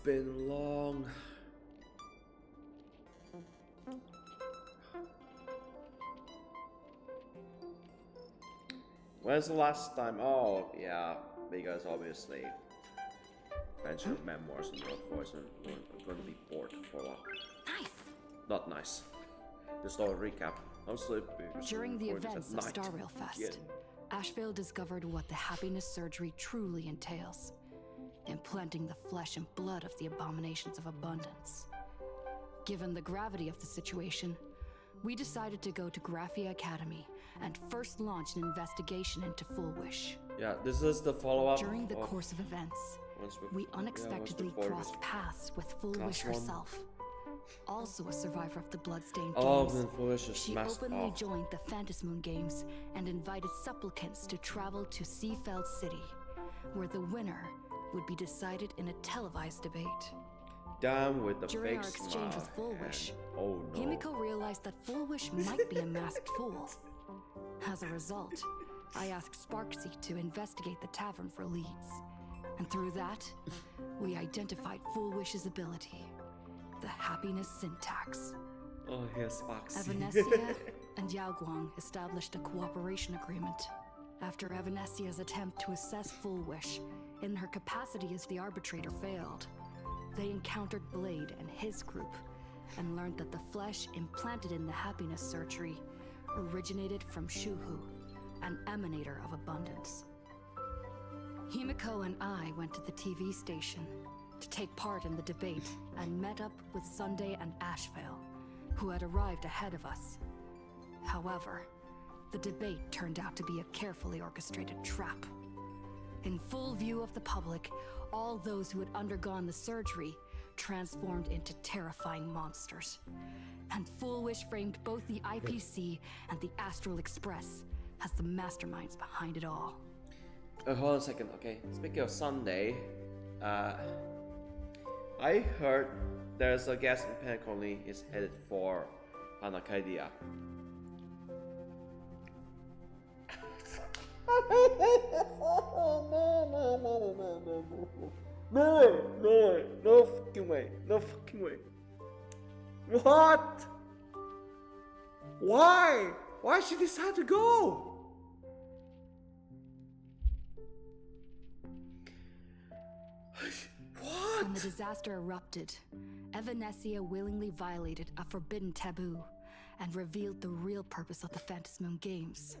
been long. When's the last time? Oh, yeah, because obviously Adventure Memoirs and Road Voice are going to be bored for a while. Nice. Not nice. The story recap. I'm sleepy. During the events of Star Rail Fest, Asheville discovered what the happiness surgery truly entails. Implanting the flesh and blood of the abominations of abundance. Given the gravity of the situation, we decided to go to Graphia Academy and first launch an investigation into Fullwish. Yeah, this is the follow-up. During the course of events, we unexpectedly crossed paths with Fullwish herself. Also a survivor of the Bloodstained Games, she openly joined the Phantasmoon Games and invited supplicants to travel to Seafeld City, where the winner would be decided in a televised debate. Damn with the During fake our exchange with Fullwish, oh no. Himeko realized that Fullwish might be a masked fool. As a result, I asked Sparksy to investigate the tavern for leads. And through that, we identified Fullwish's ability. The happiness syntax. Oh, here's Sparksy. Evanesia and Yao Guang established a cooperation agreement. After Evanesia's attempt to assess Fullwish in her capacity as the arbitrator failed, they encountered Blade and his group and learned that the flesh implanted in the happiness surgery originated from Shuhu, an emanator of abundance. Himeko and I went to the TV station to take part in the debate and met up with Sunday and Asheville, who had arrived ahead of us. However, the debate turned out to be a carefully orchestrated trap. In full view of the public, all those who had undergone the surgery transformed into terrifying monsters. And Fullwish framed both the IPC and the Astral Express as the masterminds behind it all. Hold on a second, okay. Speaking of Sunday, I heard there's a guest in Panic Colony is headed for Planarcadia. No fucking way. No fucking way. What? Why? Why she decide to go? What? When the disaster erupted, Evanesia willingly violated a forbidden taboo and revealed the real purpose of the Phantasmoon Games: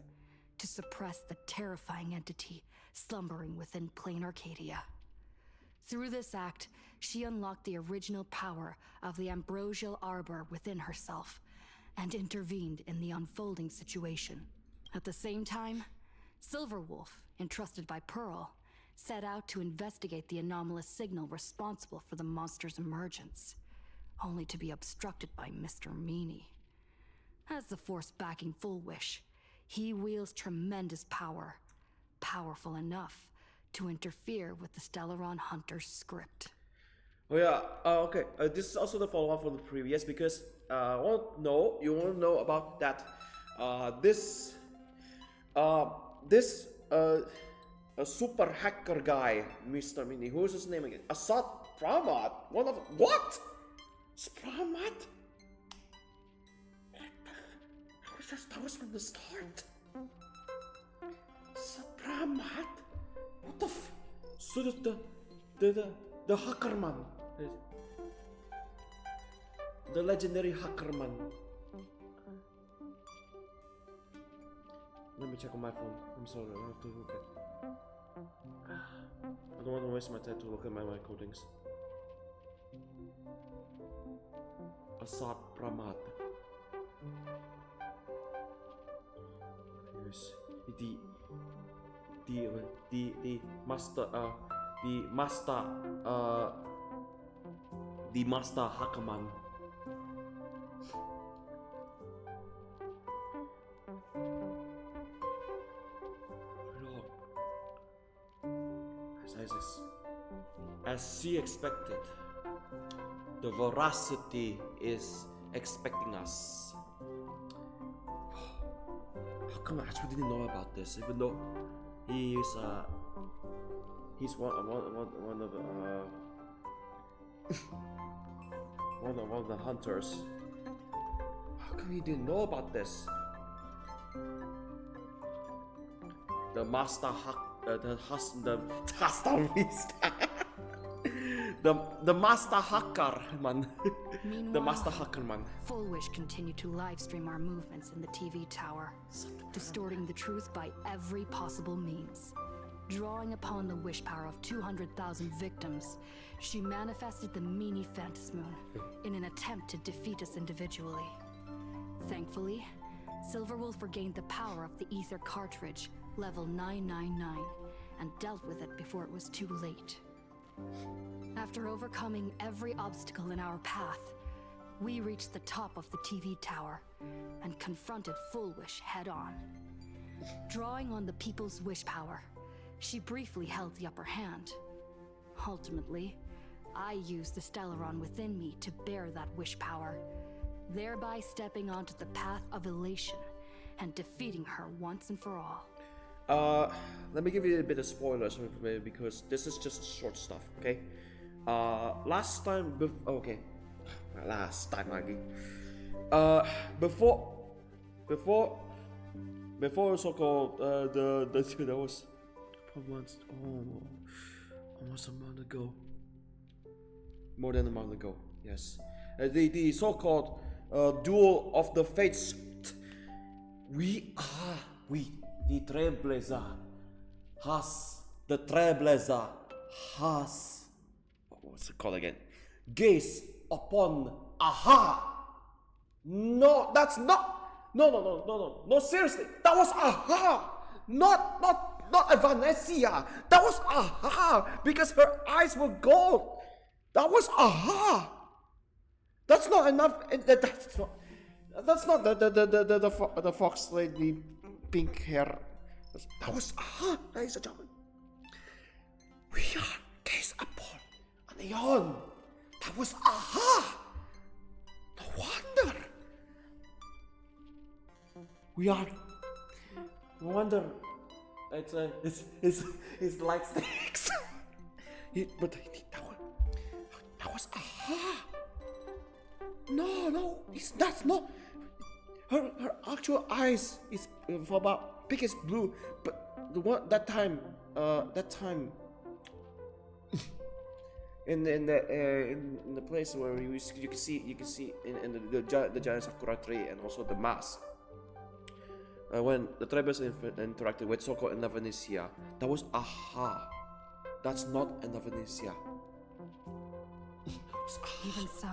to suppress the terrifying entity slumbering within Planarcadia. Through this act, she unlocked the original power of the ambrosial arbor within herself and intervened in the unfolding situation. At the same time, Silverwolf, entrusted by Pearl, set out to investigate the anomalous signal responsible for the monster's emergence, only to be obstructed by Mr. Meanie. As the force backing Fullwish, he wields tremendous power, powerful enough to interfere with the Stellaron Hunters script. Oh yeah, okay. This is also the follow-up from the previous because you want to know about that. This a super hacker guy, Mr. Mini. Who's his name again? Asat Pramad. What? Pramad? That was from the start. Asat Pramad. What the f? So the Hackerman, the legendary Hackerman. Let me check on my phone. I'm sorry, I have to look at. I don't want to waste my time to look at my codings. Asat Pramad. Yes, the master Hackerman. As she expected, the veracity is expecting us. How come I actually didn't know about this? Even though he's one of one of the hunters. How come you didn't know about this? The master the master Hackerman. The master Hackerman. Fullwish continued to livestream our movements in the TV tower, distorting the truth by every possible means. Drawing upon the wish power of 200,000 victims, she manifested the Mini Phantasmoon in an attempt to defeat us individually. Thankfully, Silverwolf regained the power of the ether cartridge, level 999, and dealt with it before it was too late. After overcoming every obstacle in our path, we reached the top of the TV tower and confronted Fullwish head-on. Drawing on the people's wish power, she briefly held the upper hand. Ultimately, I used the Stellaron within me to bear that wish power, thereby stepping onto the path of elation and defeating her once and for all. Let me give you a bit of spoilers because this is just short stuff, okay? Last time lagi. Before so-called that was almost a month ago. More than a month ago, yes. The so-called duel of the fates. The Trailblazer has, what's it called again? Gaze upon Aha! No, that's not, no, seriously, that was Aha! Not Vanessa, that was Aha! Because her eyes were gold! That was Aha! That's not enough, that's not the fox lady, pink hair. That was Aha, ladies and gentlemen. We are gaze upon an Aeon. That was Aha. No wonder. We are. No wonder. It's like snakes. But that was Aha. No, that's not. Her actual eyes is for about biggest blue, but the one that time in the place where you can see in the giant sakura tree and also the mask. When the Trailblazer interacted with so-called Indonesia, that was Aha. That's not Indonesia. Even so,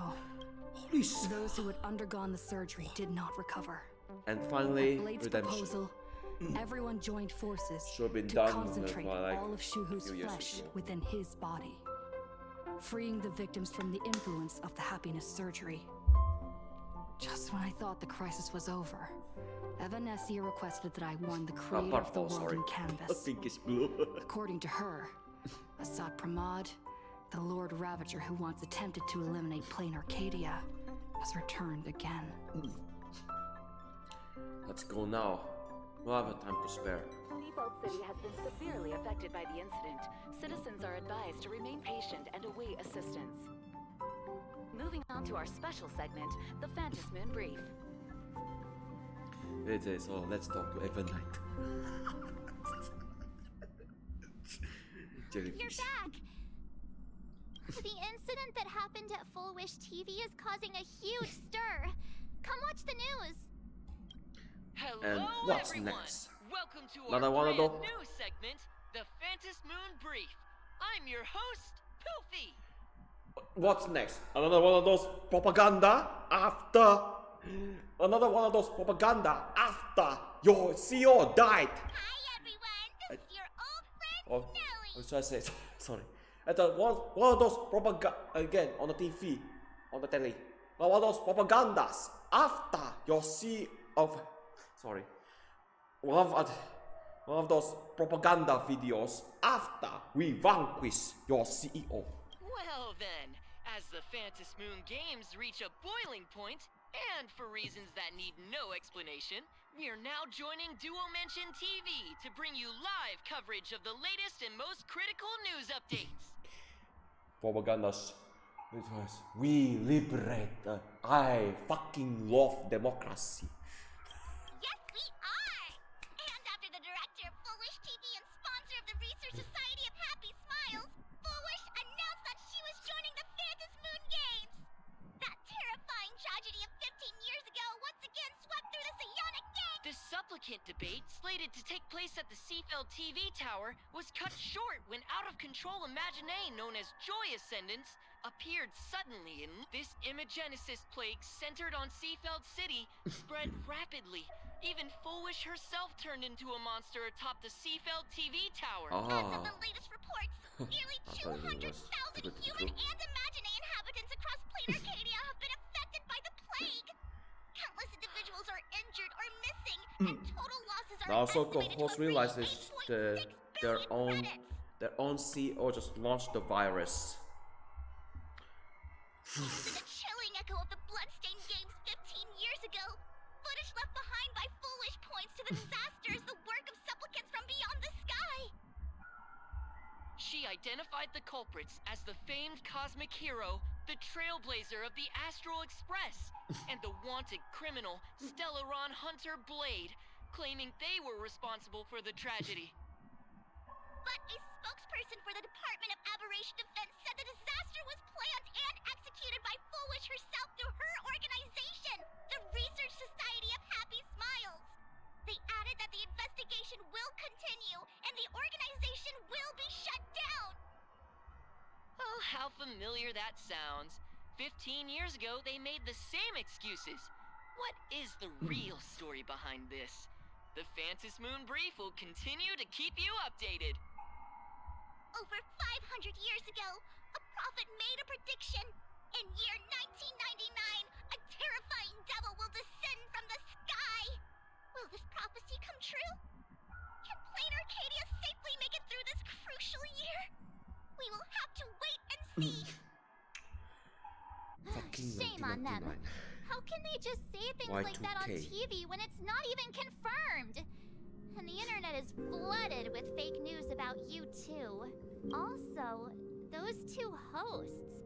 holy shit. Those who had undergone the surgery did not recover. And finally, At Blade's redemption. proposal, everyone joined forces Should have been to done concentrate like all of Shuhu's few years flesh ago. within his body, freeing the victims from the influence of the happiness surgery. Just when I thought the crisis was over, Evanessia requested that I warn the creator of the world in canvas. Pinkish blue. According to her, Asat Pramad, the Lord Ravager who once attempted to eliminate Planarcadia, has returned again. Let's go now. We'll have a time to spare. Default City has been severely affected by the incident. Citizens are advised to remain patient and await assistance. Moving on to our special segment, the Phantasmoon Brief. So let's talk to Evanite. You're back! The incident that happened at Fullwish TV is causing a huge stir. Come watch the news. Hello, And what's everyone. next? Welcome to Another our one of brand those- new segment, the Phantasmoon Brief. I'm your host, Poofy. What's next? Another one of those propaganda after. Another one of those propaganda after your CEO died. Hi everyone, this is your old friend Oh, Snowy. what should I say? Sorry. I thought one of those propaganda again on the TV, on the telly. One of those propagandas after your CEO of. Sorry. One of those propaganda videos after we vanquish your CEO. Well then, as the Phantasmoon games reach a boiling point, and for reasons that need no explanation, we are now joining Duo Mention TV to bring you live coverage of the latest and most critical news updates. Propagandas It was we liberate. I fucking love democracy. Yes, we are! And after the director of Fullwish TV and sponsor of the Research Society of Happy Smiles, Fullwish announced that she was joining the Phantom Moon Games! That terrifying tragedy of 15 years ago once again swept through the psionic gang! The supplicant debate, slated to take place at the Seafeld TV tower, was cut short when out-of-control Imagine known as Joy Ascendants appeared suddenly, and this imagenesis plague centered on Seafeld City spread rapidly. Even Fullwish herself turned into a monster atop the Seafeld TV tower. As of the latest reports, nearly 200,000 human and Imagine inhabitants across Planarcadia have been affected by the plague. Countless individuals are injured or missing, and total losses are Now, so estimated to host have realized reached this, 8.6 their billion own credits. CEO just launched the virus. To the chilling echo of the Bloodstained Games 15 years ago, footage left behind by Fullwish points to the disaster as the work of supplicants from beyond the sky. She identified the culprits as the famed cosmic hero, the Trailblazer of the Astral Express, and the wanted criminal, Stellaron Hunter Blade, claiming they were responsible for the tragedy. But a spokesperson for the Department of Aberration Defense said the disaster was planned and executed by Fullwish herself through her organization, the Research Society of Happy Smiles. They added that the investigation will continue and the organization will be shut down. Oh, how familiar that sounds. 15 years ago, they made the same excuses. What is the real story behind this? The Phantom Moon Brief will continue to keep you updated. Over 500 years ago, a prophet made a prediction. In year 1999, a terrifying devil will descend from the sky. Will this prophecy come true? Can Planarcadia safely make it through this crucial year? We will have to wait and see. Shame on them. How can they just say things like that on TV when it's not even confirmed? And the internet is flooded with fake news about you too. Also, those two hosts,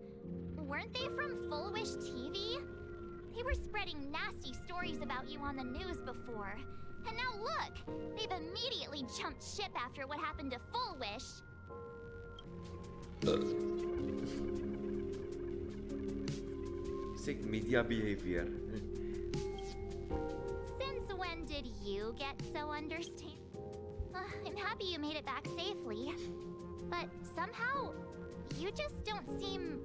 weren't they from Fullwish TV? They were spreading nasty stories about you on the news before. And now look, they've immediately jumped ship after what happened to Fullwish. Sick media behavior. Since when did you get so understanding? I'm happy you made it back safely. But somehow, you just don't seem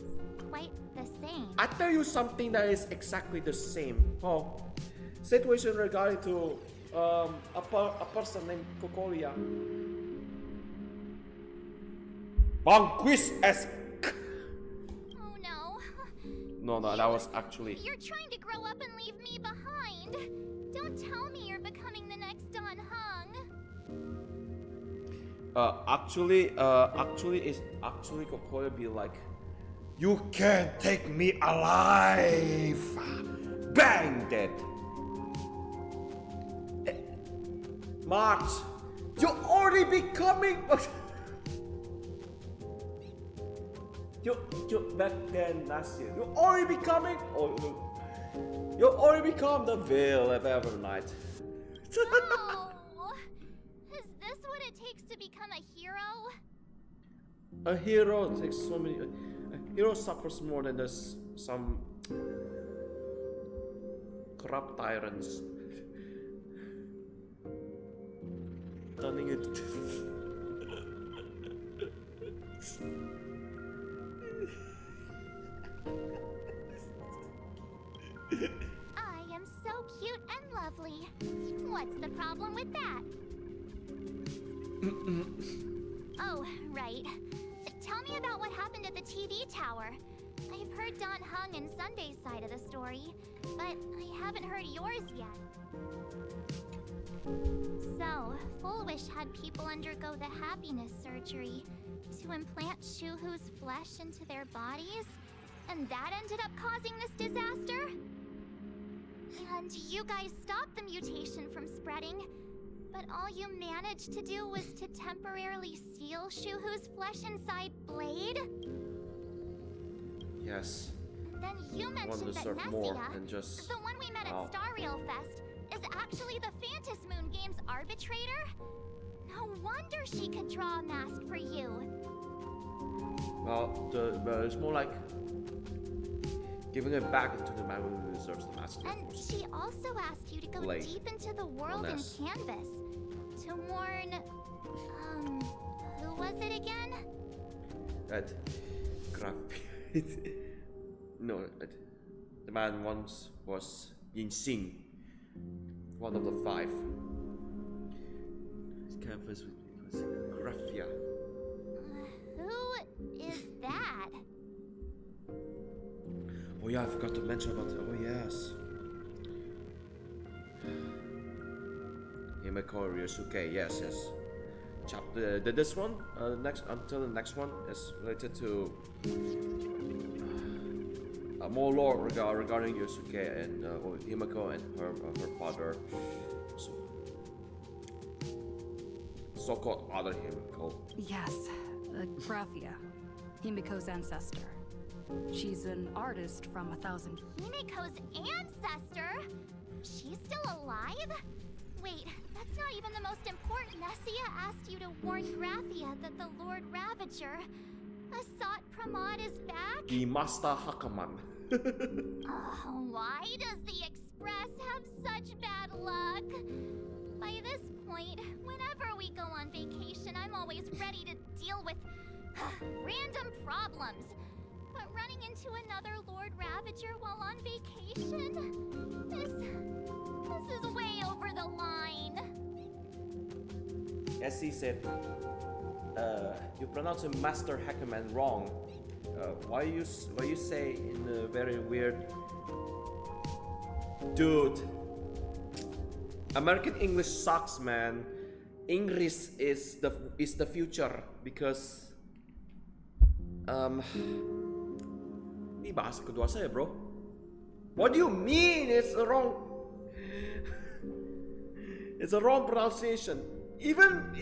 quite the same. I tell you something that is exactly the same. Oh, situation regarding to a person named Kokolia. Vanquish. Oh no. No, that was actually. You're trying to grow up and leave me behind. Don't tell me you're becoming the next Don Hung. Actually, Kokolia be like, you can't take me alive. Bang, dead. March, you're already becoming. You back then last year. You're already becoming. You already become the veil of Evernight. No. Is this what it takes to become a hero? A hero takes so many. A hero suffers more than some corrupt tyrants. Turning it. I am so cute and lovely. What's the problem with that? Oh, right. Tell me about what happened at the TV tower. I've heard Don Hung and Sunday's side of the story, but I haven't heard yours yet. So, Fullwish had people undergo the happiness surgery to implant Shuhu's flesh into their bodies, and that ended up causing this disaster? And you guys stopped the mutation from spreading, but all you managed to do was to temporarily seal Shuhu's flesh inside Blade? Yes. Then you Want to mentioned that serve more Nessia, than just. the one we met Wow. at Star Rail Fest, is actually the Phantom Moon Games arbitrator? No wonder she could draw a mask for you. Well, it's more like giving it back to the man who deserves the master. And she also asked you to go Lethe. deep into the world in Ness. Canvas to warn, who was it again? That no, the man once was Yingxing, one of the 5. His canvas was Graphia. Who is that? Oh yeah, I forgot to mention about. Oh yes. Himeko Ryusuke, yes. Chapter this one, next until the next one is related to more lore regarding Ryusuke and Himeko and her father, so-called other Himeko. Yes, Graphia, Himeko's ancestor. She's an artist from 1,000. Himeko's ancestor? She's still alive? Wait, that's not even the most important. Nessia asked you to warn Graphia that the Lord Ravager, Asat Pramad, is back? The Master Hackerman. Why does the Express have such bad luck? By this point, whenever we go on vacation, I'm always ready to deal with random problems. But running into another Lord Ravager while on vacation? This is way over the line. As he said, you pronounce Master Hackerman wrong. Why you say in a very weird, dude? American English sucks, man. English is the future because ini bahasa kedua saya, bro. What do you mean? It's a wrong. It's a wrong pronunciation. Even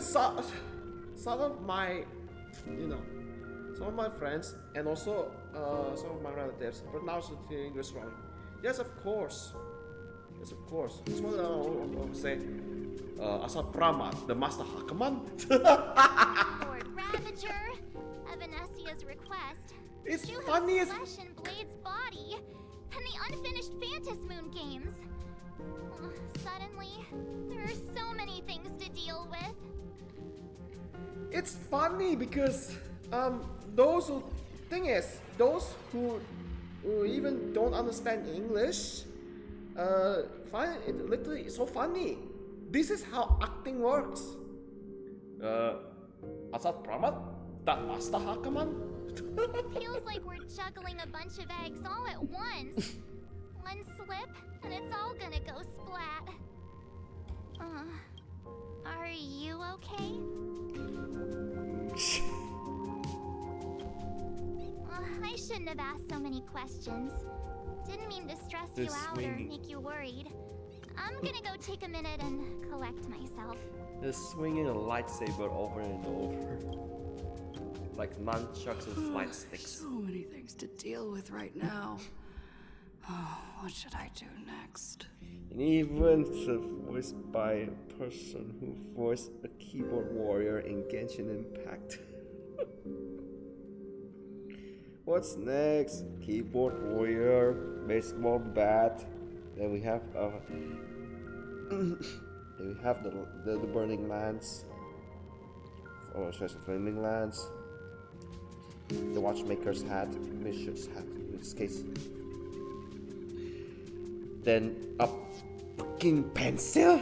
some of my, some of my friends and also some of my relatives pronounce the English wrong. Yes, of course. Yes, of course. It's what I say. Asat Pramad, the Master Hackerman. Lord Ravager, at Vanessia's request, It's you funny have as. flesh and Blade's body, and the unfinished Phantom Moon Games. Suddenly, there are so many things to deal with. It's funny because those who even don't understand English find it literally so funny. This is how acting works. Asat Pramad, that Master Hackerman. Feels like we're juggling a bunch of eggs all at once. One slip, and it's all gonna go splat. Are you okay? I shouldn't have asked so many questions. Didn't mean to stress you out or make you worried. I'm gonna go take a minute and collect myself. Just swinging a lightsaber over and over. Like nunchucks and flight sticks. So many things to deal with right now. Oh, what should I do next? And even voiced by a person who voiced a keyboard warrior in Genshin Impact. What's next? Keyboard warrior, baseball bat. Then we have the burning lands. Or sorry, flaming lands. The watchmaker's hat, mission's hat in this case. Then a fucking pencil?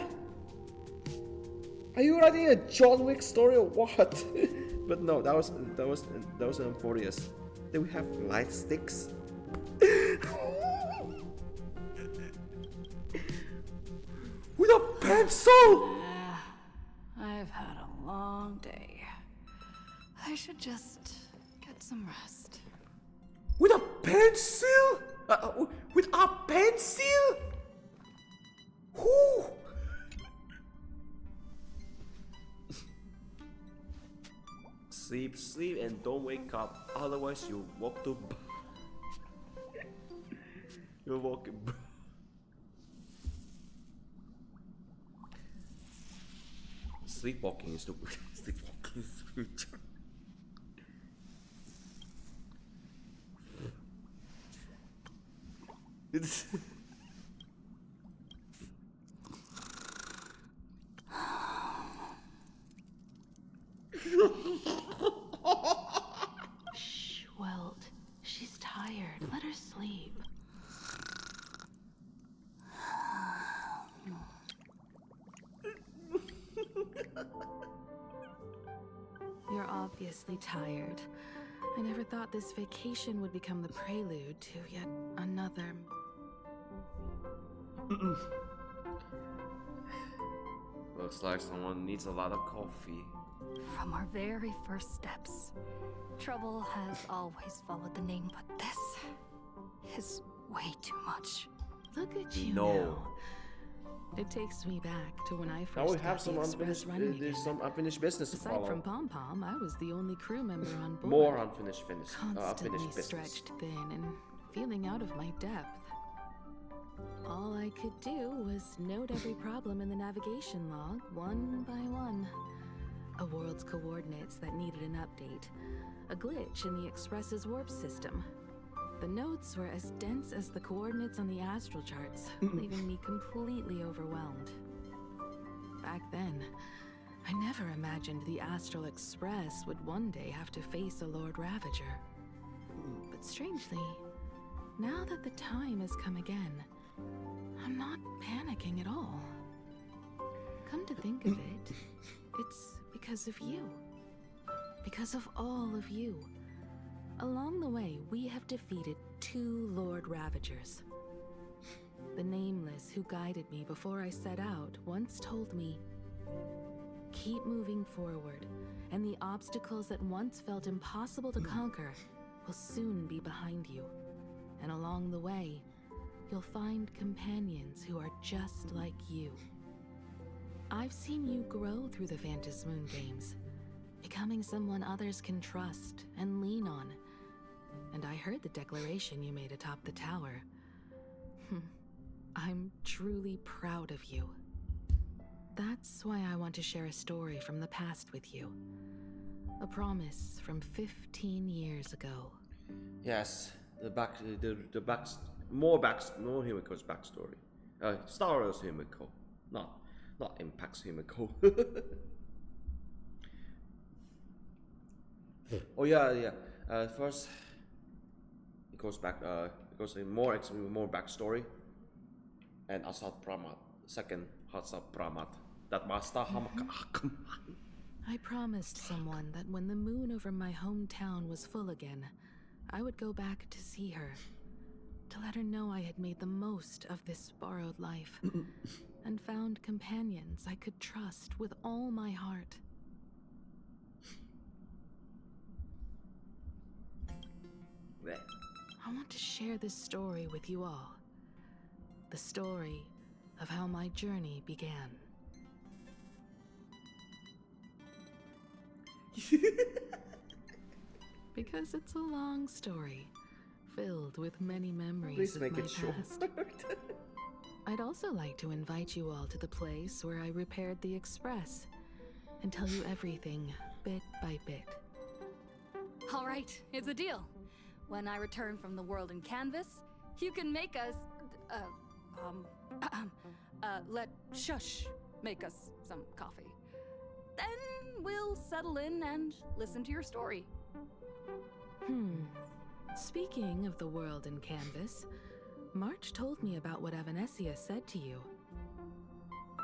Are you writing a John Wick story or what? But no, that was Emporius. Then we have light sticks. With a pencil! I've had a long day. I should just get some rest. With a pencil? With a pencil? Who? Sleep, sleep, and don't wake up. Otherwise, you'll walk to. You'll walk. Sleepwalking is the sleepwalking is the future. It's Shh, Welt. She's tired. Let her sleep. You're obviously tired. I never thought this vacation would become the prelude to yet another... looks like someone needs a lot of coffee. From our very first steps, trouble has always followed the name, but this is way too much. Look at you No. now. It takes me back to when I Now first we have got some the Express unfinished. running again. There's some unfinished business to Aside follow. from Pom Pom, I was the only crew member on board. More unfinished Constantly unfinished business. stretched thin and feeling out of my depth. All I could do was note every problem in the navigation log, one by one. A world's coordinates that needed an update. A glitch in the Express's warp system. The notes were as dense as the coordinates on the astral charts, leaving me completely overwhelmed. Back then, I never imagined the Astral Express would one day have to face a Lord Ravager. But strangely, now that the time has come again, I'm not panicking at all. Come to think of it, it's because of you. Because of all of you. Along the way, we have defeated 2 Lord Ravagers. The Nameless who guided me before I set out once told me, keep moving forward, and the obstacles that once felt impossible to conquer will soon be behind you. And along the way, you'll find companions who are just like you. I've seen you grow through the Vantis Moon games, becoming someone others can trust and lean on. And I heard the declaration you made atop the tower. I'm truly proud of you. That's why I want to share a story from the past with you. A promise from 15 years ago. Yes, more Himeko's backstory. Star Wars Himeko, not Impact's Himeko. Oh yeah. First, it goes back. It goes in more backstory. And Asat Pramad, second Asat Pramad, that master Hackerman. I promised someone that when the moon over my hometown was full again, I would go back to see her, to let her know I had made the most of this borrowed life, and found companions I could trust with all my heart. I want to share this story with you all. The story of how my journey began. Because it's a long story, filled with many memories Please of make my it short. past. I'd also like to invite you all to the place where I repaired the Express and tell you everything, bit by bit. All right, it's a deal. When I return from the world in canvas, you can make us, let Shush make us some coffee. Then we'll settle in and listen to your story. Speaking of the world in canvas, March told me about what Evanessia said to you.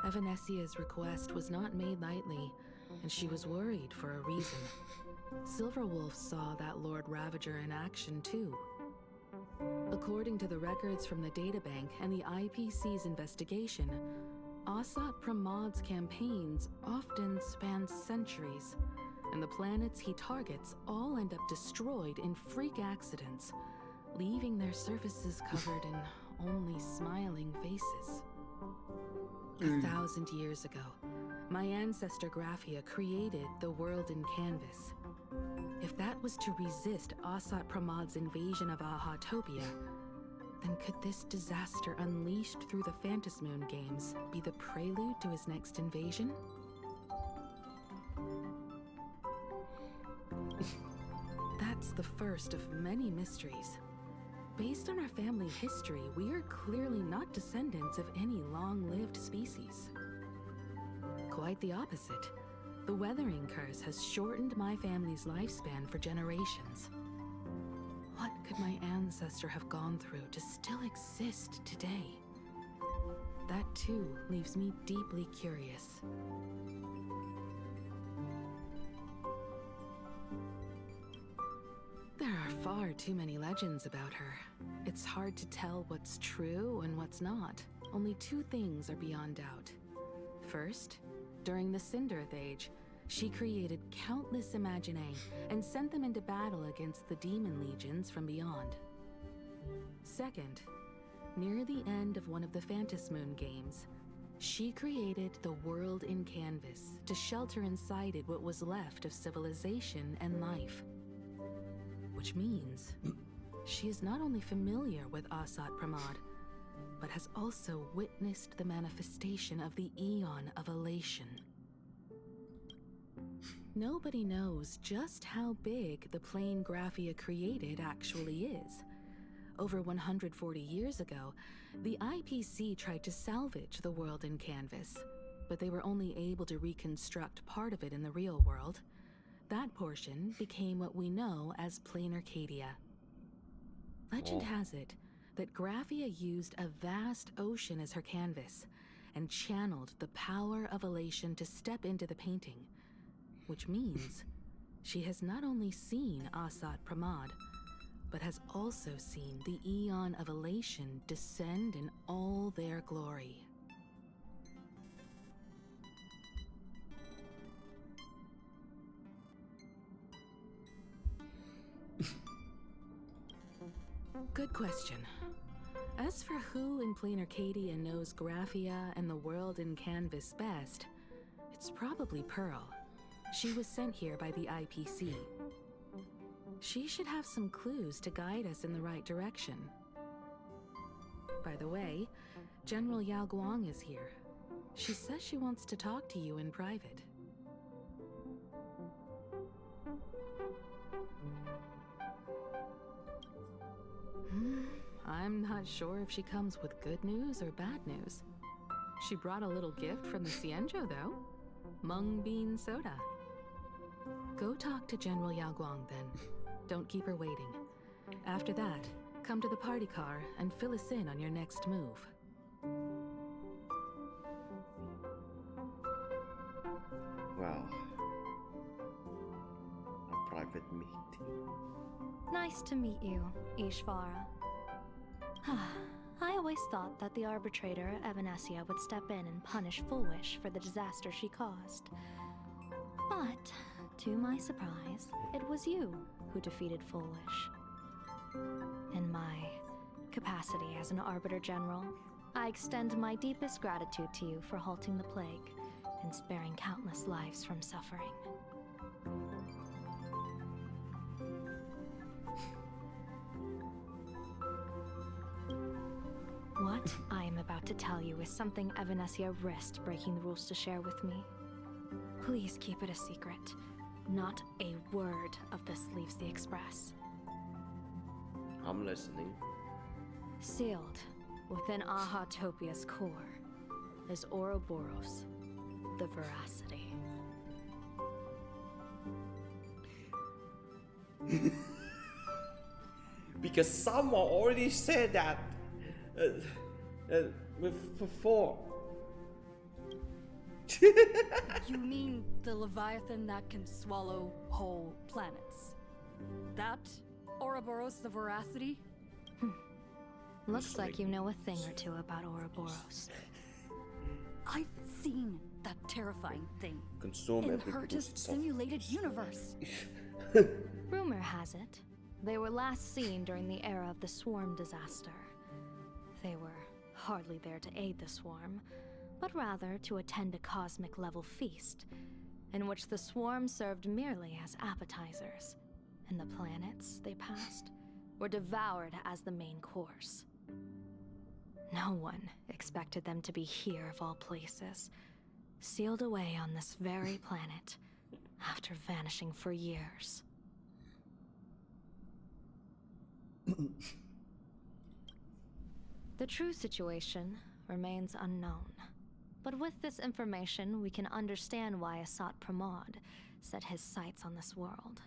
Evanessia's request was not made lightly, and she was worried for a reason. Silverwolf saw that Lord Ravager in action too. According to the records from the databank and the IPC's investigation, Asat Pramad's campaigns often span centuries, and the planets he targets all end up destroyed in freak accidents, leaving their surfaces covered in only smiling faces. 1,000 years ago, my ancestor Graphia created the world in canvas. If that was to resist Asat Pramad's invasion of Ahatopia, then could this disaster unleashed through the Phantasmoon games be the prelude to his next invasion? That's the first of many mysteries. Based on our family history, we are clearly not descendants of any long-lived species. Quite the opposite. The weathering curse has shortened my family's lifespan for generations. What could my ancestor have gone through to still exist today? That too leaves me deeply curious. There are far too many legends about her. It's hard to tell what's true and what's not. Only two things are beyond doubt. First, during the Cinderth Age, she created countless Imaginae and sent them into battle against the demon legions from beyond. Second, near the end of one of the Phantasmoon games, she created the world in canvas to shelter inside it what was left of civilization and life. Which means she is not only familiar with Asat Pramad, but has also witnessed the manifestation of the Eon of Elation. Nobody knows just how big the plane Graphia created actually is. Over 140 years ago, the IPC tried to salvage the world in canvas, but they were only able to reconstruct part of it in the real world. That portion became what we know as Planarcadia. Legend has it that Graphia used a vast ocean as her canvas and channeled the power of elation to step into the painting, which means she has not only seen Asat Pramad, but has also seen the Eon of Elation descend in all their glory. Good question. As for who in Planarcadia knows Graphia and the world in canvas best, it's probably Pearl. She was sent here by the IPC. She should have some clues to guide us in the right direction. By the way, General Yao Guang is here. She says she wants to talk to you in private. I'm not sure if she comes with good news or bad news. She brought a little gift from the Cienjo, though. Mung bean soda. Go talk to General Yao Guang, then. Don't keep her waiting. After that, come to the party car and fill us in on your next move. Well, a private meeting. Nice to meet you, Ishvara. I always thought that the arbitrator, Evanessia, would step in and punish Fullwish for the disaster she caused. But, to my surprise, it was you who defeated Fullwish. In my capacity as an Arbiter General, I extend my deepest gratitude to you for halting the plague and sparing countless lives from suffering. What I am about to tell you is something Evanessia risked breaking the rules to share with me. Please keep it a secret. Not a word of this leaves the Express. I'm listening. Sealed within Ahatopia's core is Ouroboros, the Veracity. Because someone already said that before. You mean the Leviathan that can swallow whole planets? That Ouroboros the Veracity? Looks like you know a thing or two about Ouroboros. I've seen that terrifying thing Consume in every Herta's good stuff. simulated universe. Rumor has it, they were last seen during the era of the Swarm disaster. They were hardly there to aid the Swarm, but rather to attend a cosmic-level feast, in which the swarm served merely as appetizers, and the planets they passed were devoured as the main course. No one expected them to be here of all places, sealed away on this very planet after vanishing for years. The true situation remains unknown. But with this information, we can understand why Asat Pramad set his sights on this world.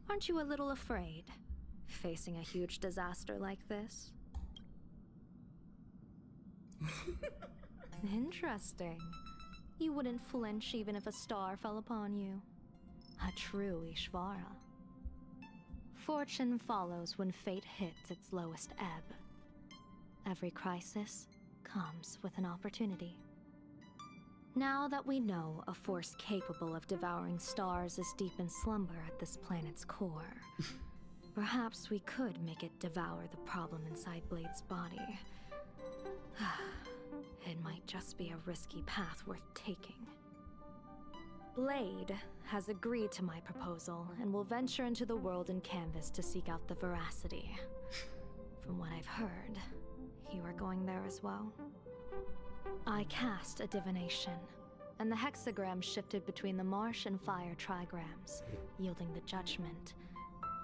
Aren't you a little afraid, facing a huge disaster like this? Interesting. You wouldn't flinch even if a star fell upon you. A true Ishvara. Fortune follows when fate hits its lowest ebb. Every crisis comes with an opportunity. Now that we know a force capable of devouring stars is deep in slumber at this planet's core, perhaps we could make it devour the problem inside Blade's body. It might just be a risky path worth taking. Blade has agreed to my proposal and will venture into the world in canvas to seek out the veracity. From what I've heard, you are going there as well? I cast a divination, and the hexagram shifted between the marsh and fire trigrams, yielding the judgment.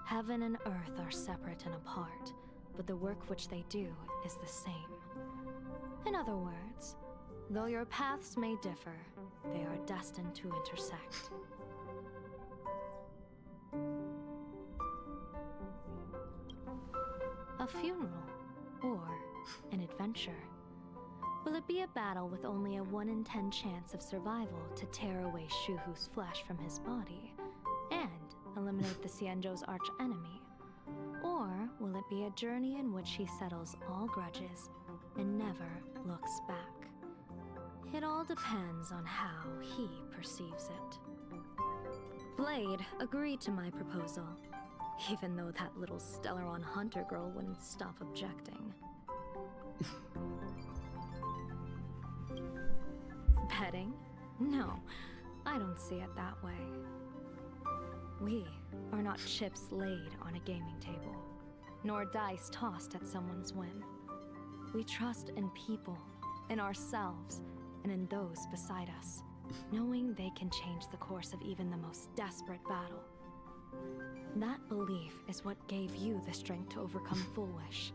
Heaven and earth are separate and apart, but the work which they do is the same. In other words, though your paths may differ, they are destined to intersect. A funeral, or an adventure. Will it be a battle with only a 1 in 10 chance of survival to tear away Shuhu's flesh from his body and eliminate the Xianzhou's arch-enemy? Or will it be a journey in which he settles all grudges and never looks back? It all depends on how he perceives it. Blade agreed to my proposal, even though that little Stellaron Hunter girl wouldn't stop objecting. Betting? No, I don't see it that way. We are not chips laid on a gaming table, nor dice tossed at someone's whim. We trust in people, in ourselves, and in those beside us, knowing they can change the course of even the most desperate battle. That belief is what gave you the strength to overcome Fullwish.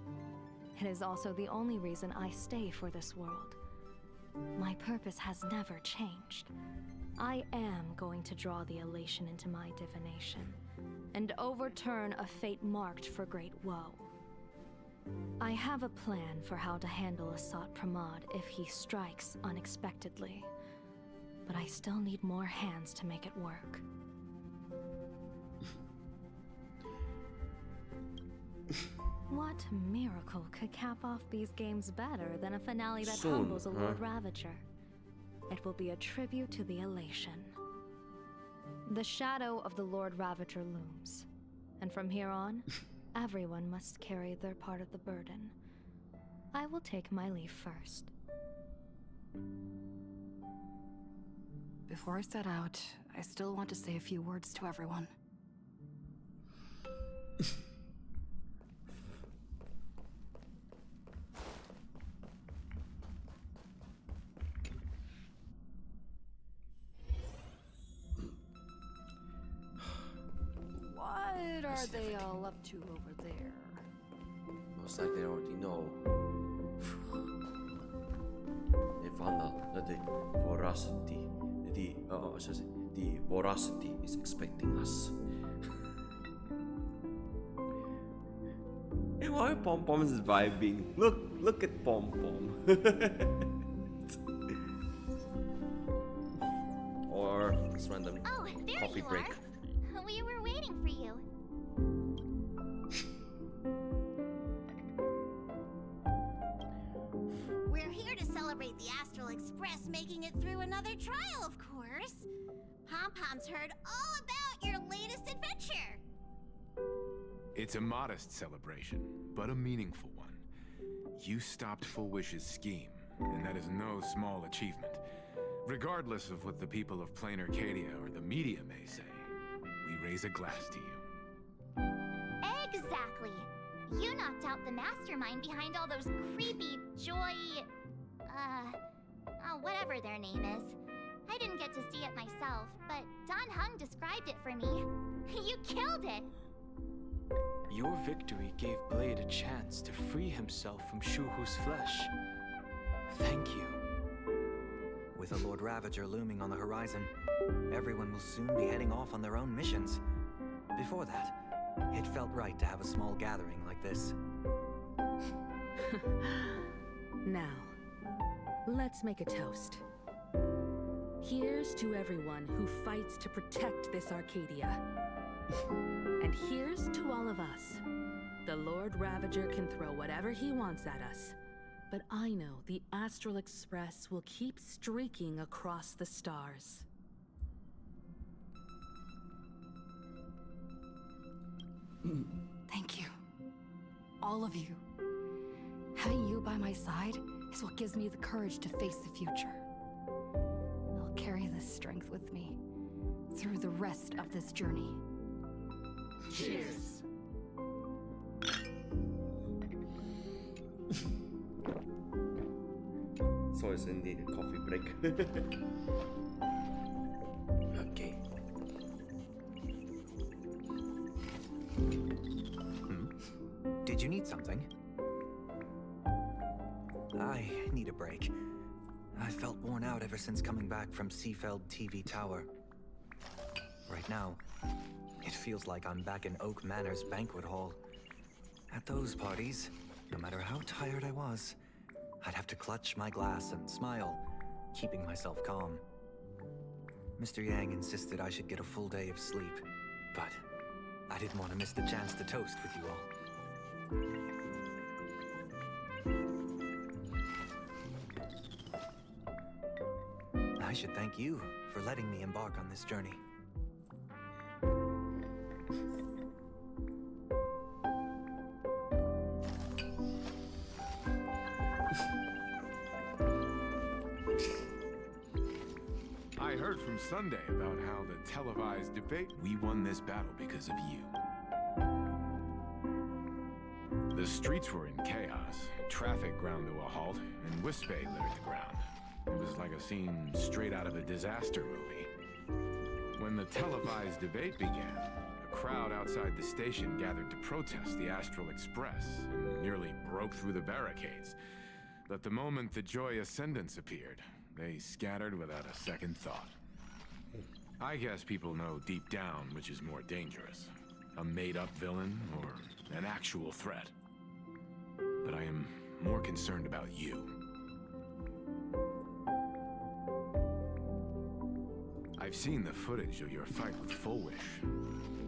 It is also the only reason I stay for this world. My purpose has never changed. I am going to draw the elation into my divination, and overturn a fate marked for great woe. I have a plan for how to handle Asat Pramad if he strikes unexpectedly, but I still need more hands to make it work. What miracle could cap off these games better than a finale that humbles a Lord Ravager? It will be a tribute to the elation. The shadow of the Lord Ravager looms, and from here on, everyone must carry their part of the burden. I will take my leave first. Before I set out, I still want to say a few words to everyone. What are they all up to over there? Looks like they already know. They found out that the voracity is expecting us. Hey, why Pom Pom is vibing? Look at Pom Pom. Or it's random coffee break. We were waiting for you. We're here to celebrate the Astral Express making it through another trial, of course. Pom-Pom's heard all about your latest adventure. It's a modest celebration, but a meaningful one. You stopped Fullwish's scheme, and that is no small achievement. Regardless of what the people of Planarcadia or the media may say, we raise a glass to you. Exactly. You knocked out the mastermind behind all those creepy whatever their name is. I didn't get to see it myself, but Don Hung described it for me. You killed it! Your victory gave Blade a chance to free himself from Shuhu's flesh. Thank you. With a Lord Ravager looming on the horizon, everyone will soon be heading off on their own missions. Before that, it felt right to have a small gathering like this. Now, let's make a toast. Here's to everyone who fights to protect this Arcadia. And here's to all of us. The Lord Ravager can throw whatever he wants at us, but I know the Astral Express will keep streaking across the stars. Thank you. All of you. Having you by my side is what gives me the courage to face the future. I'll carry this strength with me through the rest of this journey. Cheers! So it's indeed a coffee break. Okay. Did you need something? I need a break. I felt worn out ever since coming back from Seafeld TV Tower. Right now, it feels like I'm back in Oak Manor's banquet hall. At those parties, no matter how tired I was, I'd have to clutch my glass and smile, keeping myself calm. Mr. Yang insisted I should get a full day of sleep, but I didn't want to miss the chance to toast with you all. I should thank you for letting me embark on this journey. I heard from Sunday about how the televised debate... We won this battle because of you. The streets were in chaos, traffic ground to a halt, and Wispe littered the ground. It was like a scene straight out of a disaster movie. When the televised debate began, a crowd outside the station gathered to protest the Astral Express and nearly broke through the barricades. But the moment the Joy Ascendants appeared, they scattered without a second thought. I guess people know deep down which is more dangerous, a made-up villain or an actual threat. But I am more concerned about you. I've seen the footage of your fight with Fullwish.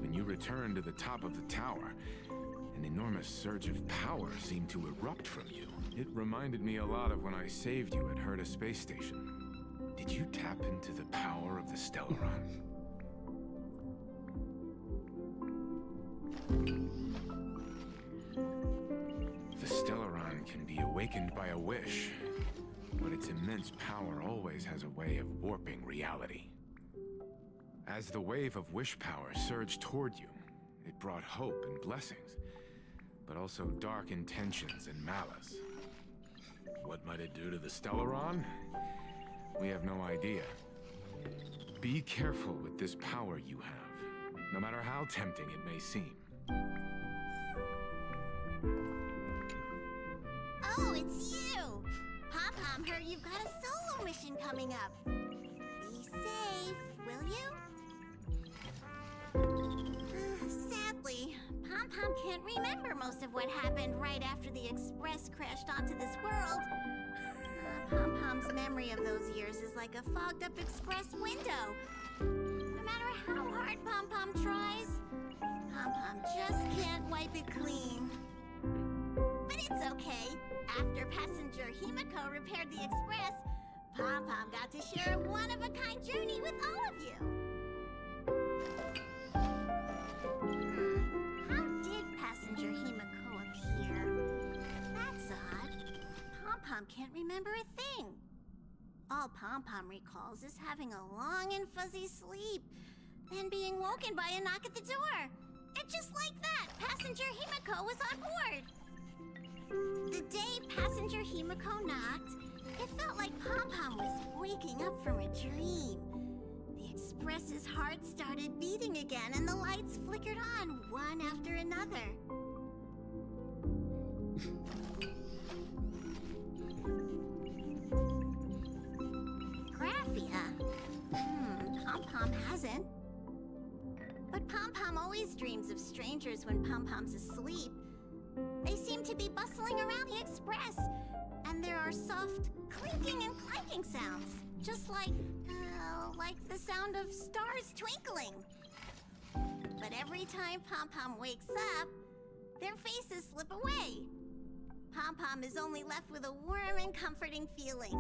When you returned to the top of the tower, an enormous surge of power seemed to erupt from you. It reminded me a lot of when I saved you at Herta Space Station. Did you tap into the power of the Stellaron? The Stellaron can be awakened by a wish, but its immense power always has a way of warping reality. As the wave of wish power surged toward you, it brought hope and blessings, but also dark intentions and malice. What might it do to the Stellaron? We have no idea. Be careful with this power you have, no matter how tempting it may seem. Oh, it's you! Pom-Pom heard you've got a solo mission coming up. Be safe, will you? Sadly, Pom-Pom can't remember most of what happened right after the Express crashed onto this world. Pom-Pom's memory of those years is like a fogged-up Express window. No matter how hard Pom-Pom tries, Pom-Pom just can't wipe it clean. But it's okay. After passenger Himeko repaired the Express, Pom-Pom got to share a one-of-a-kind journey with all of you. How did passenger Himeko appear? That's odd. Pom-Pom can't remember a thing. All Pom Pom recalls is having a long and fuzzy sleep, then being woken by a knock at the door. And just like that, passenger Himeko was on board. The day passenger Himeko knocked, it felt like Pom Pom was waking up from a dream. The Express's heart started beating again, and the lights flickered on one after another. Graphia? Pom Pom hasn't. But Pom Pom always dreams of strangers when Pom Pom's asleep. They seem to be bustling around the Express, and there are soft clinking and clanking sounds, just like the sound of stars twinkling. But every time Pom Pom wakes up, their faces slip away. Pom Pom is only left with a warm and comforting feeling,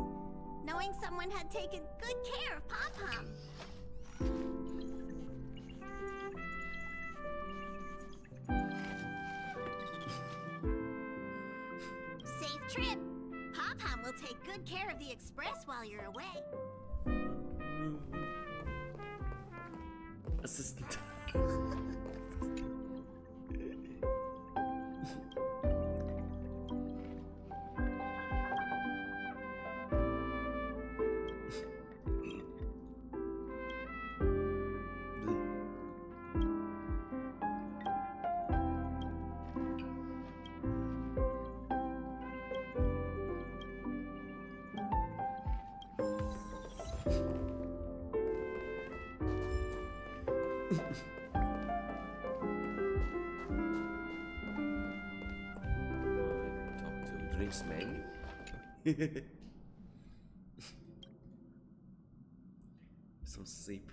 knowing someone had taken good care of Pom Pom. Safe trip. Pom Pom will take good care of the Express while you're away. Assistant. Man. Some sleep.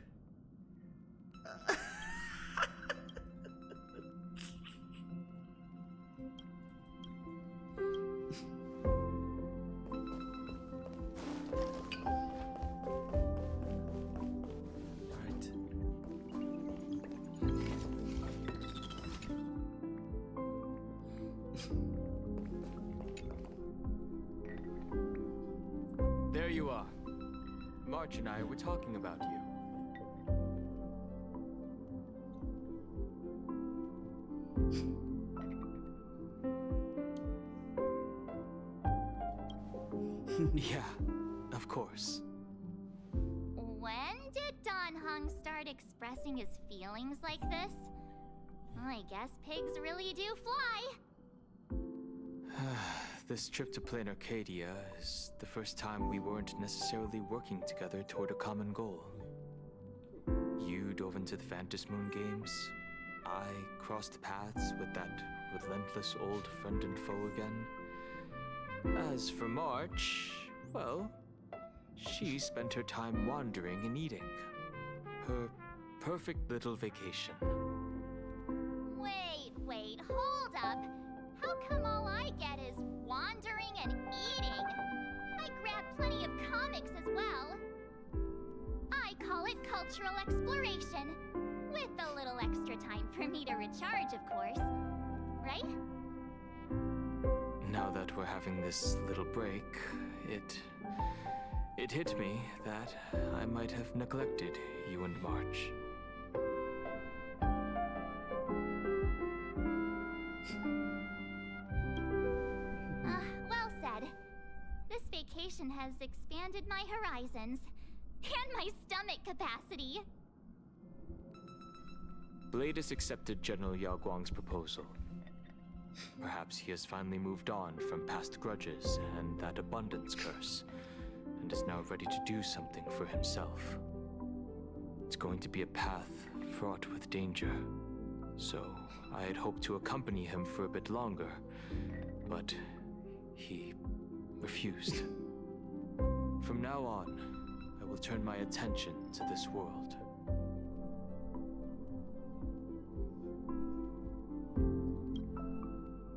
There you are. March and I were talking about you. Yeah, of course. When did Don Hung start expressing his feelings like this? I guess pigs really do fly. This trip to Planarcadia is the first time we weren't necessarily working together toward a common goal. You dove into the Phantom Moon games. I crossed paths with that relentless old friend and foe again. As for March, well, she spent her time wandering and eating. Her perfect little vacation. Wait, hold up. How come all I get is wandering and eating? I grabbed plenty of comics as well. I call it cultural exploration. With a little extra time for me to recharge, of course. Right? Now that we're having this little break, it hit me that I might have neglected you and March. Well said. This vacation has expanded my horizons and my stomach capacity. Blade has accepted General Yao Guang's proposal. Perhaps he has finally moved on from past grudges and that abundance curse, and is now ready to do something for himself. It's going to be a path fraught with danger, so I had hoped to accompany him for a bit longer, but he refused. From now on, I will turn my attention to this world.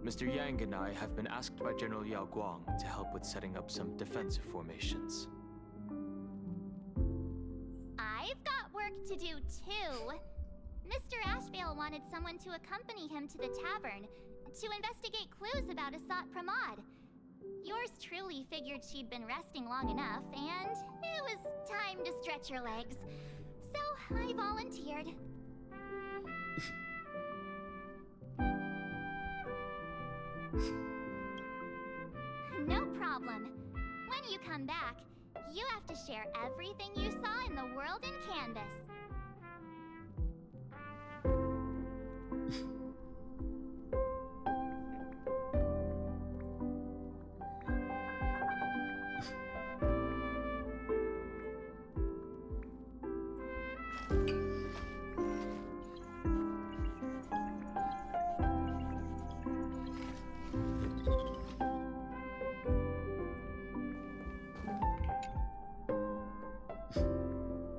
Mr. Yang and I have been asked by General Yao Guang to help with setting up some defensive formations. I've got work to do too. Mr. Ashvale wanted someone to accompany him to the tavern to investigate clues about Asat Pramad. Yours truly figured she'd been resting long enough, and it was time to stretch her legs. So I volunteered. No problem. When you come back, you have to share everything you saw in the world in Canvas.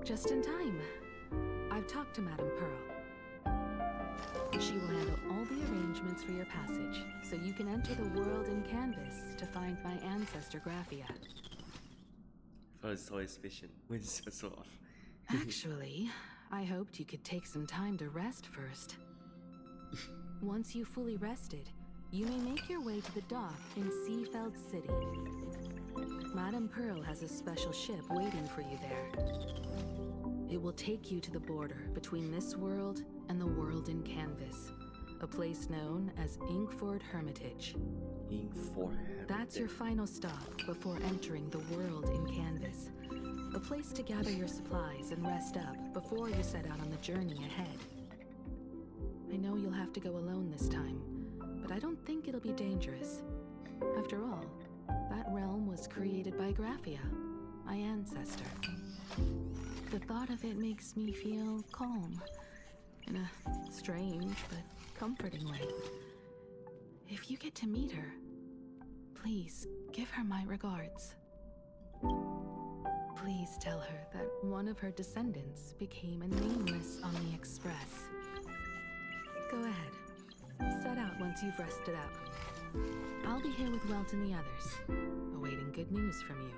Just in time. I've talked to Madame Pearl. She will handle all the arrangements for your passage, so you can enter the world in Canvas to find my ancestor Graphia. First choice vision. So off. Actually, I hoped you could take some time to rest first. Once you've fully rested, you may make your way to the dock in Seafeld City. Madame Pearl has a special ship waiting for you there. It will take you to the border between this world and the world in Canvas, a place known as Inkford Hermitage. Inkford Hermitage. That's your final stop before entering the world in Canvas, a place to gather your supplies and rest up before you set out on the journey ahead. I know you'll have to go alone this time, but I don't think it'll be dangerous. After all, that realm was created by Graphia, my ancestor. The thought of it makes me feel calm, in a strange but comforting way. If you get to meet her, please give her my regards. Please tell her that one of her descendants became a nameless on the Express. Go ahead. Set out once you've rested up. I'll be here with Welt and the others, awaiting good news from you.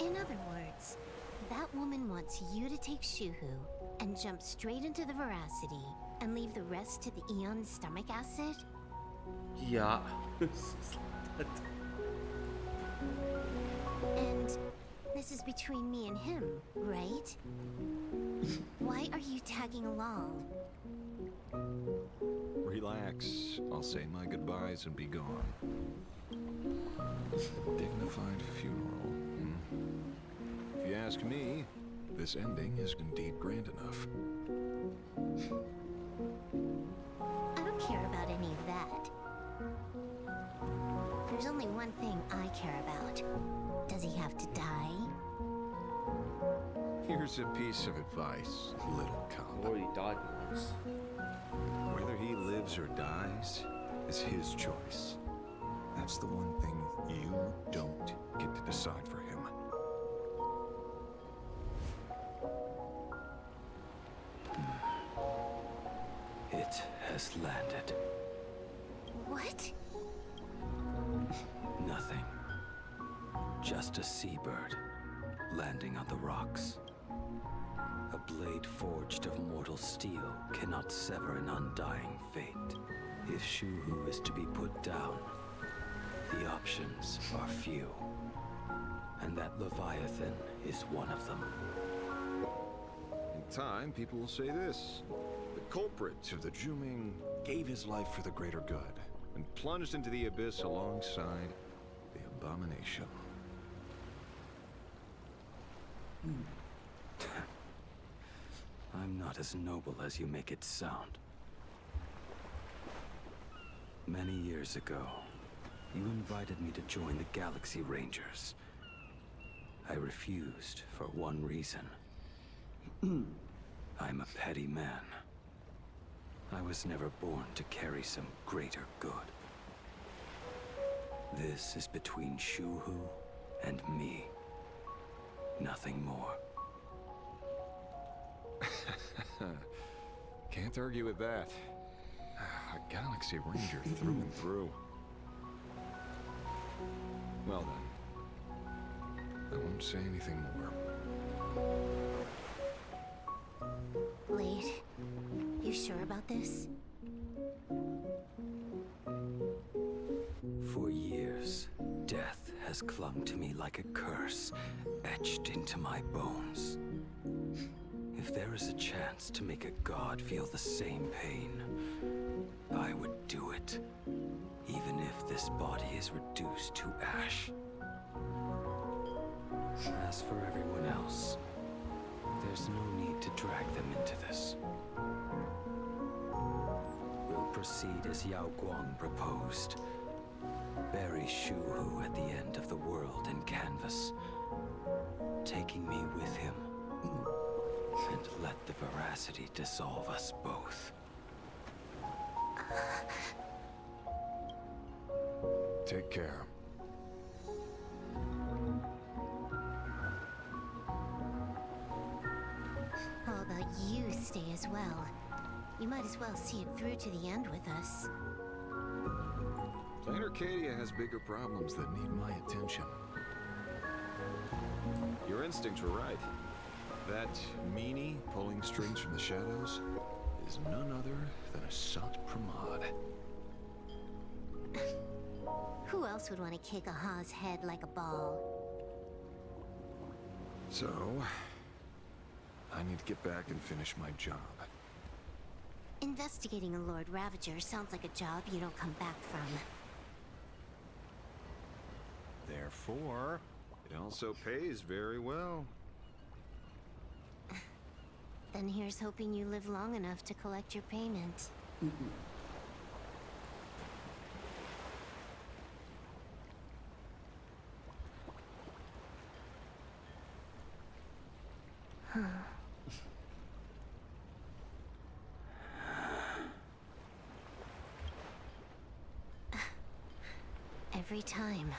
In other words, that woman wants you to take Shuhu and jump straight into the Veracity and leave the rest to the Eon's stomach acid? Yeah. And this is between me and him, right? Why are you tagging along? Relax. I'll say my goodbyes and be gone. Dignified funeral. If you ask me, this ending is indeed grand enough. I don't care about any of that. There's only one thing I care about. Does he have to die? Here's a piece of advice, little cub. Already died once. Whether he lives or dies is his choice. That's the one thing you don't get to decide for him. It has landed. What? Nothing. Just a seabird landing on the rocks. A blade forged of mortal steel cannot sever an undying fate. If Shuhu is to be put down, the options are few. And that Leviathan is one of them. In time, people will say this. The culprit of the Juming gave his life for the greater good and plunged into the abyss alongside the abomination. I'm not as noble as you make it sound. Many years ago, you invited me to join the Galaxy Rangers. I refused for one reason. I'm a petty man. I was never born to carry some greater good. This is between Shuhu and me. Nothing more. Can't argue with that. A Galaxy Ranger through and through. Well then, I won't say anything more. Blade, you sure about this? For years, death has clung to me like a curse, etched into my bones. If there is a chance to make a god feel the same pain, I would do it, even if this body is reduced to ash. As for everyone else, there's no need to drag them into this. We'll proceed as Yao Guang proposed. Bury Shuhu at the end of the world in canvas, taking me with him, and let the veracity dissolve us both. Take care. How about you stay as well? You might as well see it through to the end with us. Planarcadia has bigger problems that need my attention. Your instincts were right. That meanie pulling strings from the shadows is none other than Asat Pramad. Who else would want to kick a Ha's head like a ball? So, I need to get back and finish my job. Investigating a Lord Ravager sounds like a job you don't come back from. Therefore, it also pays very well. Then here's hoping you live long enough to collect your payment. Every time,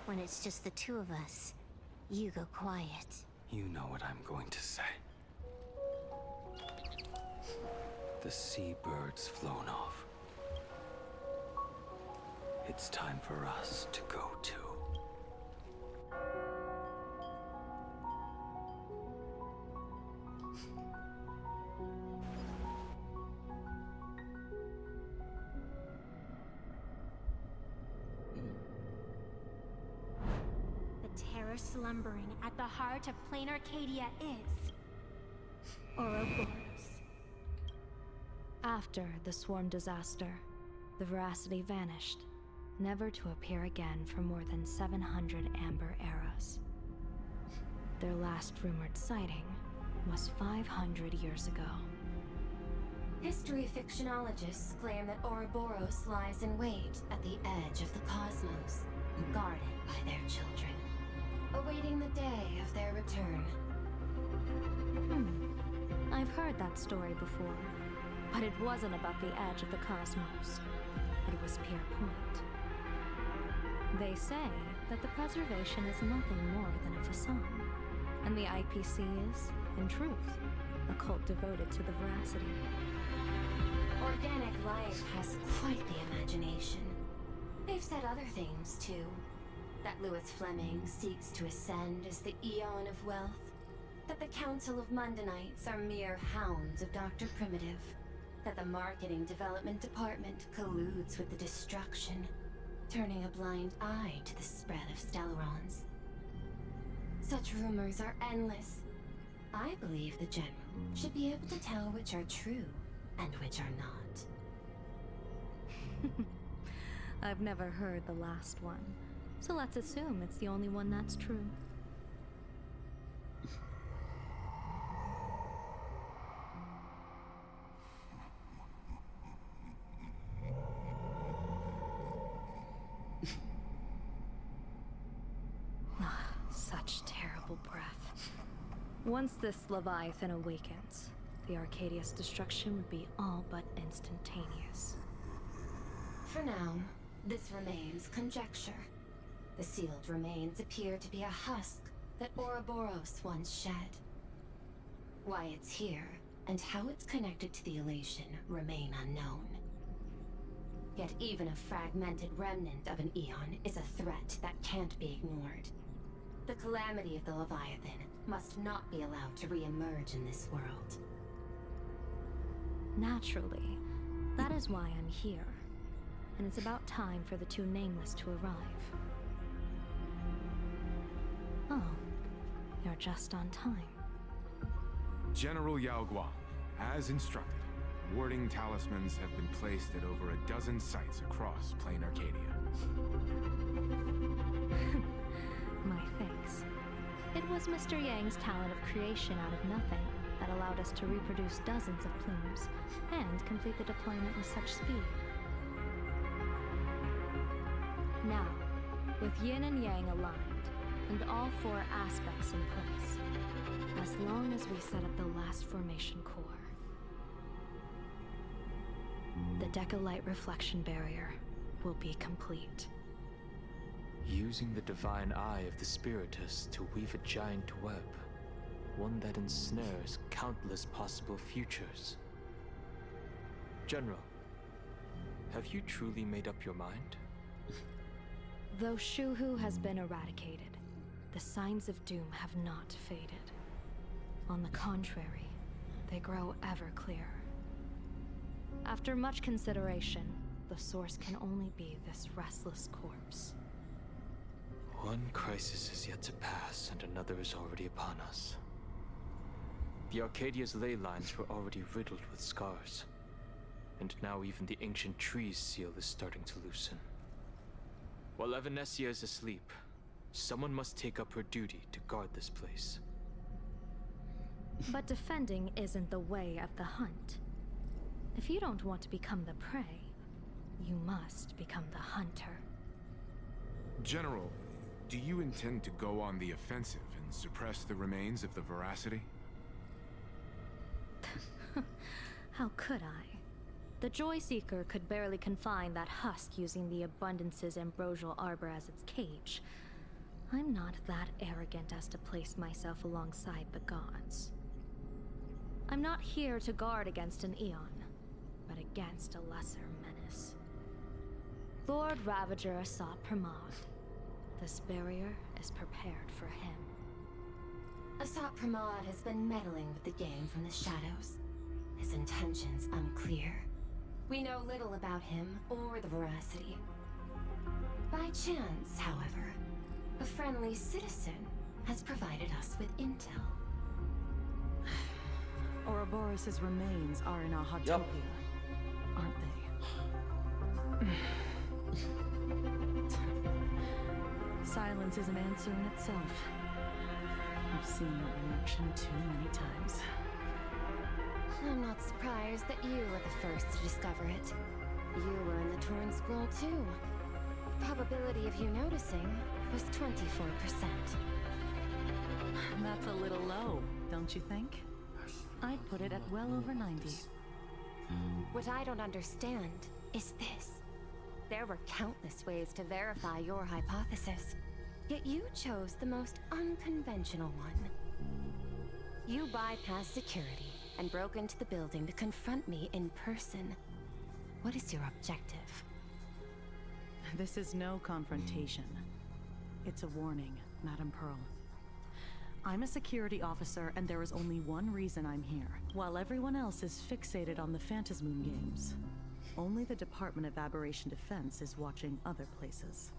when it's just the two of us, you go quiet. You know what I'm going to say. The seabird's flown off. It's time for us to go too. The terror slumbering at the heart of Planarcadia is Ouroboros. After the swarm disaster, the veracity vanished, never to appear again for more than 700 amber eras. Their last rumored sighting was 500 years ago. History fictionologists claim that Ouroboros lies in wait at the edge of the cosmos, guarded by their children, awaiting the day of their return. I've heard that story before, but it wasn't about the edge of the cosmos. It was Pier Point. They say that the preservation is nothing more than a facade, and the IPC is, in truth, a cult devoted to the veracity. Organic life has quite the imagination. They've said other things, too. That Louis Fleming seeks to ascend as the Eon of Wealth. That the Council of Mundanites are mere hounds of Dr. Primitive. That the Marketing Development Department colludes with the destruction, turning a blind eye to the spread of Stellarons. Such rumors are endless. I believe the General should be able to tell which are true and which are not. I've never heard the last one, so let's assume it's the only one that's true. Such terrible breath. Once this Leviathan awakens, the Arcadia's destruction would be all but instantaneous. For now, this remains conjecture. The sealed remains appear to be a husk that Ouroboros once shed. Why it's here, and how it's connected to the elation, remain unknown. Yet even a fragmented remnant of an Eon is a threat that can't be ignored. The calamity of the Leviathan must not be allowed to re-emerge in this world. Naturally. That is why I'm here. And it's about time for the two Nameless to arrive. Oh, you're just on time. General Yao Guang, as instructed, warding talismans have been placed at over a dozen sites across Planarcadia. My thanks. It was Mr. Yang's talent of creation out of nothing that allowed us to reproduce dozens of plumes and complete the deployment with such speed. Now, with Yin and Yang aligned, and all four aspects in place, as long as we set up the last formation core, the Decalite reflection barrier will be complete. Using the divine eye of the Spiritus to weave a giant web, one that ensnares countless possible futures. General, have you truly made up your mind? Though Shuhu has been eradicated, the signs of doom have not faded. On the contrary, they grow ever clearer. After much consideration, the source can only be this restless corpse. One crisis is yet to pass, and another is already upon us. The Arcadia's ley lines were already riddled with scars, and now even the ancient tree's seal is starting to loosen. While Evanescia is asleep, someone must take up her duty to guard this place. But defending isn't the way of the hunt. If you don't want to become the prey, you must become the hunter. General, do you intend to go on the offensive and suppress the remains of the Veracity? How could I? The Joy Seeker could barely confine that husk using the Abundance's ambrosial arbor as its cage. I'm not that arrogant as to place myself alongside the gods. I'm not here to guard against an Eon, but against a lesser menace. Lord Ravager Asat Pramad. This barrier is prepared for him. Asat Pramad has been meddling with the game from the shadows. His intentions unclear. We know little about him or the Veracity. By chance, however, a friendly citizen has provided us with intel. Ouroboros' remains are in Ahadopia, aren't they? Silence is an answer in itself. I've seen that reaction too many times. I'm not surprised that you were the first to discover it. You were in the Torn Scroll too. The probability of you noticing was 24%. That's a little low, don't you think? I'd put it at well over 90. What I don't understand is this. There were countless ways to verify your hypothesis, yet you chose the most unconventional one. You bypassed security and broke into the building to confront me in person. What is your objective? This is no confrontation. It's a warning, Madam Pearl. I'm a security officer, and there is only one reason I'm here. While everyone else is fixated on the Phantasmoon games, only the Department of Aberration Defense is watching other places.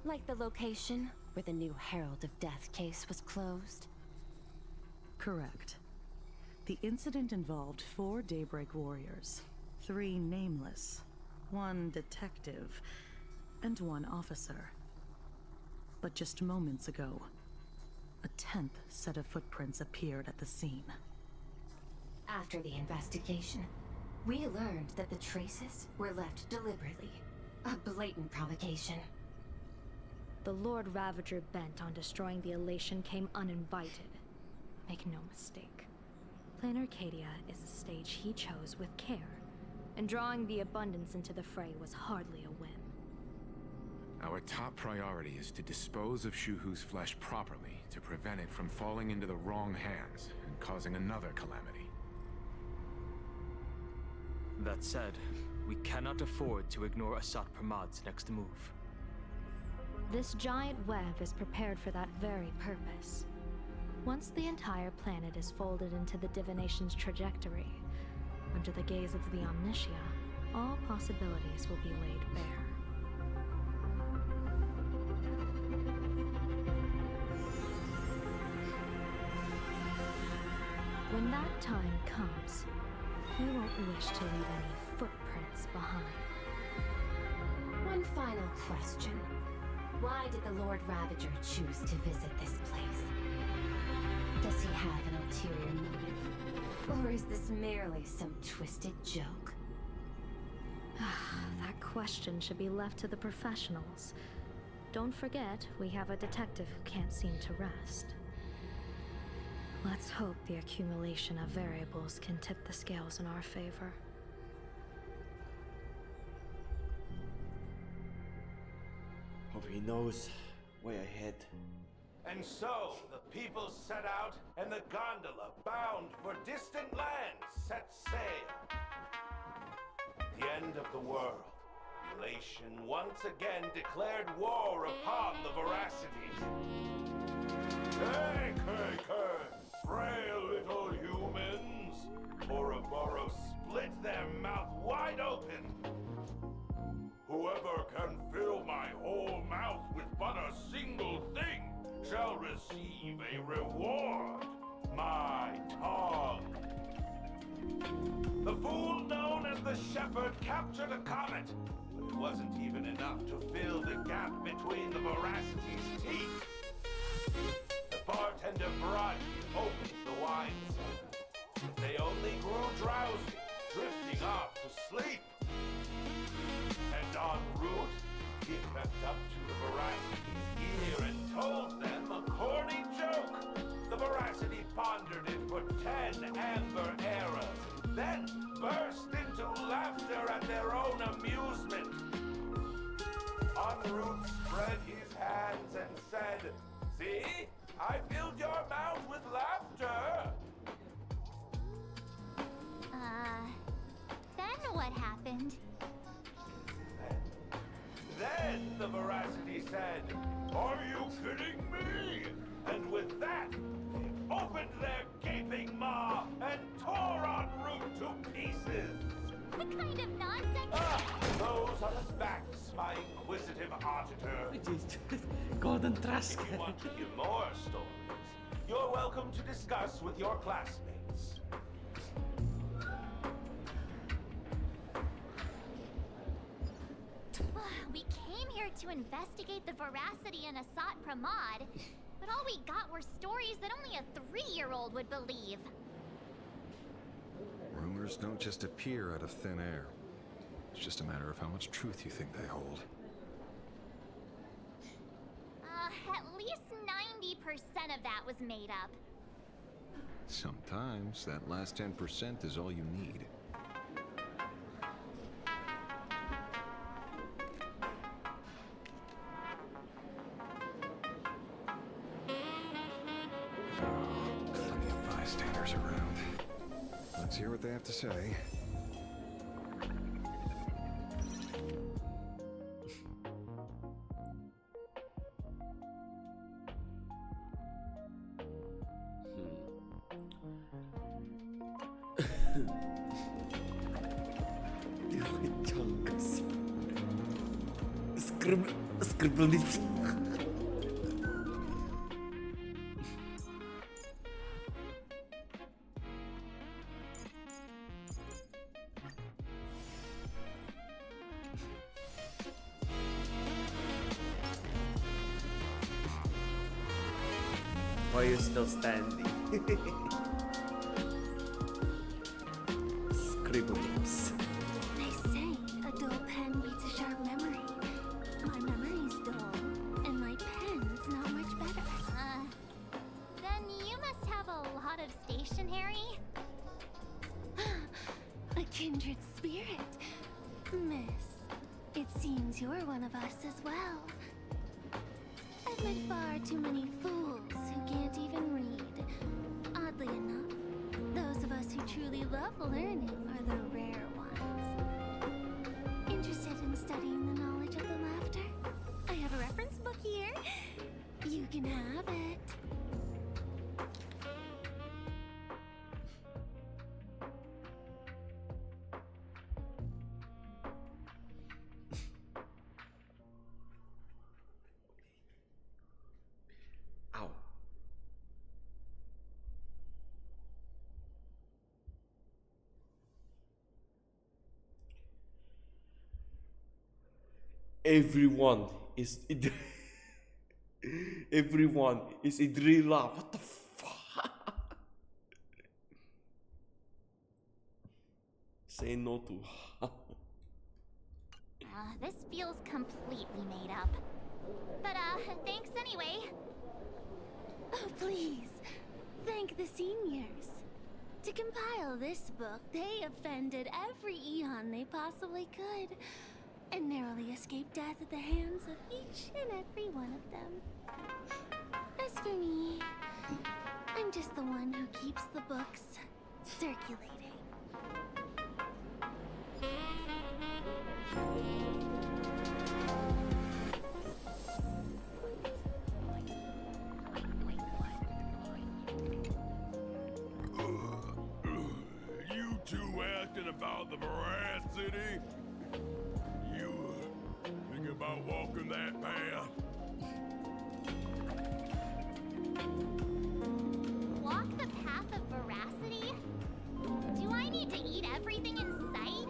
Like the location where the new Herald of Death case was closed? Correct. The incident involved 4 Daybreak warriors, 3 nameless, 1 detective, and 1 officer. But just moments ago, a 10th set of footprints appeared at the scene. After the investigation, we learned that the traces were left deliberately. A blatant provocation. The Lord Ravager bent on destroying the Elation came uninvited. Make no mistake. Planarcadia is a stage he chose with care, and drawing the Abundance into the fray was hardly a whim. Our top priority is to dispose of Shuhu's flesh properly to prevent it from falling into the wrong hands and causing another calamity. That said, we cannot afford to ignore Asat Pramad's next move. This giant web is prepared for that very purpose. Once the entire planet is folded into the divination's trajectory, under the gaze of the Omnitia, all possibilities will be laid bare. When that time comes, he won't wish to leave any footprints behind. One final question. Why did the Lord Ravager choose to visit this place? Does he have an ulterior motive? Or is this merely some twisted joke? That question should be left to the professionals. Don't forget, we have a detective who can't seem to rest. Let's hope the accumulation of variables can tip the scales in our favor. Hope he knows way ahead. And so, the people set out, and the gondola, bound for distant lands, set sail. At the end of the world, Elation once again declared war upon the Veracity. Hey, frail little humans! Ouroboros split their mouth wide open. Whoever can fill my whole mouth with but a single thing shall receive a reward, my tongue. The fool known as the Shepherd captured a comet, but it wasn't even enough to fill the gap between the Veracity's teeth. The bartender brought opened the wine cellar, but they only grew drowsy, drifting off to sleep. And en route, he crept up to the Veracity's ear and told them a corny joke. The Veracity pondered it for 10 amber eras, then burst into laughter at their own amusement. En route spread his hands and said, "See? I filled your mouth with laughter." Then what happened? Then the Veracity said, "Are you kidding me?" And with that, they opened their gaping maw and tore en route to pieces. What kind of nonsense? Those are the facts, my inquisitive auditor. Golden Trask. If you want to hear more stories, you're welcome to discuss with your classmates. We came here to investigate the Veracity and Asat Pramad, but all we got were stories that only a 3-year-old would believe. Rumors don't just appear out of thin air. It's just a matter of how much truth you think they hold. At least 90% of that was made up. Sometimes that last 10% is all you need. Plenty of bystanders around. Let's hear what they have to say. Scribble this. Why are you still standing? Scribble lips. They say a dull pen beats a sharp memory. My memory's dull, and my pen's not much better. Then you must have a lot of stationery? A kindred spirit. Miss, it seems you're one of us as well. I've met far too many fools who can't even read. Oddly enough, those of us who truly love learning are the rare ones. Interested in studying the knowledge of the laughter? I have a reference book here. You can have it. Ow. Everyone is everyone is Idrila. What the fuck? Say no to. This feels completely made up. But, thanks anyway. Oh, please. Thank the seniors. To compile this book, they offended every Eon they possibly could, and narrowly escaped death at the hands of each and every one of them. As for me, I'm just the one who keeps the books circulating. You two asking about the veracity? You think about walking that path? Walk the path of veracity? Do I need to eat everything in sight?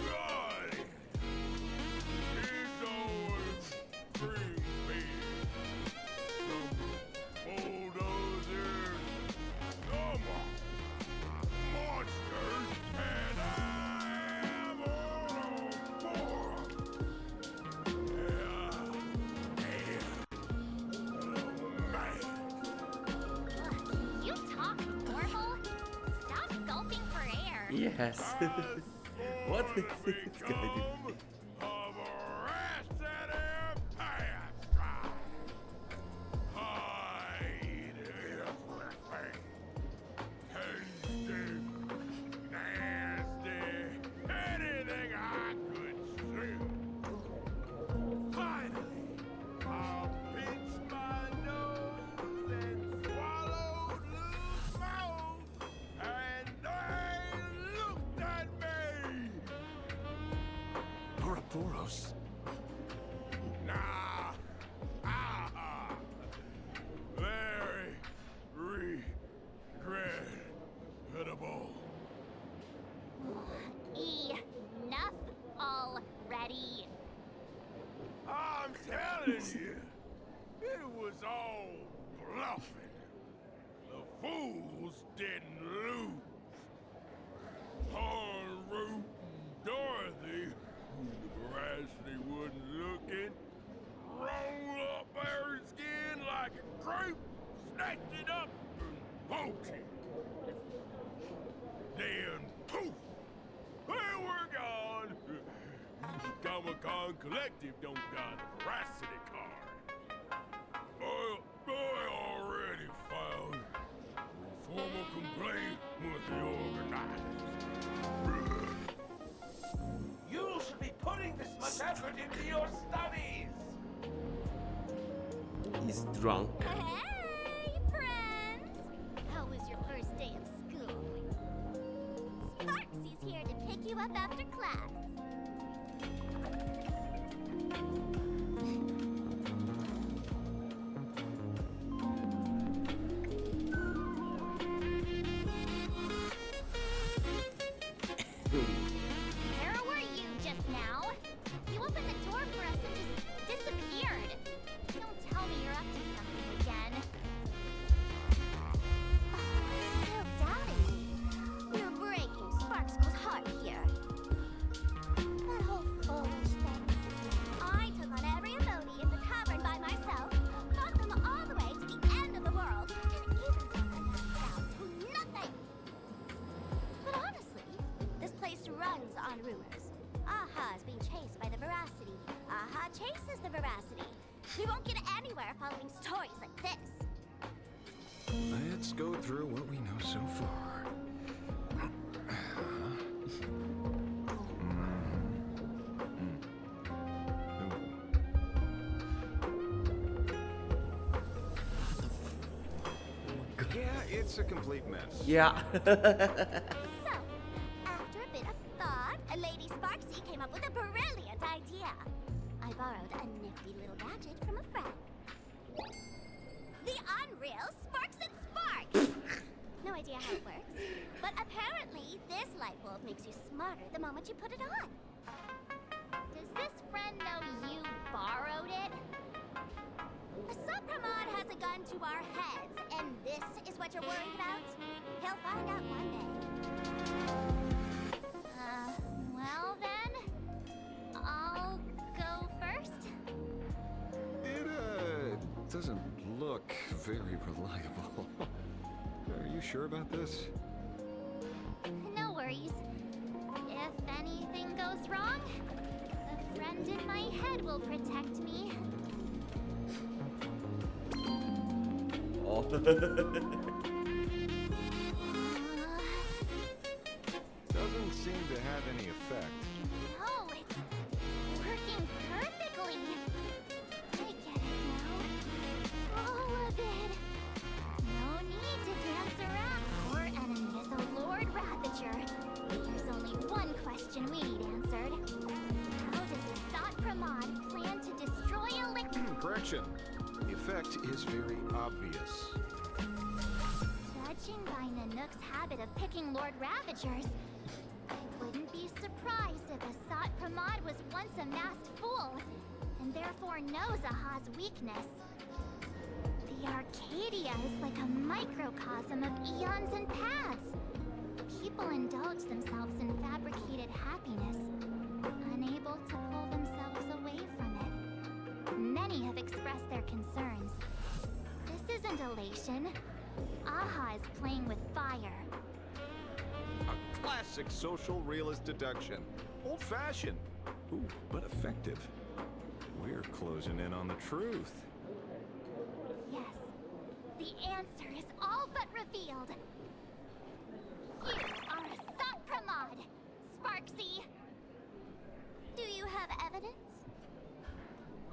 Got it. It's always brings me some bulldozers, some monsters, and I'm all on board. You talk normal? Stop gulping for air. Yes. What is this guy doing? Boros. Nah. Very regrettable. Enough already. I'm telling you, it was all bluffing. The fools didn't lose. Root and Dorothy, the veracity wasn't looking, roll up her skin like a grape, snatched it up and poked it. Then poof, there we're gone. Comic-Con Collective don't got a veracity card. I already filed a formal complaint with the organizers. You should be putting this much effort into your studies. He's drunk. Hey, friends! How was your first day of school? Sparks is here to pick you up after class. Where were you just now? You opened the door for us and just disappeared. Don't tell me you're up to something again. Still doubting me. You're breaking Sparkskull's heart here. That whole Fullwish thing. I took on every emoji in the tavern by myself, fought them all the way to the end of the world, and even got them down to nothing. But honestly, this place runs on rumors. Aha is being chased by the veracity. Aha chases the veracity. We won't get anywhere following stories like this. Let's go through what we know so far. it's a complete mess. Yeah. So, after a bit of thought, Lady Sparksy came up with a brilliant idea. I borrowed a nifty little gadget from a friend. The unreal Sparks and Sparks! No idea how it works, but apparently this light bulb makes you smarter the moment you put it on. Does this friend know you borrowed it? Asat Pramad has a gun to our heads, and this is what you're worried about? He'll find out one day. Well then, I'll go first. It, doesn't look very reliable. Are you sure about this? No worries. If anything goes wrong, the friend in my head will protect me. Oh. Doesn't seem to have any effect. No, it's working perfectly. I get it now. All of it. No need to dance around. Our enemy is a Lord Ravager. There's only one question we need answered. How does Asat Pramad plan to destroy Elixir? Correction. The effect is very obvious. Judging by Nanook's habit of picking Lord Ravagers, I wouldn't be surprised if Asat Pramad was once a masked fool, and therefore knows Aha's weakness. The Arcadia is like a microcosm of eons and paths. People indulge themselves in fabricated happiness, unable to pull themselves away from it. Many have expressed their concerns. This isn't elation. Aha is playing with fire. A classic social realist deduction. Old-fashioned. Ooh, but effective. We're closing in on the truth. Yes. The answer is all but revealed. You are Asat Pramad, Sparksy. Do you have evidence?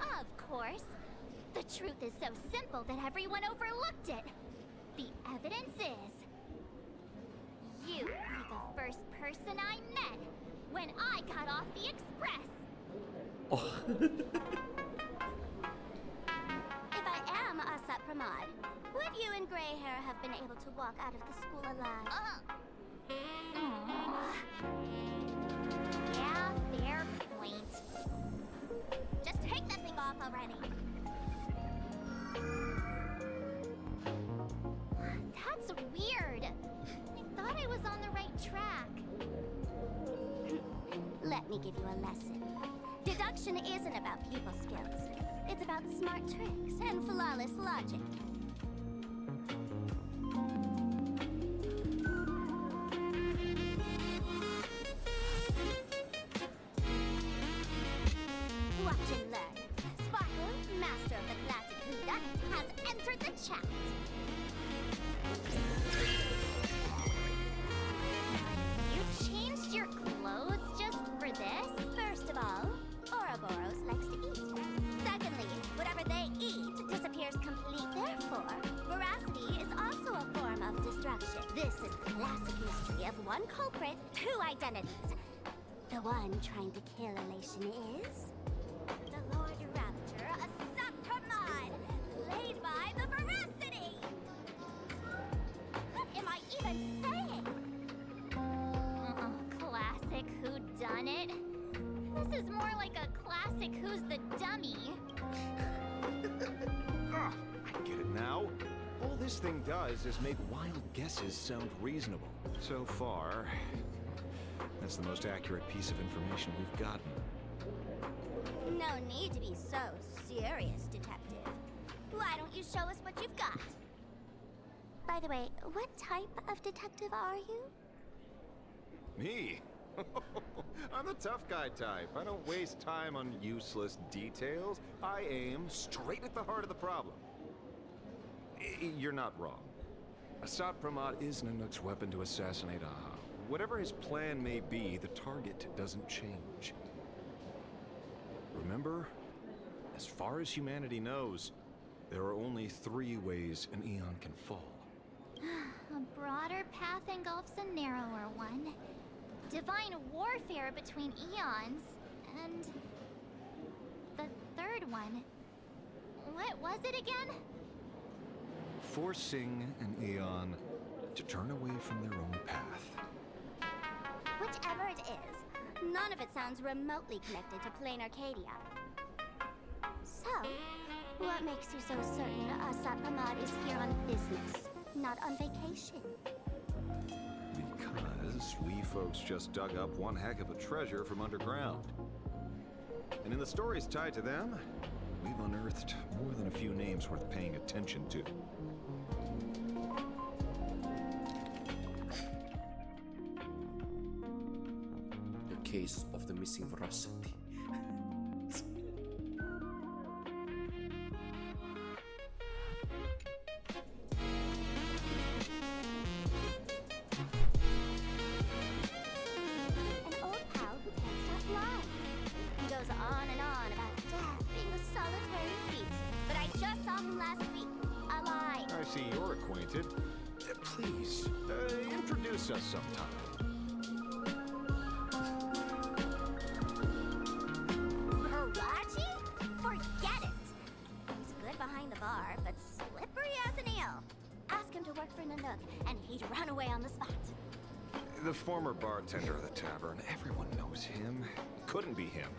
Of course. The truth is so simple that everyone overlooked it. The evidence is... you were the first person I met when I got off the express. Oh. If I am Asat Pramad, would you and Grey Hair have been able to walk out of the school alive? Yeah, fair point. Just take that thing off already. That's weird. I thought I was on the right track. Let me give you a lesson. Deduction isn't about people skills. It's about smart tricks and flawless logic. Watch and learn. Sparkle, master of the classic whodunit, has entered the chat. You changed your clothes just for this? First of all, Ouroboros likes to eat. Secondly, whatever they eat disappears complete. Therefore, veracity is also a form of destruction. This is the classic mystery of one culprit, two identities. The one trying to kill elation is... the Lord Ravager, Asat Pramad, played by the veracity! What am I even saying? Classic whodunit. This is more like a classic Who's the Dummy. Ah, I get it now. All this thing does is make wild guesses sound reasonable. So far, that's the most accurate piece of information we've gotten. No need to be so serious, Detective. Why don't you show us what you've got? By the way, what type of detective are you? Me? I'm the tough guy type. I don't waste time on useless details. I aim straight at the heart of the problem. You're not wrong. Asat Pramad is Nanook's weapon to assassinate Aha. Whatever his plan may be, the target doesn't change. Remember, as far as humanity knows, there are only 3 ways an eon can fall. A broader path engulfs a narrower one. Divine warfare between eons, and the third one. What was it again? Forcing an eon to turn away from their own path. Whichever it is, none of it sounds remotely connected to Planarcadia. So, what makes you so certain Asat Pramad is here on business, not on vacation? Because we folks just dug up one heck of a treasure from underground. And in the stories tied to them, we've unearthed more than a few names worth paying attention to. The case of the missing veracity. Please, introduce us sometime. Karachi? Forget it! He's good behind the bar, but slippery as an eel. Ask him to work for Nanook, and he'd run away on the spot. The former bartender of the tavern. Everyone knows him. Couldn't be him.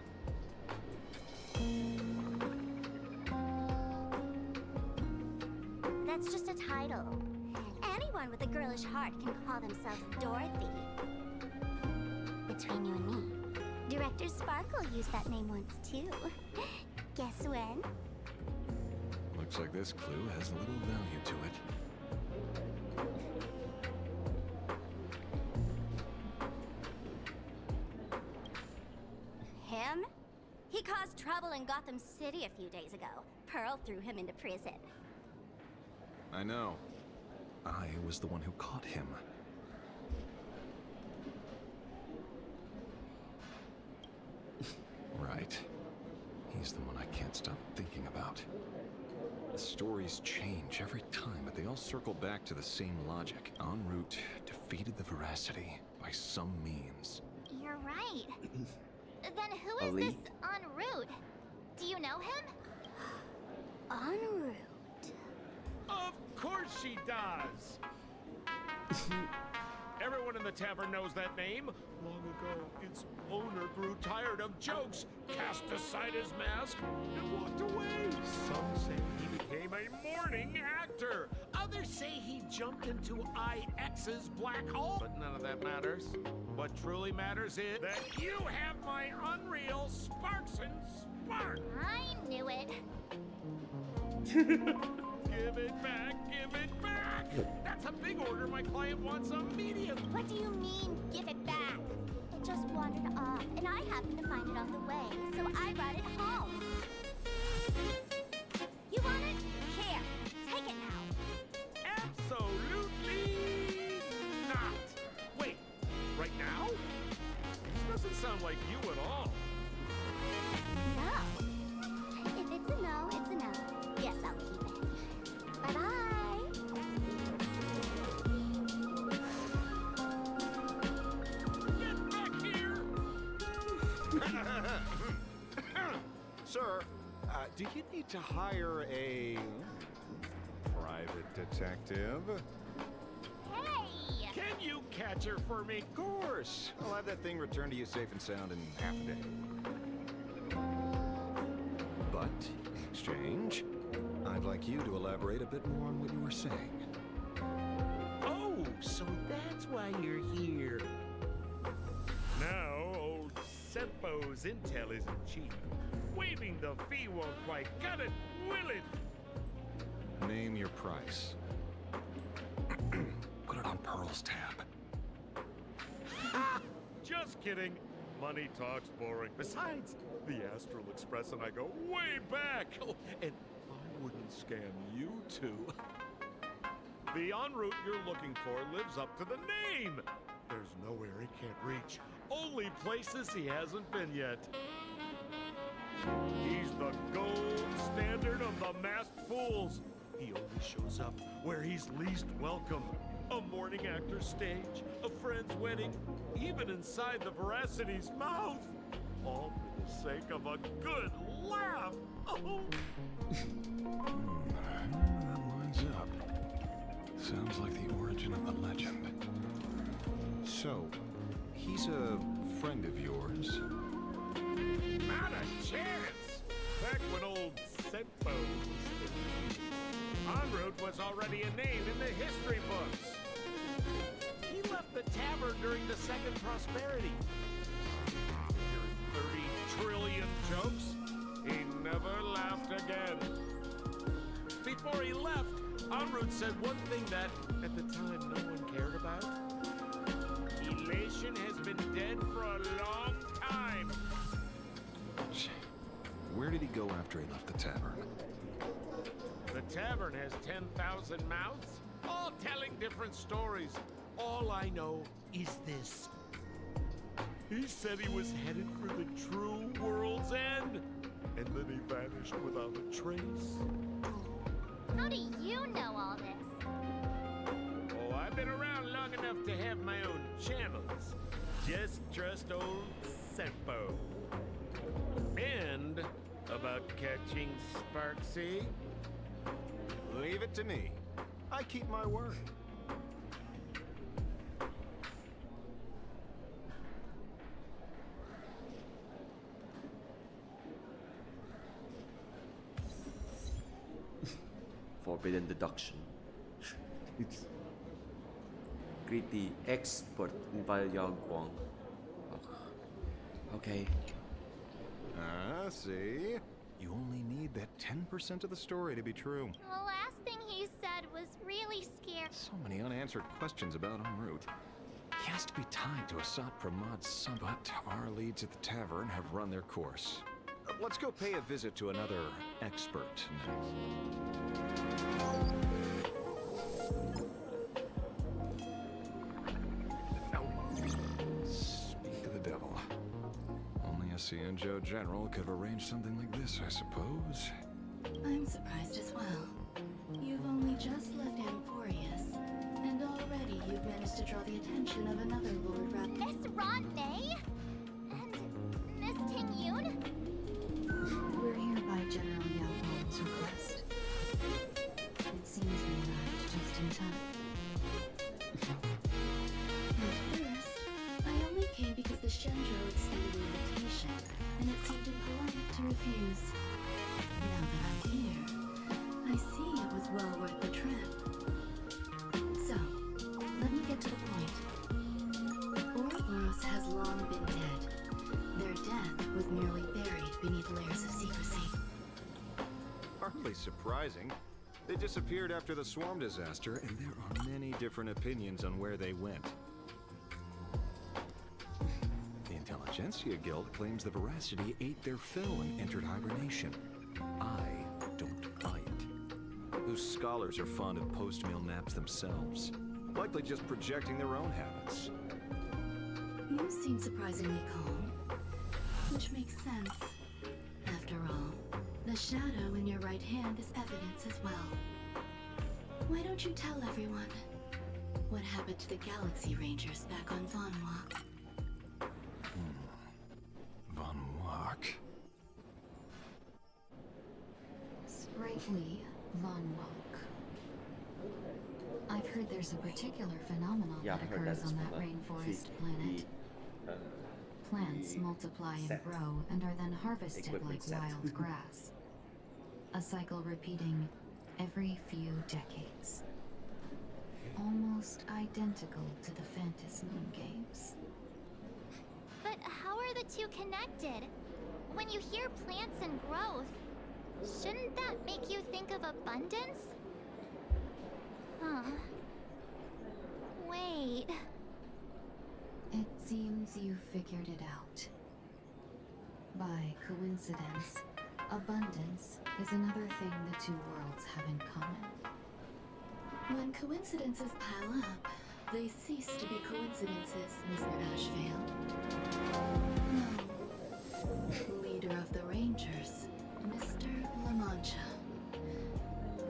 That's just a title. Anyone with a girlish heart can call themselves Dorothy. Between you and me, Director Sparkle used that name once too. Guess when? Looks like this clue has a little value to it. Him? He caused trouble in Gotham City a few days ago. Pearl threw him into prison. I know. I was the one who caught him. Right. He's the one I can't stop thinking about. The stories change every time, but they all circle back to the same logic. En route, defeated the veracity by some means. You're right. Then who is this en route? Do you know him? En route? Of course she does! Everyone in the tavern knows that name. Long ago, its owner grew tired of jokes, cast aside his mask, and walked away. Some say he became a morning actor. Others say he jumped into IX's black hole. But none of that matters. What truly matters is that you have my unreal Sparks and Spark. I knew it. Give it back, give it back! That's a big order my client wants immediately. What do you mean, give it back? It just wandered off, and I happened to find it on the way, so I brought it home. You want it? Here, take it now. Absolutely not! Wait, right now? This doesn't sound like you at all. No. If it's a no, it's a no. Yes, I'll keep it. Bye-bye. Get back here! Sir, do you need to hire a private detective? Hey! Can you catch her for me? Of course. I'll have that thing returned to you safe and sound in half a day. But, in exchange, I'd like you to elaborate a bit more on what you were saying. Oh, so that's why you're here. Now, old Sempo's intel isn't cheap. Waiving the fee won't quite cut it, will it? Name your price. Put it on Pearl's tab. Just kidding. Money talks boring. Besides, the Astral Express and I go way back. Oh, and I wouldn't scam you two. The en route you're looking for lives up to the name. There's nowhere he can't reach. Only places he hasn't been yet. He's the gold standard of the masked fools. He only shows up where he's least welcome. A morning actor's stage, a friend's wedding, even inside the Veracity's mouth. All for the sake of a good laugh. Oh. That lines up. Sounds like the origin of the legend. So, he's a friend of yours? Not a chance! Back when old Senpo was en route was already a name in the history books. He left the tavern during the Second Prosperity. Hearing 30 trillion jokes, he never laughed again. Before he left, en route said one thing that, at the time, no one cared about. Elation has been dead for a long time. Where did he go after he left the tavern? The tavern has 10,000 mouths, all telling different stories. All I know is this. He said he was headed for the true world's end, and then he vanished without a trace. How do you know all this? Oh, I've been around long enough to have my own channels. Just trust old Senpo. And about catching Sparksy? Leave it to me. I keep my word. Forbidden deduction. Greet the expert in Yangguang. Okay. Ah, see? You only need that 10% of the story to be true. The last thing he said was really scary. So many unanswered questions about en route. He has to be tied to Asat Pramad's son, but our leads at the tavern have run their course. Let's go pay a visit to another expert next. Speak to the devil. Only a Cienjo general could have arranged something like this, I suppose. I'm surprised as well. You've only just left Amphorius, and already you've managed to draw the attention of another Lord Rap. Miss Ron May? And Miss Ting Yoon? We're here by General Yao Huang's request. It seems we arrived just in time. At first, I only came because the Shenjo extended the invitation, and it seemed impolite to refuse. Now that I'm here, I see it was well worth the trip. So, let me get to the point. Ouroboros has long been dead. Their death was merely buried beneath layers of secrecy. Hardly surprising. They disappeared after the swarm disaster, and there are many different opinions on where they went. The Intelligentsia Guild claims the Veracity ate their fill and entered hibernation. I don't buy it. Those scholars are fond of post-meal naps themselves, likely just projecting their own habits. You seem surprisingly calm, which makes sense. After all, the shadow in your right hand is evidence as well. Why don't you tell everyone what happened to the Galaxy Rangers back on Von Walk? Von Walk? Sprightly Von Walk. I've heard there's a particular phenomenon that occurs on that rainforest planet. Plants multiply and grow and are then harvested like wild grass. A cycle repeating every few decades. Almost identical to the Phantom Moon Games. But how are the two connected? When you hear plants and growth, shouldn't that make you think of abundance? Huh. Wait. It seems you figured it out. By coincidence, abundance is another thing the two worlds have in common. When coincidences pile up, they cease to be coincidences, Mr. Ashvale. No. Leader of the Rangers, Mr. La Mancha.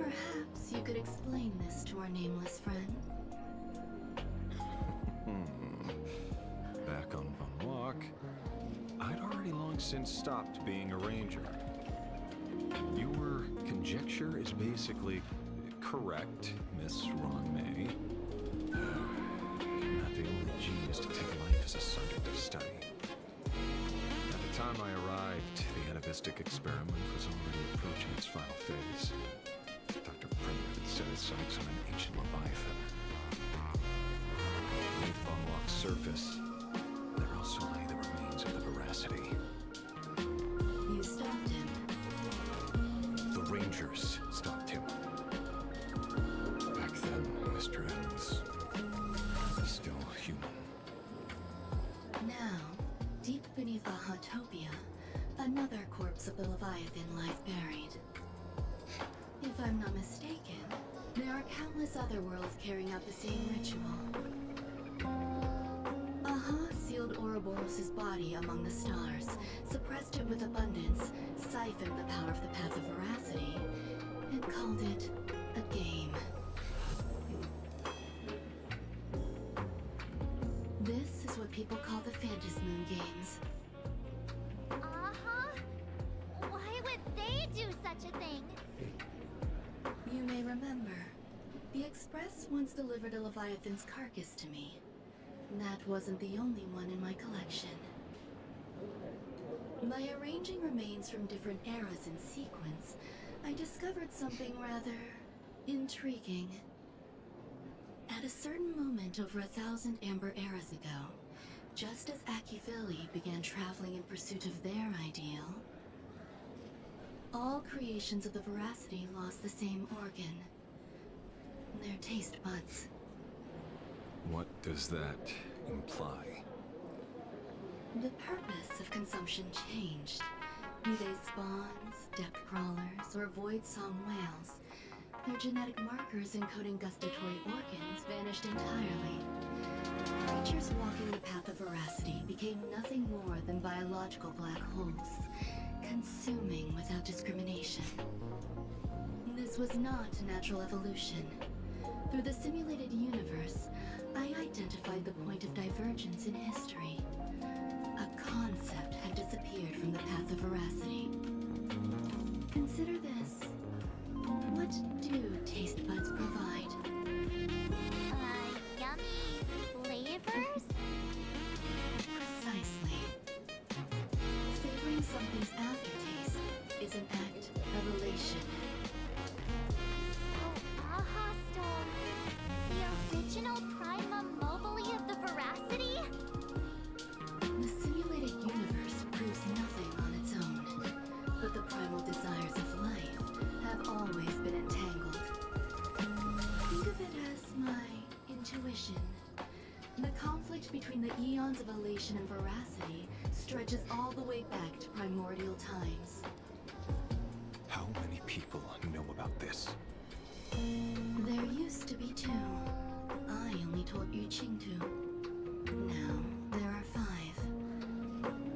Perhaps you could explain this to our nameless friend. Back on Von Walk, I'd already long since stopped being a ranger. Your conjecture is basically correct, Miss Ron May. You're not the only genius to take life as a subject of study. By the time I arrived, the atavistic experiment was already approaching its final phase. Dr. Pramad had set his sights on an ancient leviathan. Beneath Von Walk's surface, there also lay the remains of the Veracity. You stopped him. The Rangers stopped him. Back then, Mr. Evans was still human. Now, deep beneath Ahatopia, another corpse of the Leviathan lies buried. If I'm not mistaken, there are countless other worlds carrying out the same ritual. Aha sealed Ouroboros' body among the stars, suppressed it with abundance, siphoned the power of the Path of Veracity, and called it a game. This is what people call the Phantasmoon Games. Uh-huh. Why would they do such a thing? You may remember, the Express once delivered a Leviathan's carcass to me. That wasn't the only one in my collection. By arranging remains from different eras in sequence, I discovered something rather intriguing. At a certain moment over 1,000 Amber eras ago, just as Akifili began traveling in pursuit of their ideal, all creations of the Veracity lost the same organ. Their taste buds. What does that imply? The purpose of consumption changed. Be they spawns, depth crawlers, or void song whales, their genetic markers encoding gustatory organs vanished entirely. Creatures walking the path of Veracity became nothing more than biological black holes, consuming without discrimination. This was not natural evolution. Through the simulated universe, I identified the point of divergence in history. A concept had disappeared from the path of Veracity. Consider this. What do taste buds provide? Yummy flavors? Precisely. Savoring something's aftertaste is an act of elation. So, Aha stole the original Prima Mobile of the Veracity? The simulated universe proves nothing on its own, but the primal desires of life have always been entangled. Think of it as my intuition. The conflict between the eons of elation and veracity stretches all the way back to primordial times. How many people know about this? There used to be 2. I only told Yingxing to. Now, there are 5.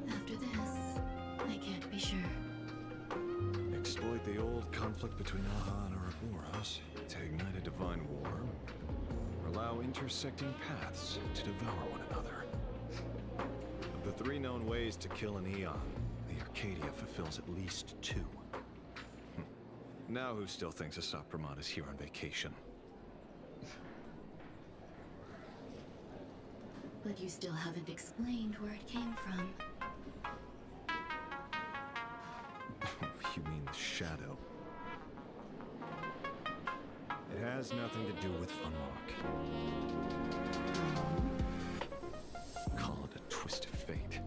After this, I can't be sure. Exploit the old conflict between Aha and Ouroboros to ignite a divine war, or allow intersecting paths to devour one another. Of the 3 known ways to kill an eon, the Arcadia fulfills at least 2. Now who still thinks Asat Pramad is here on vacation? But you still haven't explained where it came from. You mean the shadow? It has nothing to do with Funlock. Call it a twist of fate.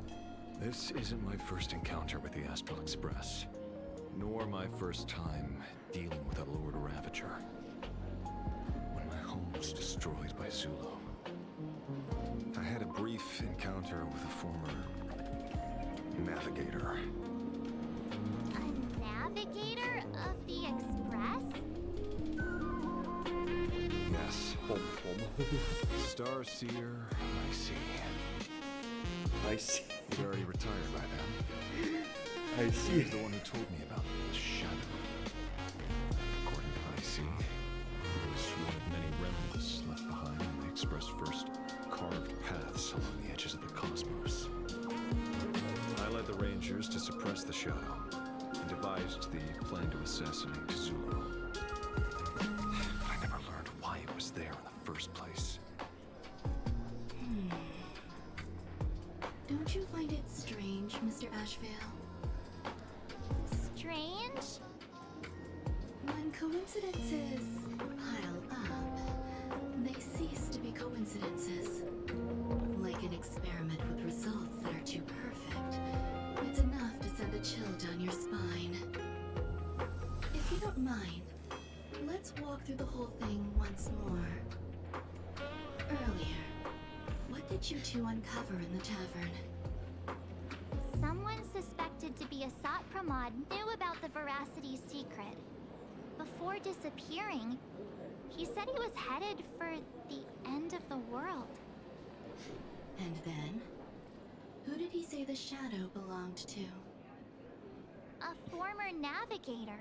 This isn't my first encounter with the Astral Express, nor my first time dealing with a Lord Ravager. When my home was destroyed by Zulo, I had a brief encounter with a former navigator. A navigator of the Express? Yes. Starseer, I see. I see. He'd already retired by then. I see. He was the one who told me about the shadow. According to IC, express first carved paths along the edges of the cosmos. I led the Rangers to suppress the Shadow and devised the plan to assassinate Zulu. But I never learned why it was there in the first place. Don't you find it strange, Mr. Ashvale? Strange? When coincidences pile up, they cease to be coincidences. Like an experiment with results that are too perfect. It's enough to send a chill down your spine. If you don't mind, let's walk through the whole thing once more. Earlier, what did you two uncover in the tavern? Someone suspected to be Asat Pramad knew about the Veracity's secret. Before disappearing, he said he was headed for the end of the world. And then? Who did he say the Shadow belonged to? A former navigator.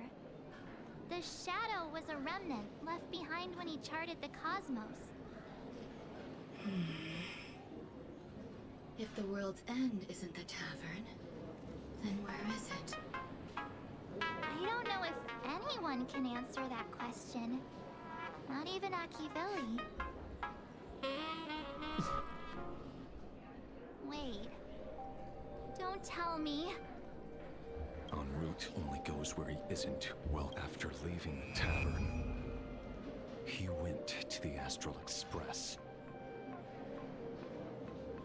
The Shadow was a remnant left behind when he charted the cosmos. If the world's end isn't the tavern, then where is it? I don't know if anyone can answer that question. Not even Akivilli. Wait. Don't tell me. En route only goes where he isn't. Well, after leaving the tavern, he went to the Astral Express.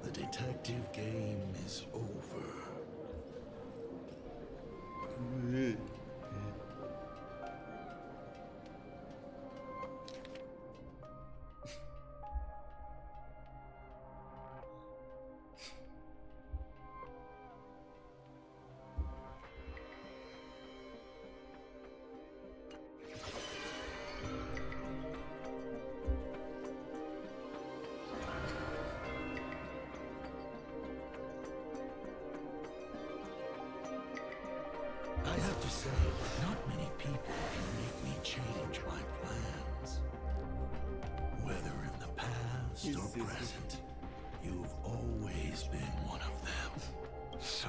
The detective game is over. I have to say, not many people can make me change my plans. Whether in the past or present, you've always been one of them. So,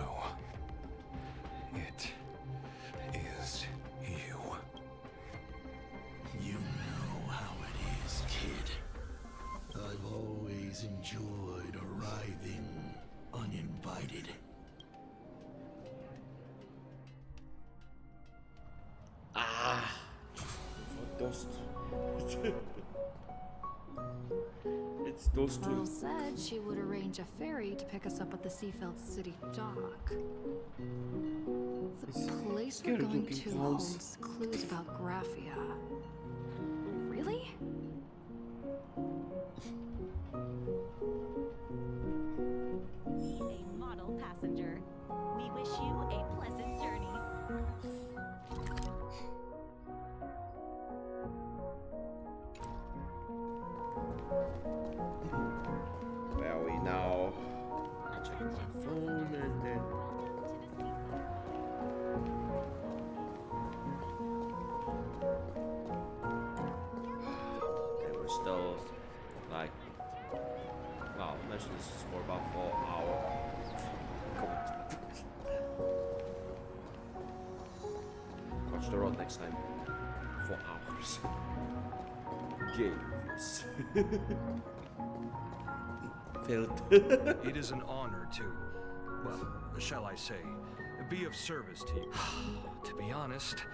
it is you. You know how it is, kid. I've always enjoyed arriving uninvited. Ghost. It's those two. Pearl said she would arrange a ferry to pick us up at the Seafeld City dock. The place we're going to holds clues about Graphia. Really? A model passenger. We wish you a pleasant journey. Where are we now? I check my phone and then. And we're still like. Wow, imagine this is for about 4 hours. Watch the road next time. 4 hours. Games. Failed. It is an honor to, well, shall I say, be of service to you. To be honest,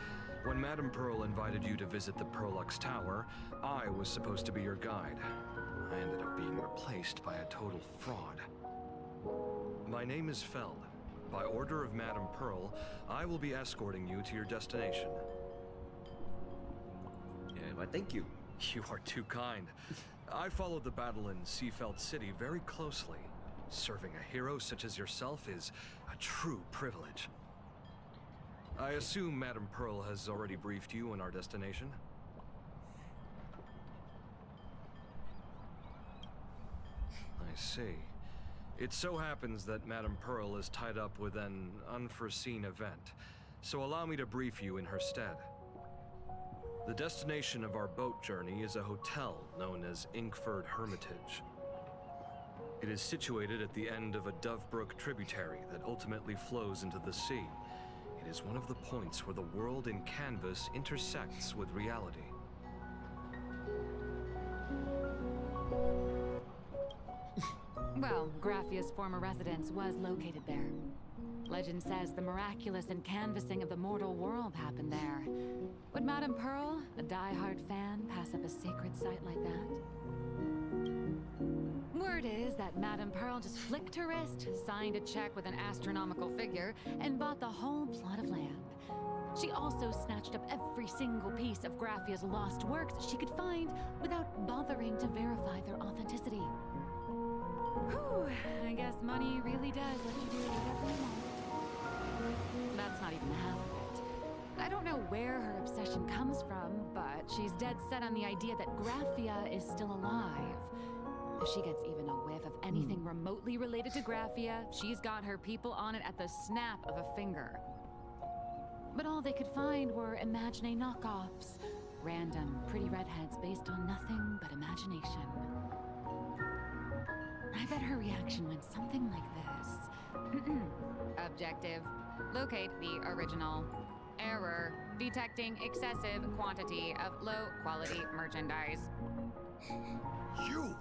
when Madame Pearl invited you to visit the Perlux Tower, I was supposed to be your guide. I ended up being replaced by a total fraud. My name is Feld. By order of Madame Pearl, I will be escorting you to your destination. Yeah, well, thank you. You are too kind. I followed the battle in Seafeld City very closely. Serving a hero such as yourself is a true privilege. I assume Madame Pearl has already briefed you on our destination? I see. It so happens that Madame Pearl is tied up with an unforeseen event, so allow me to brief you in her stead. The destination of our boat journey is a hotel known as Inkford Hermitage. It is situated at the end of a Dovebrook tributary that ultimately flows into the sea. It is one of the points where the world in canvas intersects with reality. Well, Graffia's former residence was located there. Legend says the miraculous encanvassing of the mortal world happened there. Would Madame Pearl, a die-hard fan, pass up a sacred site like that? Word is that Madame Pearl just flicked her wrist, signed a check with an astronomical figure, and bought the whole plot of land. She also snatched up every single piece of Graffia's lost works she could find without bothering to verify their authenticity. Whew, I guess money really does let you do whatever you want. That's not even half of it. I don't know where her obsession comes from, but she's dead set on the idea that Graffia is still alive. If she gets even a whiff of anything remotely related to Graffia, she's got her people on it at the snap of a finger. But all they could find were Imagine knockoffs. Random, pretty redheads based on nothing but imagination. I bet her reaction went something like this. Objective. Locate the original. Error. Detecting excessive quantity of low-quality merchandise. You!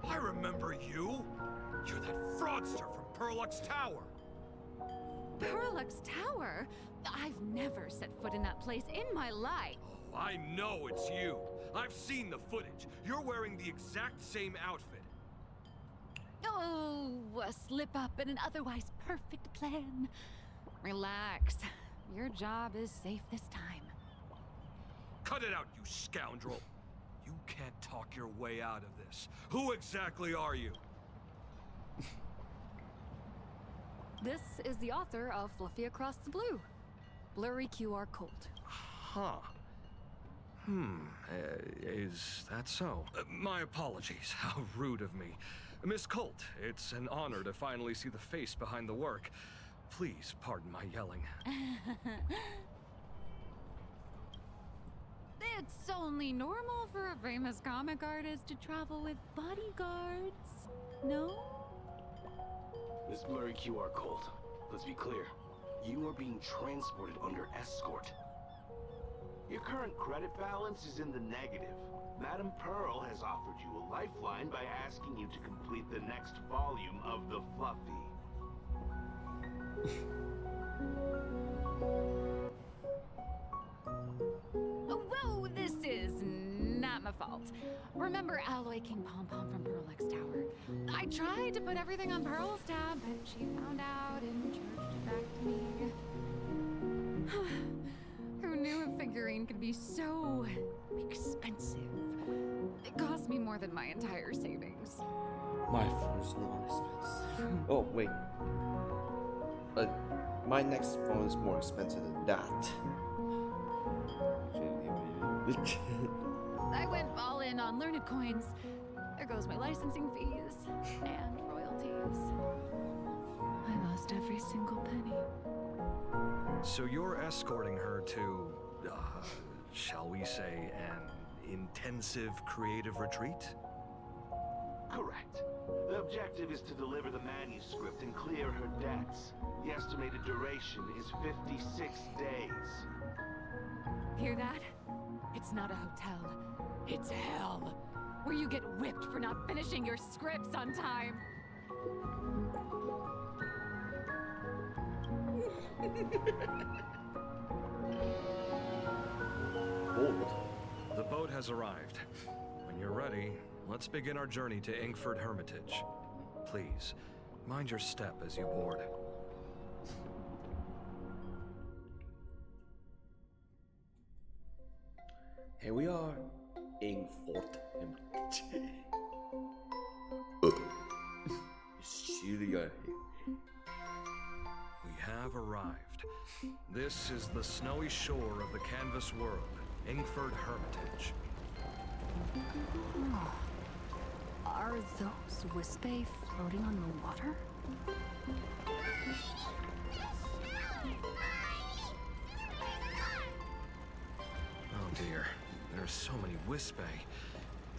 I remember you! You're that fraudster from Perlux Tower! Perlux Tower? I've never set foot in that place in my life. Oh, I know it's you! I've seen the footage. You're wearing the exact same outfit. Oh, a slip-up in an otherwise perfect plan. Relax. Your job is safe this time. Cut it out, you scoundrel! You can't talk your way out of this. Who exactly are you? This is the author of Fluffy Across the Blue. Blurry QR Code. Huh. Is that so? My apologies. How rude of me. Miss Colt, it's an honor to finally see the face behind the work. Please pardon my yelling. It's only normal for a famous comic artist to travel with bodyguards, no? Miss Blurry QR Colt, let's be clear. You are being transported under escort. Your current credit balance is in the negative. Madame Pearl has offered you a lifeline by asking you to complete the next volume of the Fluffy. Whoa, this is not my fault. Remember Alloy King Pom Pom from Perlux Tower? I tried to put everything on Pearl's tab, but she found out and charged it back to me. Who knew a figurine could be so expensive? It cost me more than my entire savings. My phone's not expensive. Oh, wait. My next phone is more expensive than that. I went all in on learned coins. There goes my licensing fees and royalties. I lost every single penny. So you're escorting her to, shall we say, an intensive creative retreat? Correct. The objective is to deliver the manuscript and clear her debts. The estimated duration is 56 days. Hear that? It's not a hotel. It's hell. Where you get whipped for not finishing your scripts on time. The boat has arrived. When you're ready, let's begin our journey to Inkford Hermitage. Please, mind your step as you board. Here we are, Inkford Hermitage. Celia. We have arrived. This is the snowy shore of the canvas world, Inkford Hermitage. Are those Wispe floating on the water? dear. There are so many Wispai.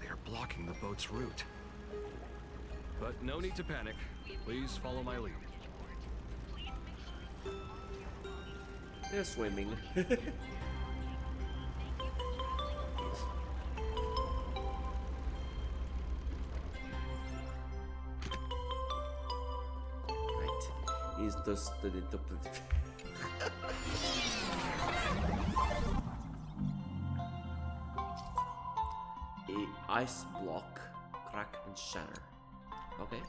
They are blocking the boat's route. But no need to panic. Please follow my lead. They're swimming. Right. Is this the a ice block, crack and shatter. Okay.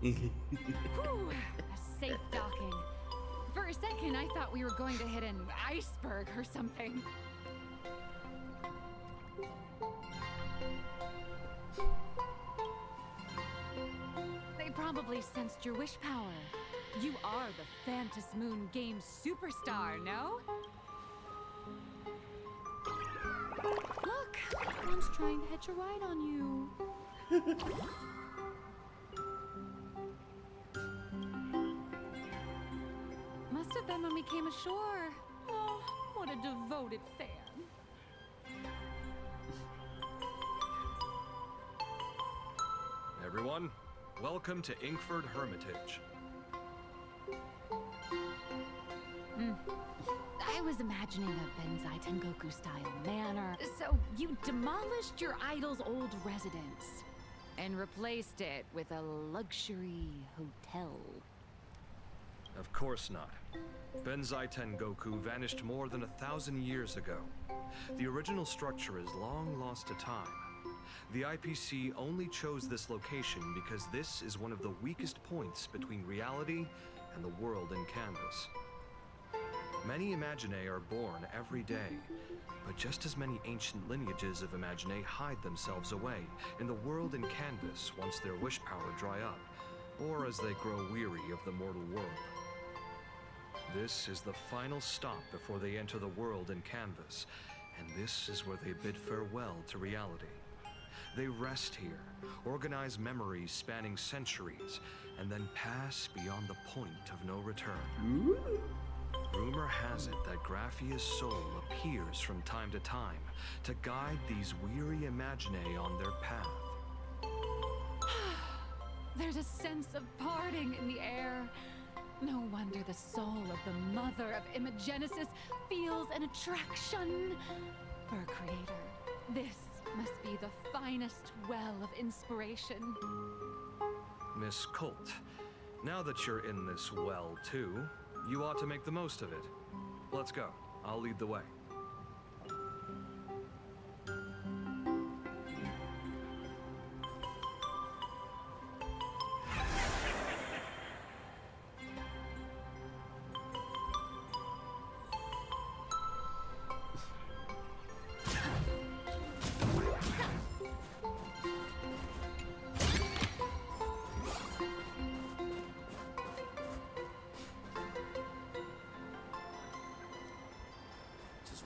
Whew, a safe docking. For a second, I thought we were going to hit an iceberg or something. They probably sensed your wish power. You are the Phantas Moon Game superstar, no? Look, one's trying to hitch a ride on you. Must have been when we came ashore. Oh, what a devoted fan. Everyone, welcome to Inkford Hermitage. I was imagining a Benzai Tengoku style manor. So you demolished your idol's old residence and replaced it with a luxury hotel. Of course not. Benzai Tengoku vanished more than 1,000 years ago. The original structure is long lost to time. The IPC only chose this location because this is one of the weakest points between reality and the world in canvas. Many Imaginae are born every day, but just as many ancient lineages of Imaginae hide themselves away in the world in canvas once their wish power dry up, or as they grow weary of the mortal world. This is the final stop before they enter the world in canvas, and this is where they bid farewell to reality. They rest here, organize memories spanning centuries, and then pass beyond the point of no return. Rumor has it that Graphia's soul appears from time to time to guide these weary Imaginae on their path. There's a sense of parting in the air. No wonder the soul of the mother of Imagenesis feels an attraction for a creator. This must be the finest well of inspiration. Miss Colt, now that you're in this well too, you ought to make the most of it. Let's go. I'll lead the way.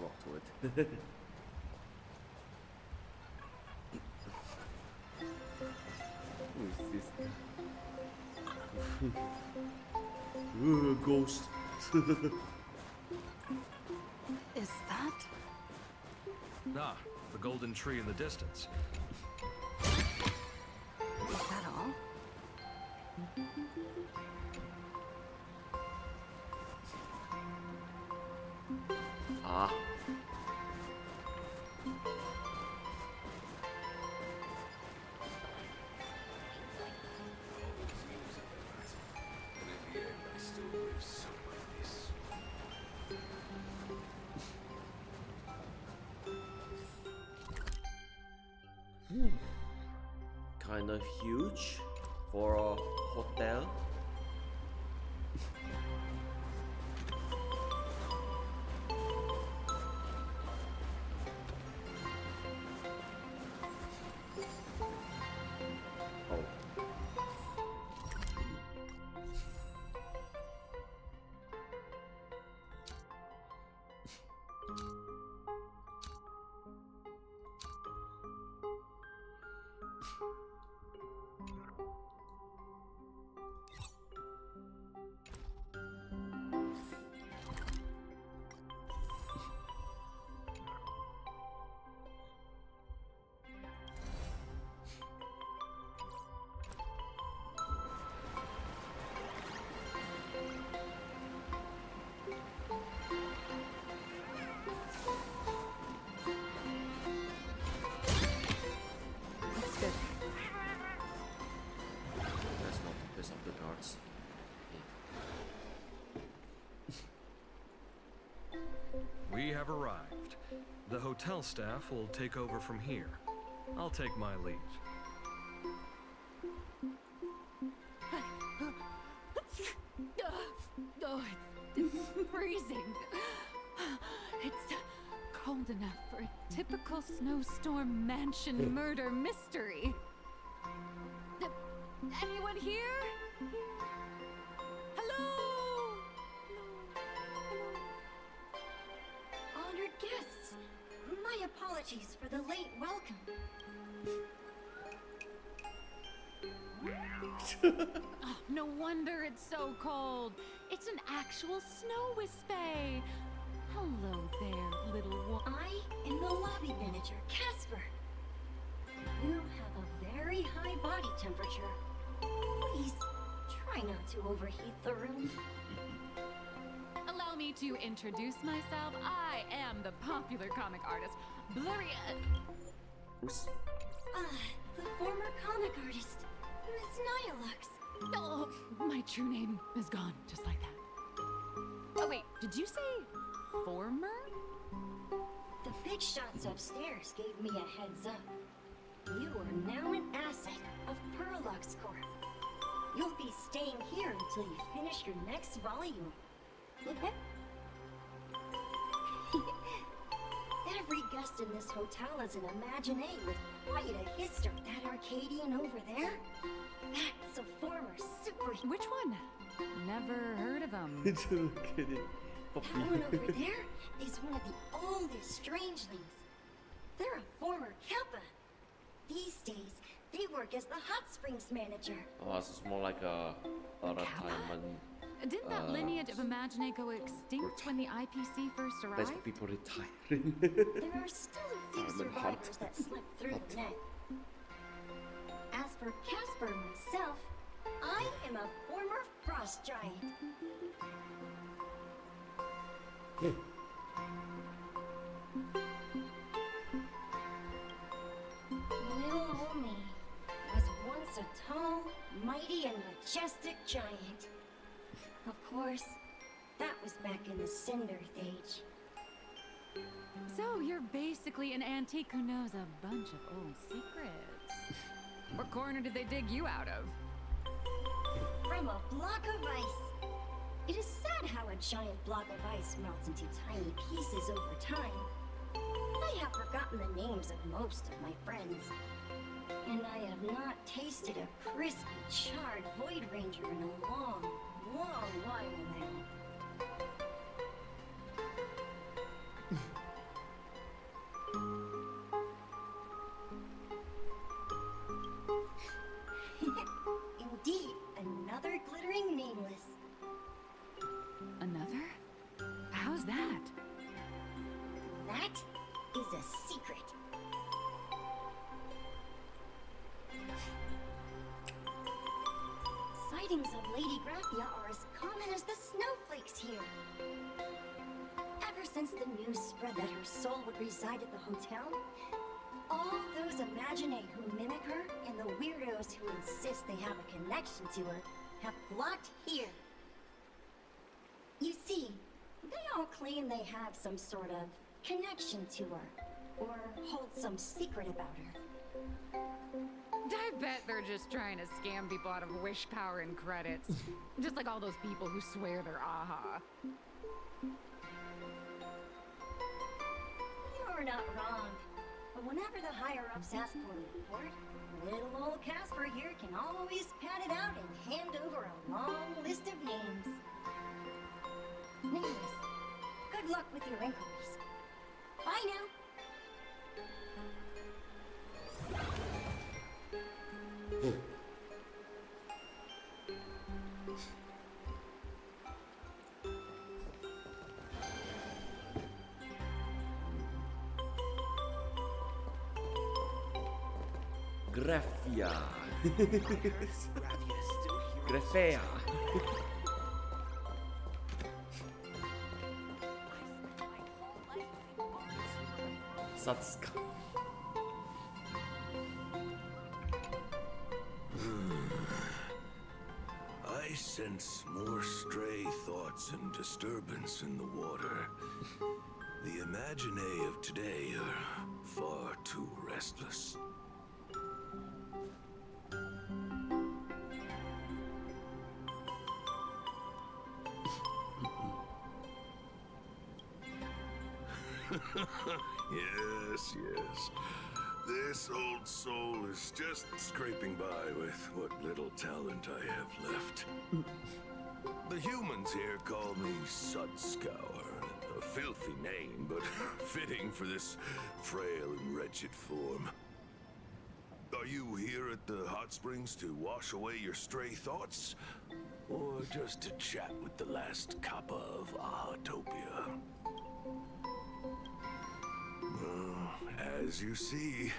walk to it. Who is this? Ghost. Is that? Ah, the golden tree in the distance. Is that all? Ah. Kind of huge for a hotel. We have arrived. The hotel staff will take over from here. I'll take my leave. Oh, it's freezing. It's cold enough for a typical snowstorm mansion murder mystery. Anyone here? Hello? Honored guests, my apologies for the late welcome. Oh, no wonder it's so cold. It's an actual snow wispy. Hello there, little one. I am the lobby manager, Casper. You have a very high body temperature. Please, try not to overheat the room. Allow me to introduce myself. I am the popular comic artist, Blurry. The former comic artist, Miss Nihilux. Oh, my true name is gone, just like that. Oh wait, did you say former? The big shots upstairs gave me a heads up. You are now an asset of Perlux Corp. You'll be staying here until you finish your next volume. Every guest in this hotel is an imaginee with quite a history. That Arcadian over there? That's a former super... Which one? Never heard of him. Look at it. That one over there is one of the oldest strangelings. They're a former Kappa. These days, they work as the hot springs manager. Oh, so it's more like a retirement. Didn't that lineage of Imagine go extinct when the IPC first arrived? That's people retiring. There are still a few survivors that slipped through the net. As for Casper myself, I am a former frost giant. Little old me was once a tall, mighty, and majestic giant. Of course, that was back in the Cinder Age. So you're basically an antique who knows a bunch of old secrets. What corner did they dig you out of? From a block of ice. It is sad how a giant block of ice melts into tiny pieces over time. I have forgotten the names of most of my friends. And I have not tasted a crispy, charred Void Ranger in a long, long while now. is a secret. Sightings of Lady Graphia are as common as the snowflakes here. Ever since the news spread that her soul would reside at the hotel, all those Imaginae who mimic her and the weirdos who insist they have a connection to her have flocked here. You see, they all claim they have some sort of connection to her, or hold some secret about her. I bet they're just trying to scam people out of wish power and credits. Just like all those people who swear they're AHA. You're not wrong. But whenever the higher-ups ask for a report, little old Casper here can always pad it out and hand over a long list of names. Anyways, good luck with your inquiries. Bye now. Graphia. Graphia. Satsuka. I sense more stray thoughts and disturbance in the water. The Imaginae of today are far too restless. Yes. This old soul is just scraping by with what little talent I have left. The humans here call me Sudscour. A filthy name, but fitting for this frail and wretched form. Are you here at the hot springs to wash away your stray thoughts? Or just to chat with the last kappa of Ahatopia? As you see,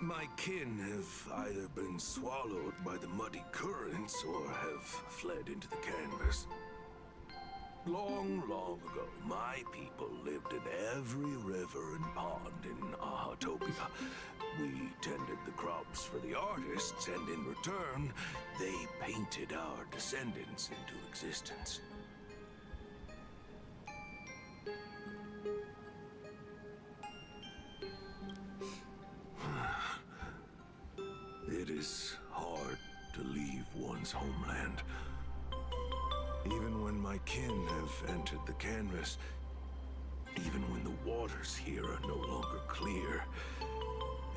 my kin have either been swallowed by the muddy currents or have fled into the canvas. Long, long ago, my people lived in every river and pond in Ahatopia. We tended the crops for the artists, and in return, they painted our descendants into existence. It is hard to leave one's homeland. Even when my kin have entered the canvas, even when the waters here are no longer clear,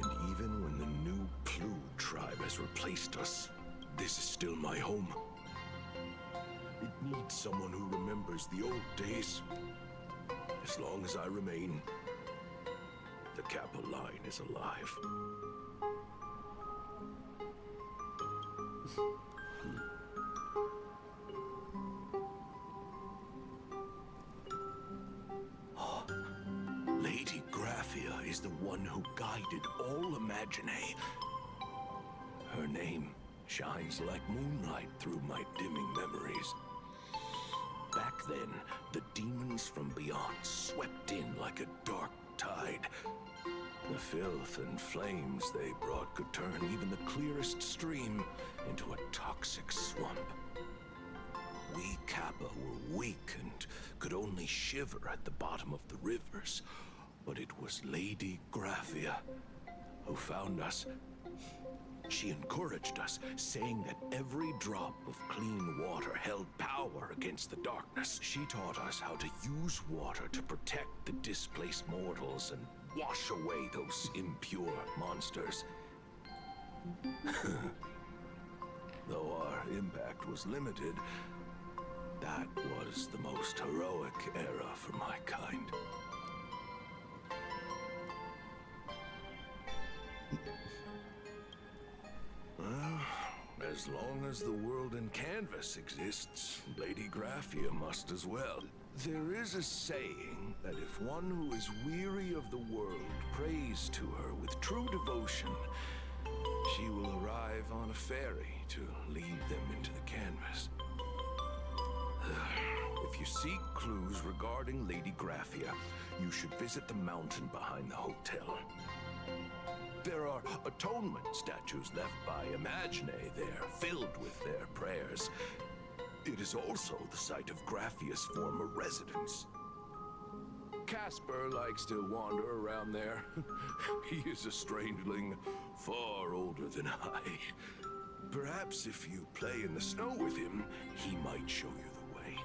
and even when the new Plu tribe has replaced us, this is still my home. It needs someone who remembers the old days. As long as I remain, the Kappa line is alive. Lady Graphia is the one who guided all Imaginae. Her name shines like moonlight through my dimming memories. Back then, the demons from beyond swept in like a dark tide. The filth and flames they brought could turn even the clearest stream into a toxic swamp. We Kappa were weak and could only shiver at the bottom of the rivers, but it was Lady Graphia who found us. She encouraged us, saying that every drop of clean water held power against the darkness. She taught us how to use water to protect the displaced mortals and wash away those impure monsters. Though our impact was limited, that was the most heroic era for my kind. Well, as long as the world in canvas exists, Lady Graphia must as well. There is a saying, that if one who is weary of the world prays to her with true devotion, she will arrive on a ferry to lead them into the canvas. If you seek clues regarding Lady Graphia, you should visit the mountain behind the hotel. There are atonement statues left by Imagine there, filled with their prayers. It is also the site of Graphia's former residence. Casper likes to wander around there. He is a strangeling far older than I. Perhaps if you play in the snow with him, he might show you the way.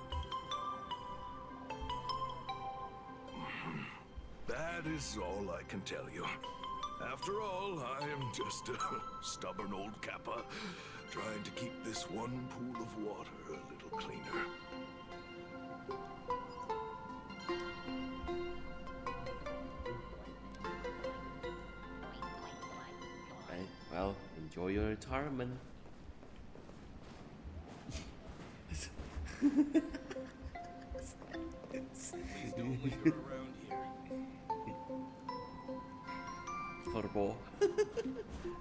That is all I can tell you. After all, I am just a stubborn old Kappa, trying to keep this one pool of water a little cleaner. Right, well, enjoy your retirement. Please don't linger around here. Football.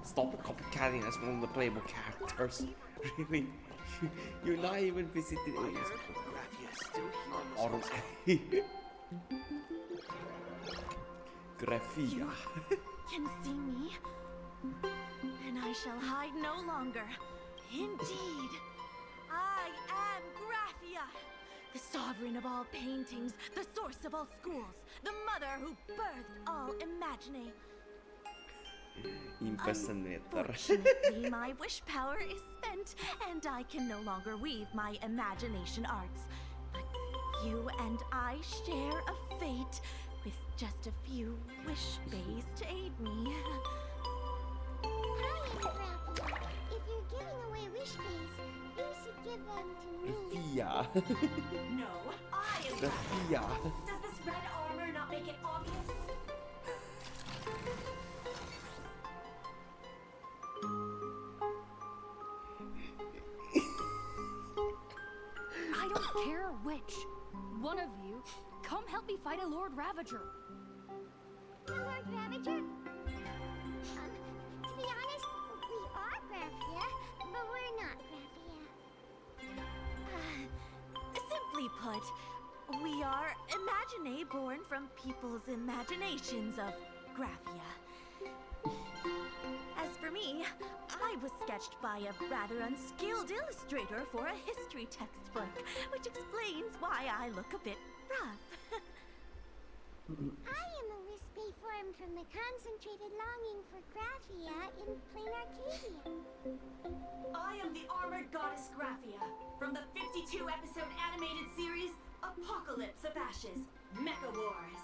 Stop copycatting as one of the playable characters. Really? You're not even visiting Graphia. Can see me, and I shall hide no longer. Indeed, I am Graphia, the sovereign of all paintings, the source of all schools, the mother who birthed all Imagine. Impersonator. Unfortunately, my wish power is spent, and I can no longer weave my imagination arts. But you and I share a fate, with just a few wish bays to aid me. Hi, Graphia. If you're giving away wish bays, you should give them to me. Graphia. No, I am Graphia. Does this red armor not make it obvious? I don't care which. One of you, come help me fight a Lord Ravager. The Lord Ravager? To be honest, we are Graphia, but we're not Graphia. Simply put, we are Imagine born from people's imaginations of Graphia. As for me, I was sketched by a rather unskilled illustrator for a history textbook, which explains why I look a bit rough. I am a wispy form from the concentrated longing for Graphia in Planarcadia. I am the armored goddess Graphia from the 52-episode animated series Apocalypse of Ashes, Mecha Wars.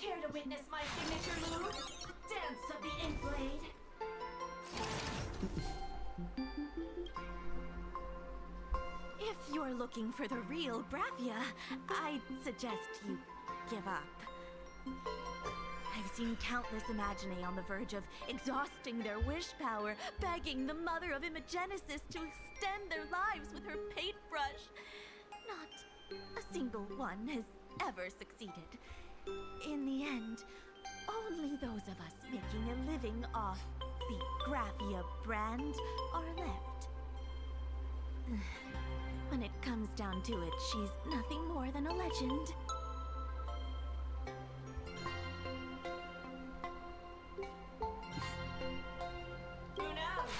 Care to witness my signature move? Dance of the Inkblade. If you're looking for the real Graphia, I'd suggest you give up. I've seen countless Imagine on the verge of exhausting their wish power, begging the mother of Imagenesis to extend their lives with her paintbrush. Not a single one has ever succeeded. In the end, only those of us making a living off the Graphia brand are left. When it comes down to it, she's nothing more than a legend. Who knows?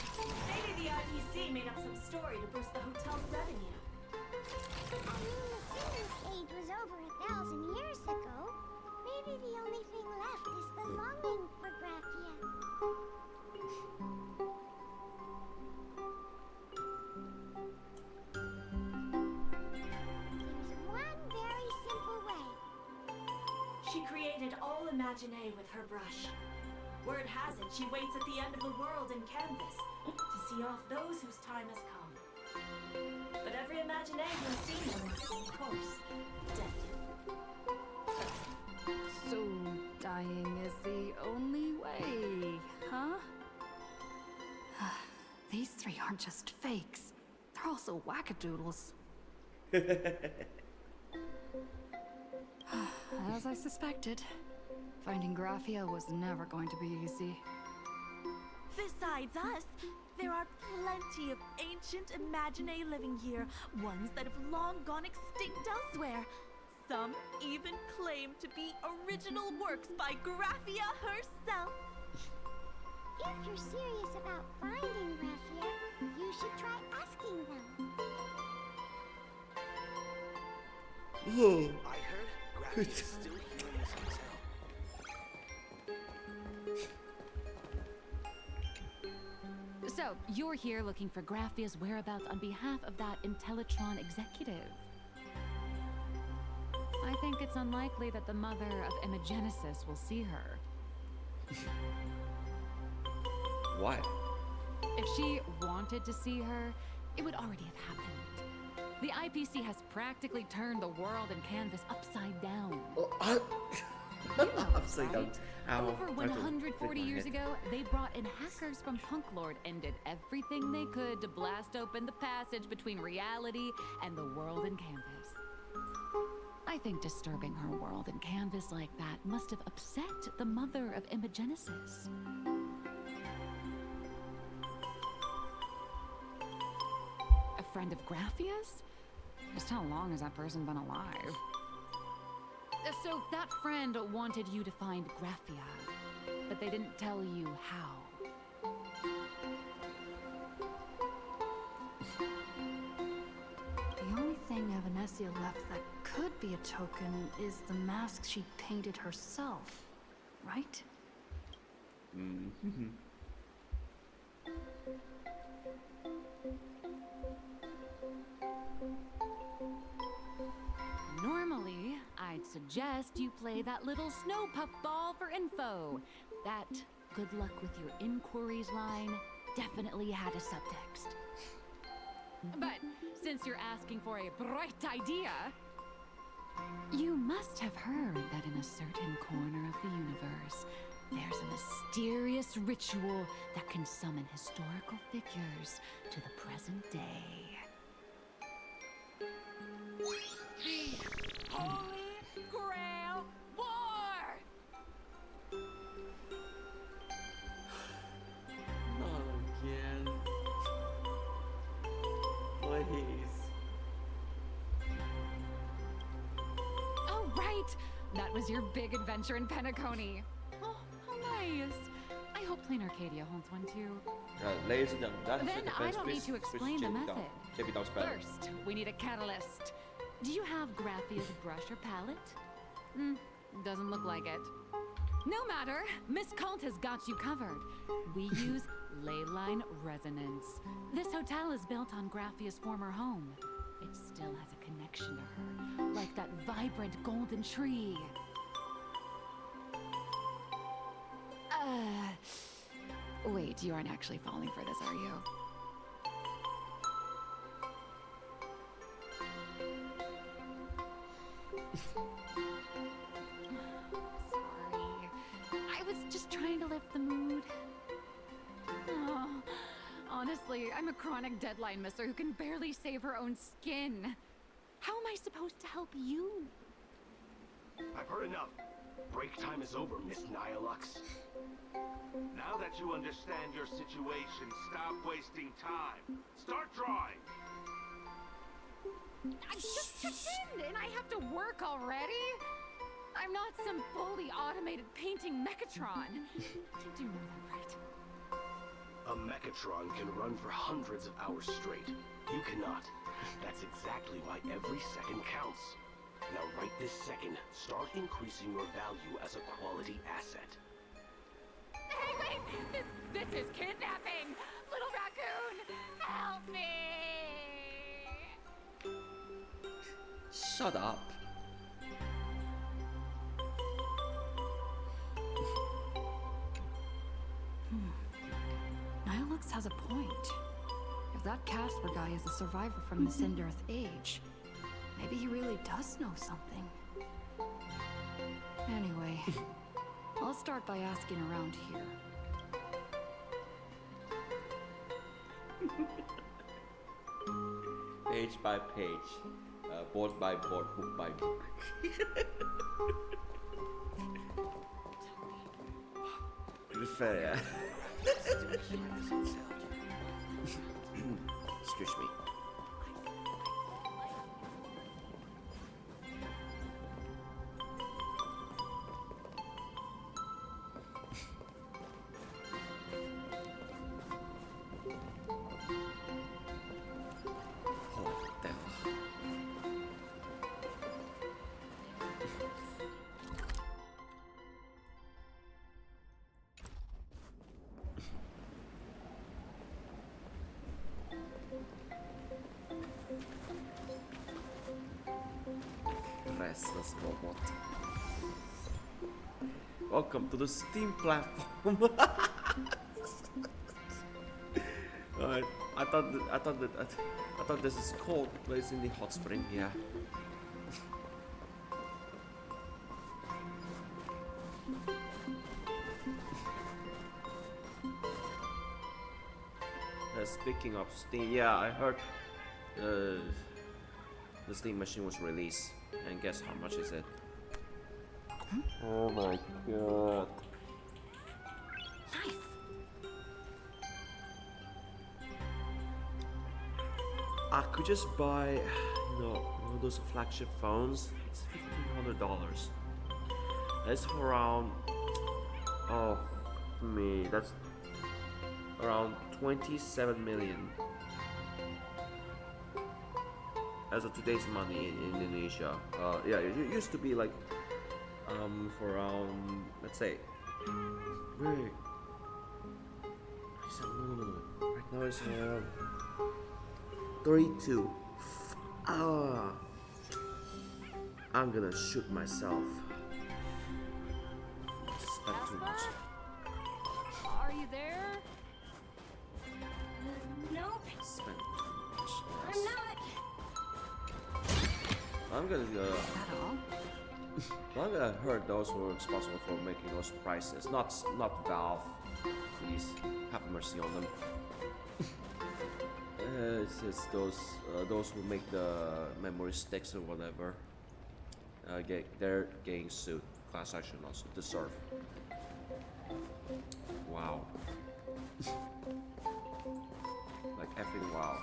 Maybe the IPC made up some story to boost the hotel's revenue. I mean, the Sinner's age was over 1,000 years ago. Maybe the only thing left is the longing for Graphia. There's one very simple way. She created all Imagine with her brush. Word has it she waits at the end of the world in canvas to see off those whose time has come. But every Imagine who's seen them is, of course, dead. So, dying is the only way, huh? These three aren't just fakes. They're also wackadoodles. As I suspected, finding Graphia was never going to be easy. Besides us, there are plenty of ancient Imaginae living here, ones that have long gone extinct elsewhere. Some even claim to be original works by Graphia herself. If you're serious about finding Graphia, you should try asking them. Oh. I heard Graphia is still here in this hotel. So, you're here looking for Graphia's whereabouts on behalf of that Intellitron executive. I think it's unlikely that the mother of Imagenesis will see her. Why? If she wanted to see her, it would already have happened. The IPC has practically turned the world and canvas upside down. Upside down. Ow. Over 140 years ago, they brought in hackers from Punklord and did everything they could to blast open the passage between reality and the world in canvas. I think disturbing her world in canvas like that must have upset the mother of Imagenesis. A friend of Graphia's? Just how long has that person been alive? So that friend wanted you to find Graphia, but they didn't tell you how. The only thing Evanessia left that could be a token is the mask she painted herself, right? Mm-hmm. Normally, I'd suggest you play that little snow puff ball for info. That good luck with your inquiries line definitely had a subtext. But since you're asking for a bright idea, you must have heard that in a certain corner of the universe, there's a mysterious ritual that can summon historical figures to the present day. The Holy Grail War! Not again. Please. Oh, right! That was your big adventure in Penacony. Oh, how nice. I hope Planarcadia holds one too. Ladies and gentlemen, Then I don't need to explain the method. First, we need a catalyst. Do you have Graphia's brush or palette? Doesn't look like it. No matter, Miss Cult has got you covered. We use ley line resonance. This hotel is built on Graphia's former home. It still has a connection to her, like that vibrant golden tree. Wait, you aren't actually falling for this, are you? Sorry. I was just trying to lift the mood. Oh, honestly, I'm a chronic deadline misser who can barely save her own skin. How am I supposed to help you? I've heard enough. Break time is over, Miss Nihilux. Now that you understand your situation, stop wasting time. Start drawing. I just checked in and I have to work already? I'm not some fully automated painting mechatron. You do know that, right? A mechatron can run for hundreds of hours straight. You cannot. That's exactly why every second counts. Now right this second, start increasing your value as a quality asset. Hey, wait! This is kidnapping! Little raccoon, help me! Shut up. Nihilux has a point. If that Casper guy is a survivor from the Cinder Earth age, maybe he really does know something. Anyway, I'll start by asking around here. Page by page, board by board, book by book. fair, yeah. Excuse me. Restless robot. Welcome to the Steam platform. I thought this is cold, but it's in the hot spring. Yeah. Speaking of Steam, yeah, I heard the Steam machine was released, and guess how much is it? Oh my god! Nice. I could just buy, one of those flagship phones. It's $1,500. That's for around, that's around 27 million. As of today's money in Indonesia. Yeah, it used to be like, for around, let's say, wait. No. Right now it's 32. I'm gonna shoot myself. Spent too much. Are you there? Nope. Spent too much. I'm not. I'm gonna hurt those who are responsible for making those prices. Not Valve. Please have mercy on them. It's just those who make the memory sticks or whatever. They're getting sued. Class action also deserve. Wow. Like effing wow.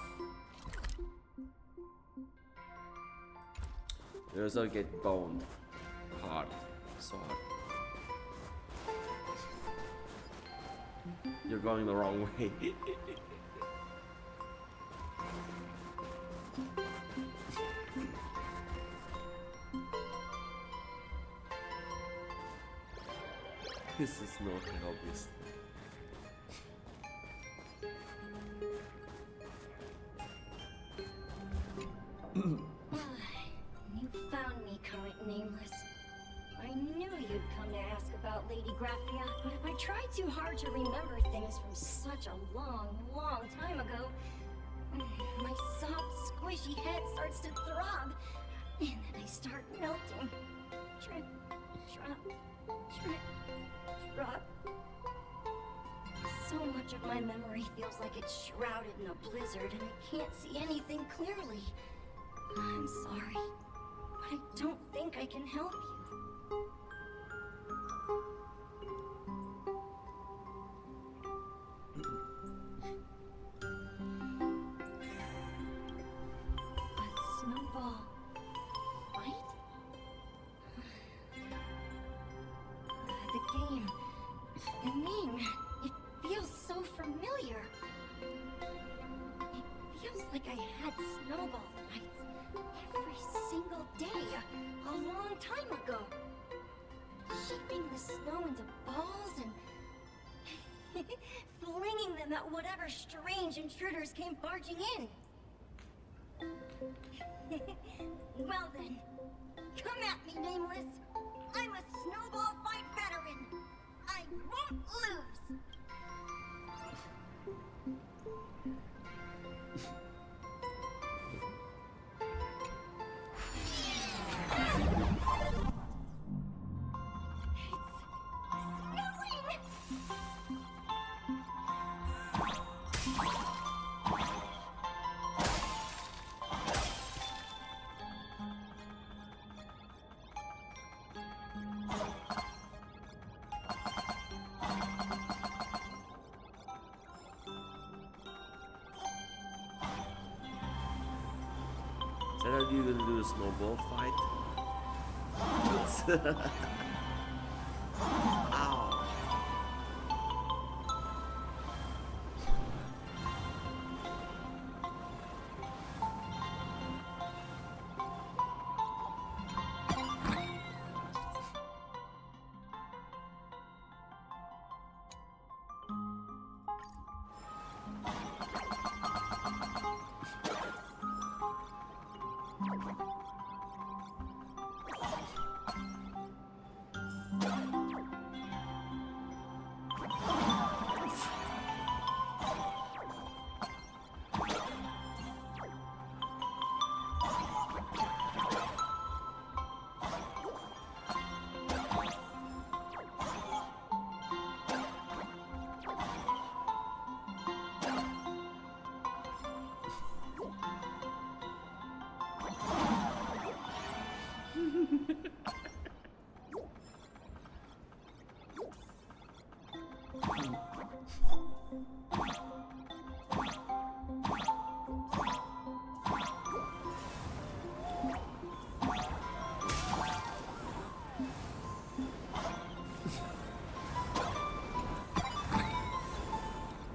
There's a get boned hard. So hard. You're going the wrong way. This is not obvious. You found me, current nameless. I knew you'd come to ask about Lady Graphia, but if I tried too hard to remember things from such a long, long time ago, my soft, squishy head starts to throb, and then I start melting. Drip, drop, drip, drop. So much of my memory feels like it's shrouded in a blizzard, and I can't see anything clearly. I'm sorry, but I don't think I can help you. A snowball fight? The game, the name, it feels so familiar. It feels like I had snowball fights every single day a long time ago. Shaping the snow into balls and flinging them at whatever strange intruders came barging in. Well then, come at me, Nameless. I'm a snowball fight veteran. I won't lose. Are you gonna do a snowball fight? Ow.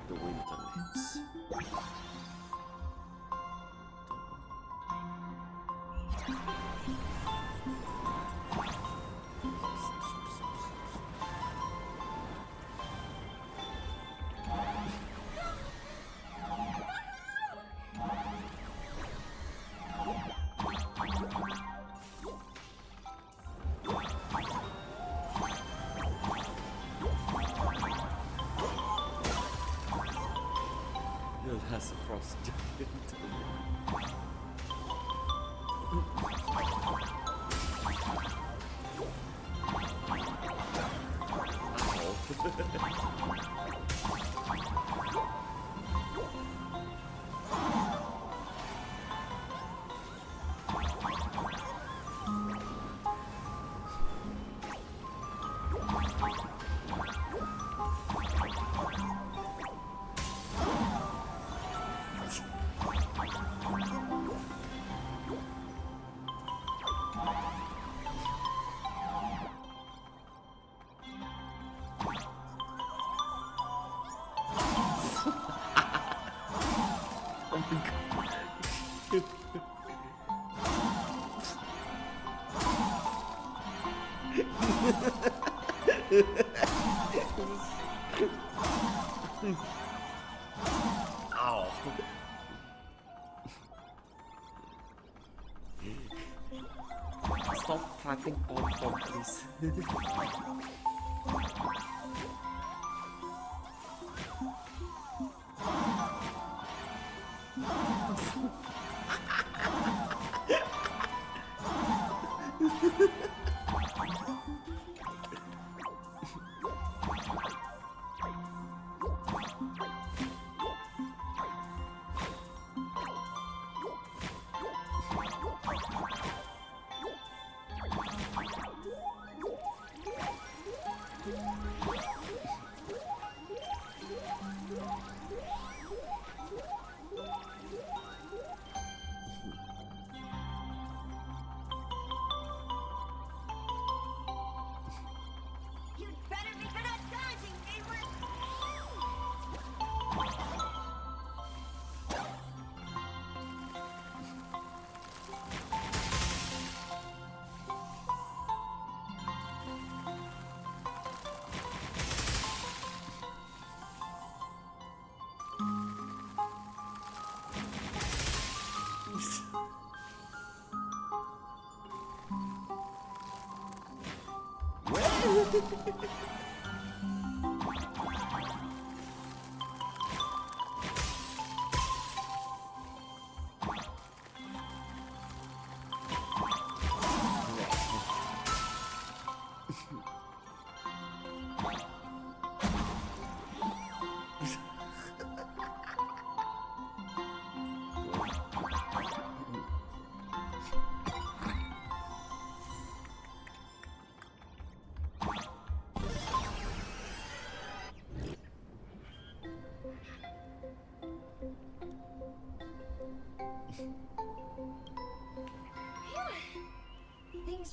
The winter lives. It has a frost giant. Ow. Stop fighting Pom-Pom, please.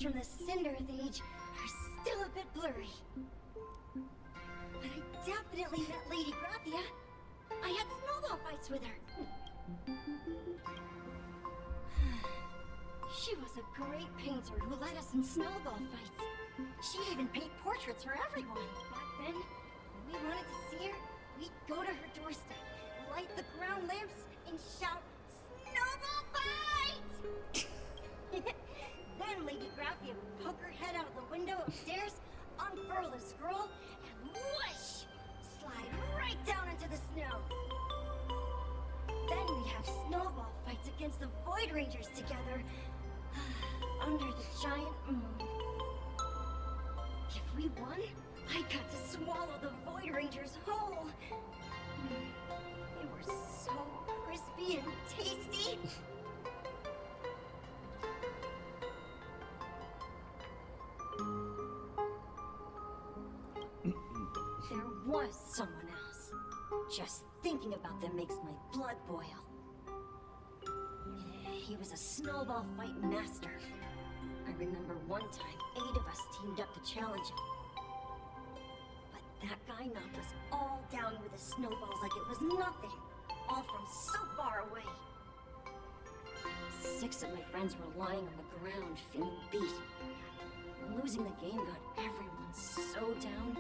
from the Cinderth Age are still a bit blurry. But I definitely met Lady Graphia. I had snowball fights with her. She was a great painter who led us in snowball fights. She'd even paint portraits for everyone. Back then, when we wanted to see her, we'd go to her doorstep, light the ground lamps, and shout, "Snowball fight!" Then Lady Graphia would poke her head out of the window upstairs, unfurl the scroll, and whoosh! Slide right down into the snow. Then we'd have snowball fights against the Void Rangers together, under the giant moon. If we won, I got to swallow the Void Rangers whole. They were so crispy and tasty. There was someone else. Just thinking about them makes my blood boil. He was a snowball fight master. I remember one time 8 of us teamed up to challenge him. But that guy knocked us all down with his snowballs like it was nothing. All from so far away. 6 of my friends were lying on the ground feeling beat. Losing the game got everyone so down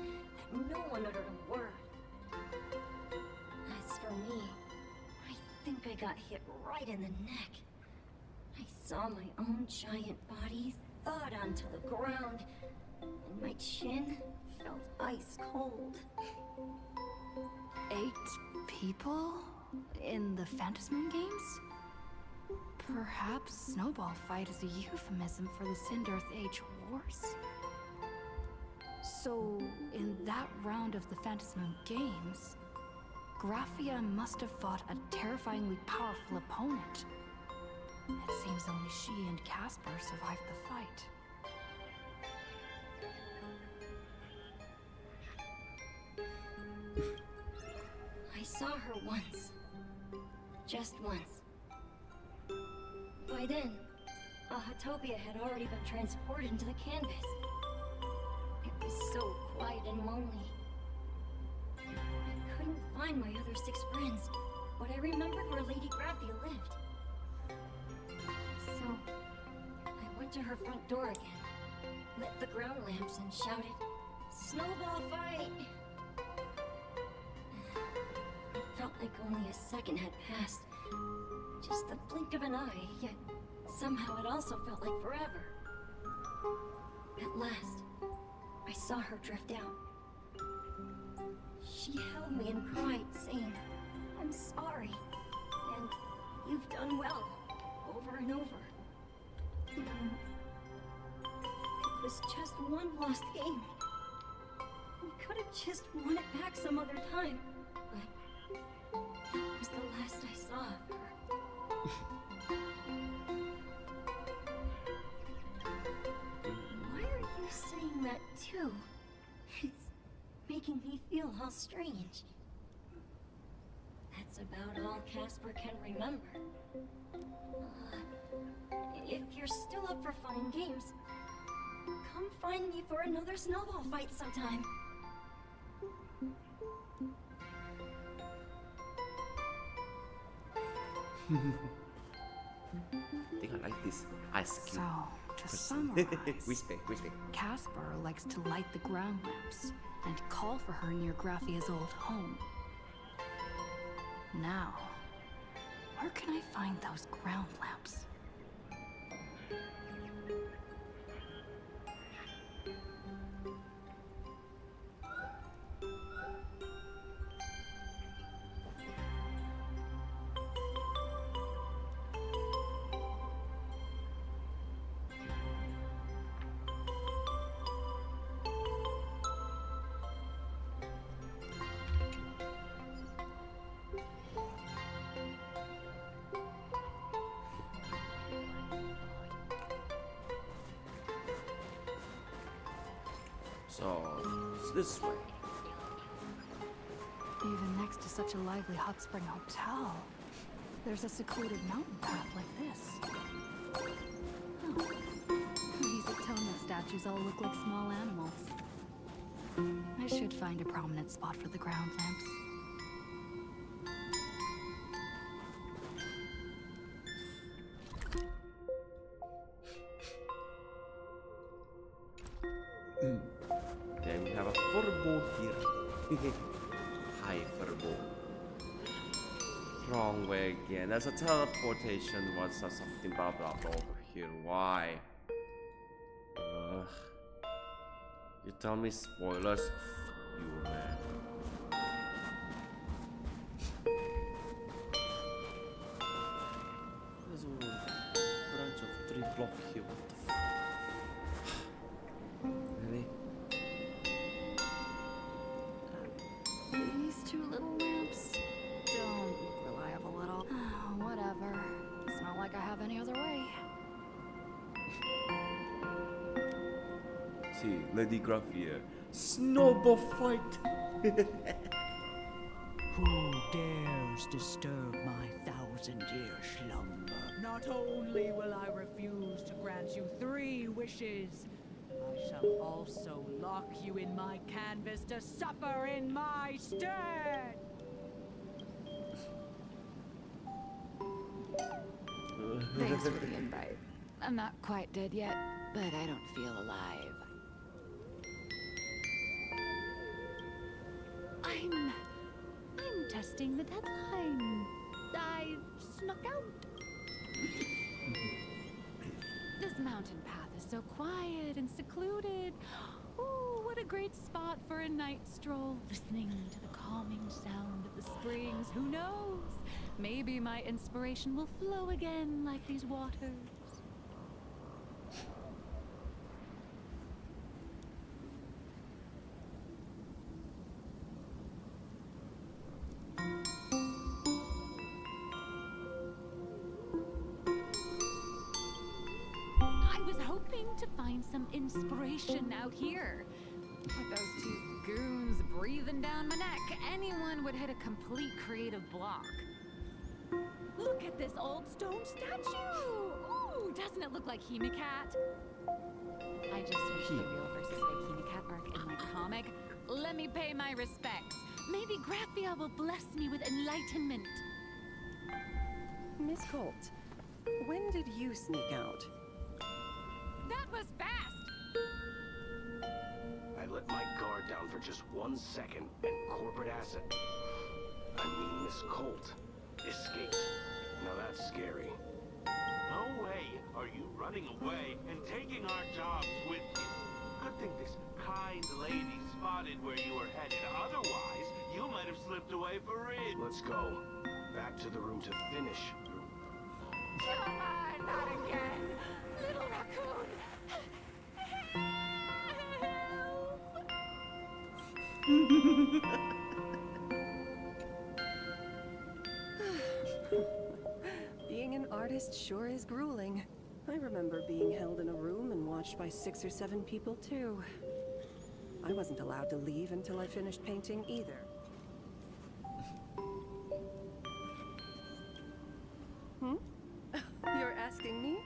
that no one uttered a word. As for me, I think I got hit right in the neck. I saw my own giant body thud onto the ground, and my chin felt ice cold. 8 people in the Phantasmoon games? Perhaps Snowball Fight is a euphemism for the Cinderth Age Wars? So, in that round of the Phantasmoon games, Graphia must have fought a terrifyingly powerful opponent. It seems only she and Casper survived the fight. I saw her once. Just once. By then, Ahatopia had already been transported into the canvas. It was so quiet and lonely. I couldn't find my other 6 friends, but I remembered where Lady Graphia lived. So, I went to her front door again, lit the ground lamps and shouted, "Snowball fight!" It felt like only a second had passed. Just the blink of an eye, yet somehow it also felt like forever. At last, I saw her drift out. She held me and cried, saying, "I'm sorry, and you've done well," over and over. It was just one lost game. We could have just won it back some other time, but that was the last I saw of her. Why are you saying that too? It's making me feel all strange. That's about all Casper can remember. If you're still up for fun and games, come find me for another snowball fight sometime. I think I like this ice cube. So, to summarize, whisper. Casper likes to light the ground lamps and call for her near Graphia's old home. Now, where can I find those ground lamps? So, it's this way. Even next to such a lively hot spring hotel, there's a secluded mountain path like this. Oh, he's a statues all look like small animals. I should find a prominent spot for the ground lamps. Okay, we have a furbo here. Hi, furbo. Wrong way again. There's a teleportation once or something blah blah blah over here. Why? You tell me spoilers? F you, man. There's a branch of 3 blocks here. What the f? Really? These 2 little lamps don't look reliable at all. Whatever. It's not like I have any other way. See, Lady Graffia. Snowball fight! Who dares disturb my 1,000-year slumber? Not only will I refuse to grant you 3 wishes, I shall also lock you in my canvas to suffer in my stead! Thanks for the invite. I'm not quite dead yet, but I don't feel alive. I'm testing the deadline. I snuck out. This mountain path is so quiet and secluded. Oh, what a great spot for a night stroll, listening to the calming sound of the springs. Who knows? Maybe my inspiration will flow again like these waters. To find some inspiration out here. With those 2 goons breathing down my neck, anyone would hit a complete creative block. Look at this old stone statue! Ooh, doesn't it look like Himeko? I just wish the real versus fake Himeko arc in my comic. Let me pay my respects. Maybe Graphia will bless me with enlightenment. Miss Colt, when did you sneak out? That was fast! I let my guard down for just 1 second, and corporate Asat, I mean Miss Colt, escaped. Now that's scary. No way are you running away and taking our jobs with you. Good thing this kind lady spotted where you were headed. Otherwise, you might have slipped away for real. Let's go. Back to the room to finish. Come on, not again! Little raccoon! Being an artist sure is grueling. I remember being held in a room and watched by 6 or 7 people too. I wasn't allowed to leave until I finished painting either. You're asking me?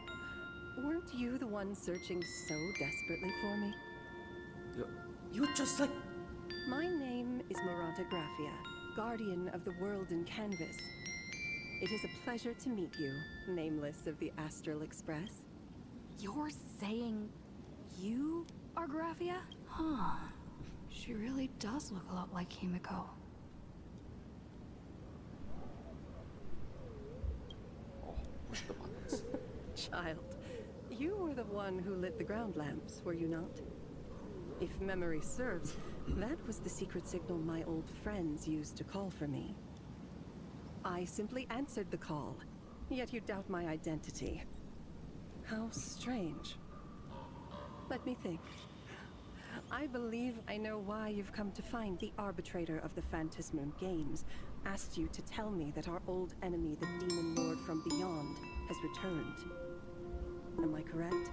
Weren't you the one searching so desperately for me? You're just like... My name is Mortenax, guardian of the world in canvas. It is a pleasure to meet you, nameless of the Astral Express. You're saying you are Graphia? Huh. She really does look a lot like Himeko. Child, you were the one who lit the ground lamps, were you not? If memory serves, that was the secret signal my old friends used to call for me. I simply answered the call, yet you doubt my identity. How strange. Let me think. I believe I know why you've come to find the arbitrator of the Phantasmal Games, asked you to tell me that our old enemy, the Demon Lord from Beyond, has returned. Am I correct?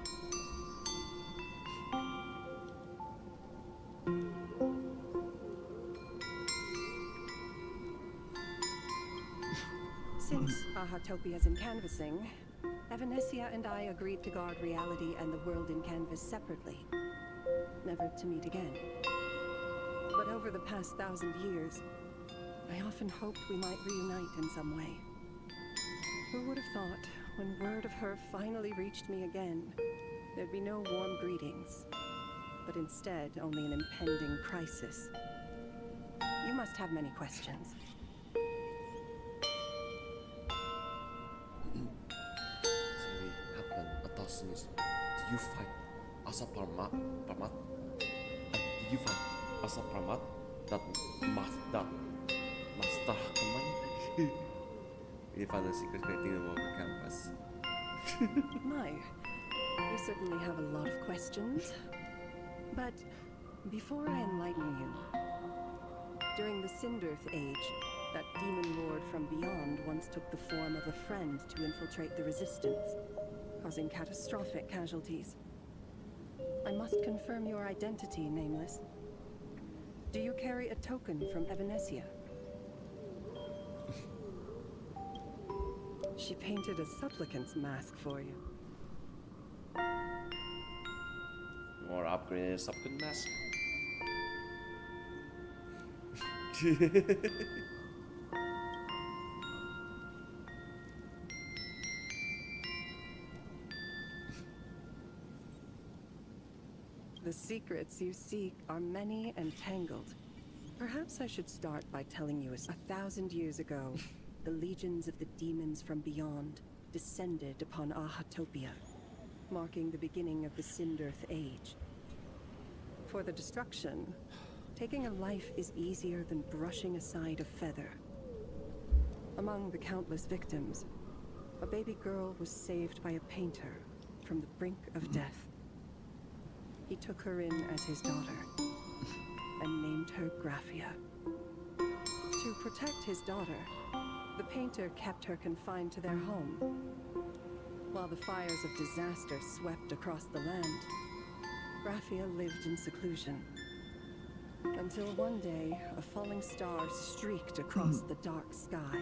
Since Ahatopia's in canvassing, Evanescia and I agreed to guard reality and the world in canvas separately. never to meet again. But over the past 1,000 years, I often hoped we might reunite in some way. Who would have thought, when word of her finally reached me again, there'd be no warm greetings, but instead only an impending crisis. You must have many questions. Something happened. A thousand years. Did you fight Asat Pramad? Did you fight Asat Pramad? That Master Hackerman? We found the secret creating the world campus. My, you certainly have a lot of questions. But before I enlighten you, during the Sindirth Age, that demon lord from beyond once took the form of a friend to infiltrate the Resistance, causing catastrophic casualties. I must confirm your identity, Nameless. Do you carry a token from Evanesia? She painted a supplicant's mask for you. More upgraded supplicant mask. The secrets you seek are many and tangled. Perhaps I should start by telling you 1,000 years ago, the legions of the demons from beyond descended upon Ahatopia, marking the beginning of the Sindirth Age. For the destruction, taking a life is easier than brushing aside a feather. Among the countless victims, a baby girl was saved by a painter from the brink of death. He took her in as his daughter and named her Graphia. To protect his daughter, the painter kept her confined to their home. While the fires of disaster swept across the land, Graphia lived in seclusion. Until one day, a falling star streaked across the dark sky,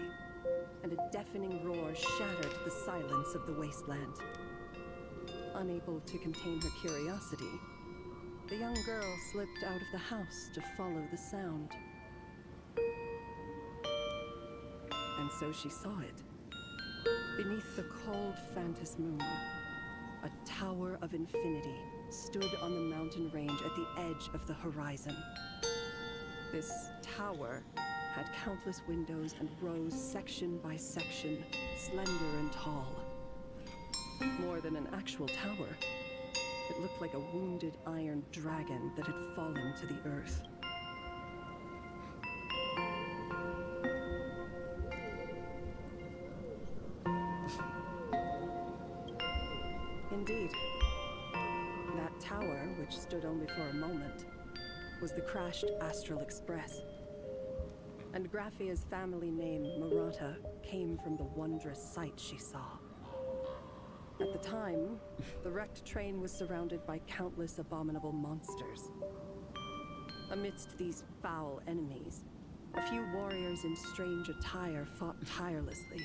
and a deafening roar shattered the silence of the wasteland. Unable to contain her curiosity, the young girl slipped out of the house to follow the sound. And so she saw it. Beneath the cold Phantas moon, a tower of infinity stood on the mountain range at the edge of the horizon. This tower had countless windows and rose section by section, slender and tall. More than an actual tower, it looked like a wounded iron dragon that had fallen to the earth. Indeed, that tower, which stood only for a moment, was the crashed Astral Express. And Graphia's family name, Murata, came from the wondrous sight she saw. At the time, the wrecked train was surrounded by countless abominable monsters. Amidst these foul enemies, a few warriors in strange attire fought tirelessly.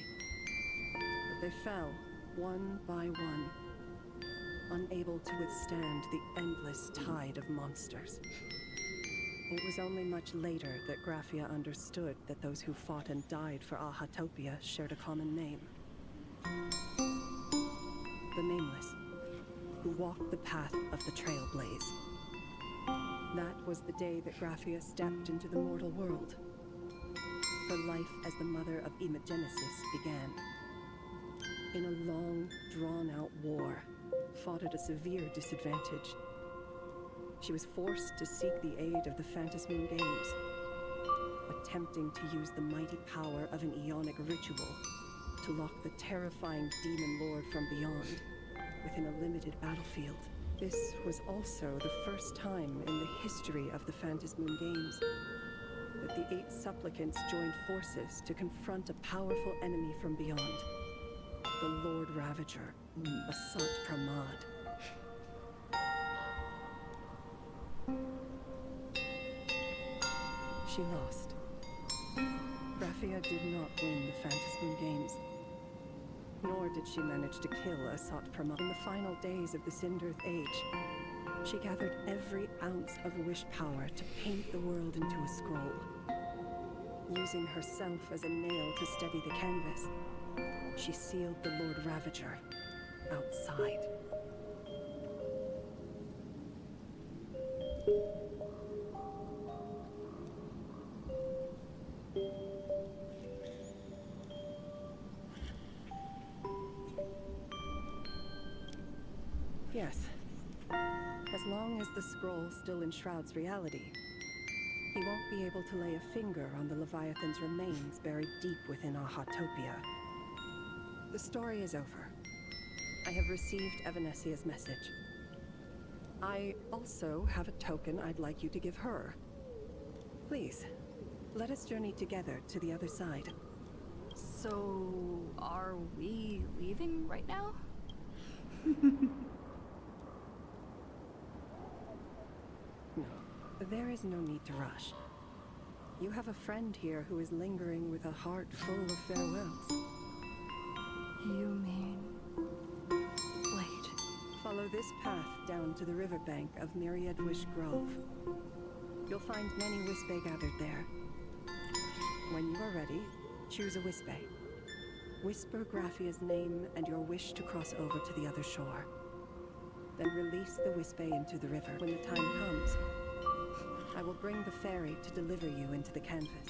But they fell, one by one, unable to withstand the endless tide of monsters. It was only much later that Graphia understood that those who fought and died for Ahatopia shared a common name. The Nameless, who walked the path of the Trailblaze. That was the day that Graphia stepped into the mortal world. Her life as the mother of Imogenesis began. In a long, drawn-out war, fought at a severe disadvantage. She was forced to seek the aid of the Phantas Moon Games, attempting to use the mighty power of an Ionic ritual to lock the terrifying demon lord from beyond within a limited battlefield. This was also the first time in the history of the Phantas Moon Games that the 8 supplicants joined forces to confront a powerful enemy from beyond, the Lord Ravager, Asat Pramad. She lost. Graphia did not win the Phantas Moon Games, nor did she manage to kill Asat Pramad. In the final days of the Sindirth Age, She gathered every ounce of wish power to paint the world into a scroll. Using herself as a nail to steady the canvas, she sealed the Lord Ravager outside. Yes. As long as the scroll still enshrouds reality, he won't be able to lay a finger on the Leviathan's remains buried deep within Ahatopia. The story is over. I have received Evanesia's message. I also have a token I'd like you to give her. Please, let us journey together to the other side. So, are we leaving right now? No, there is no need to rush. You have a friend here who is lingering with a heart full of farewells. You mean... Wait. Follow this path down to the riverbank of Myriad Wish Grove. You'll find many Wispe gathered there. When you are ready, choose a Wispe. Whisper Graphia's name and your wish to cross over to the other shore. Then release the Wispe into the river. When the time comes, I will bring the ferry to deliver you into the canvas.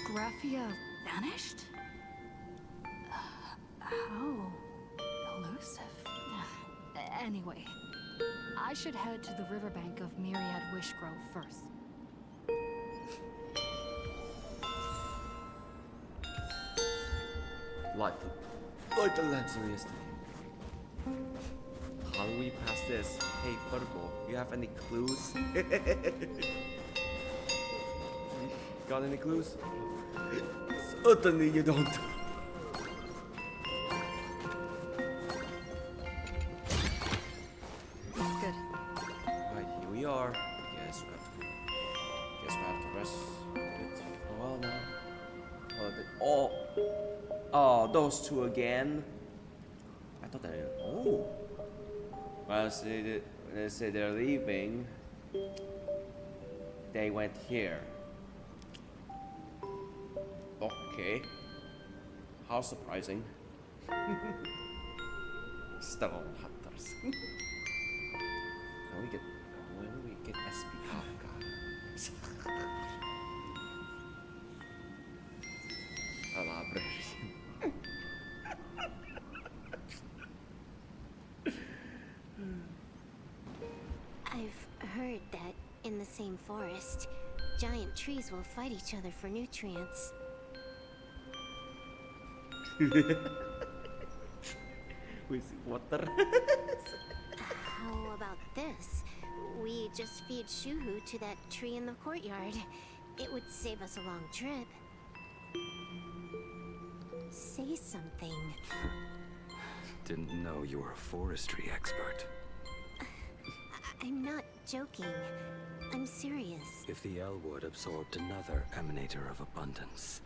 Graphia vanished? How elusive. Anyway, I should head to the riverbank of Myriad Wish Grove first. Like the letter yesterday. How do we pass this? Hey, Purple, you have any clues? Got any clues? Certainly you don't. That's good. Right, here we are. Guess we have to rest a bit for a while now. Oh, those two again. I thought they. Oh. Well, they say they're leaving. They went here. Okay. How surprising. Stellaron Hunters. When we get SP Kafka. A library. I've heard that in the same forest, giant trees will fight each other for nutrients. With water. How about this? We just feed Shuhu to that tree in the courtyard. It would save us a long trip. Say something. Didn't know you were a forestry expert. I'm not joking. I'm serious. If the Elwood absorbed another emanator of abundance,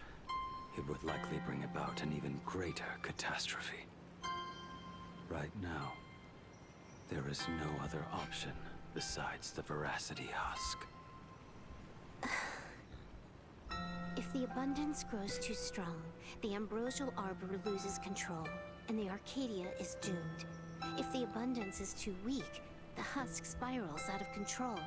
it would likely bring about an even greater catastrophe. Right now, there is no other option besides the Veracity Husk. If the abundance grows too strong, the Ambrosial Arbor loses control, and the Arcadia is doomed. If the abundance is too weak, the husk spirals out of control,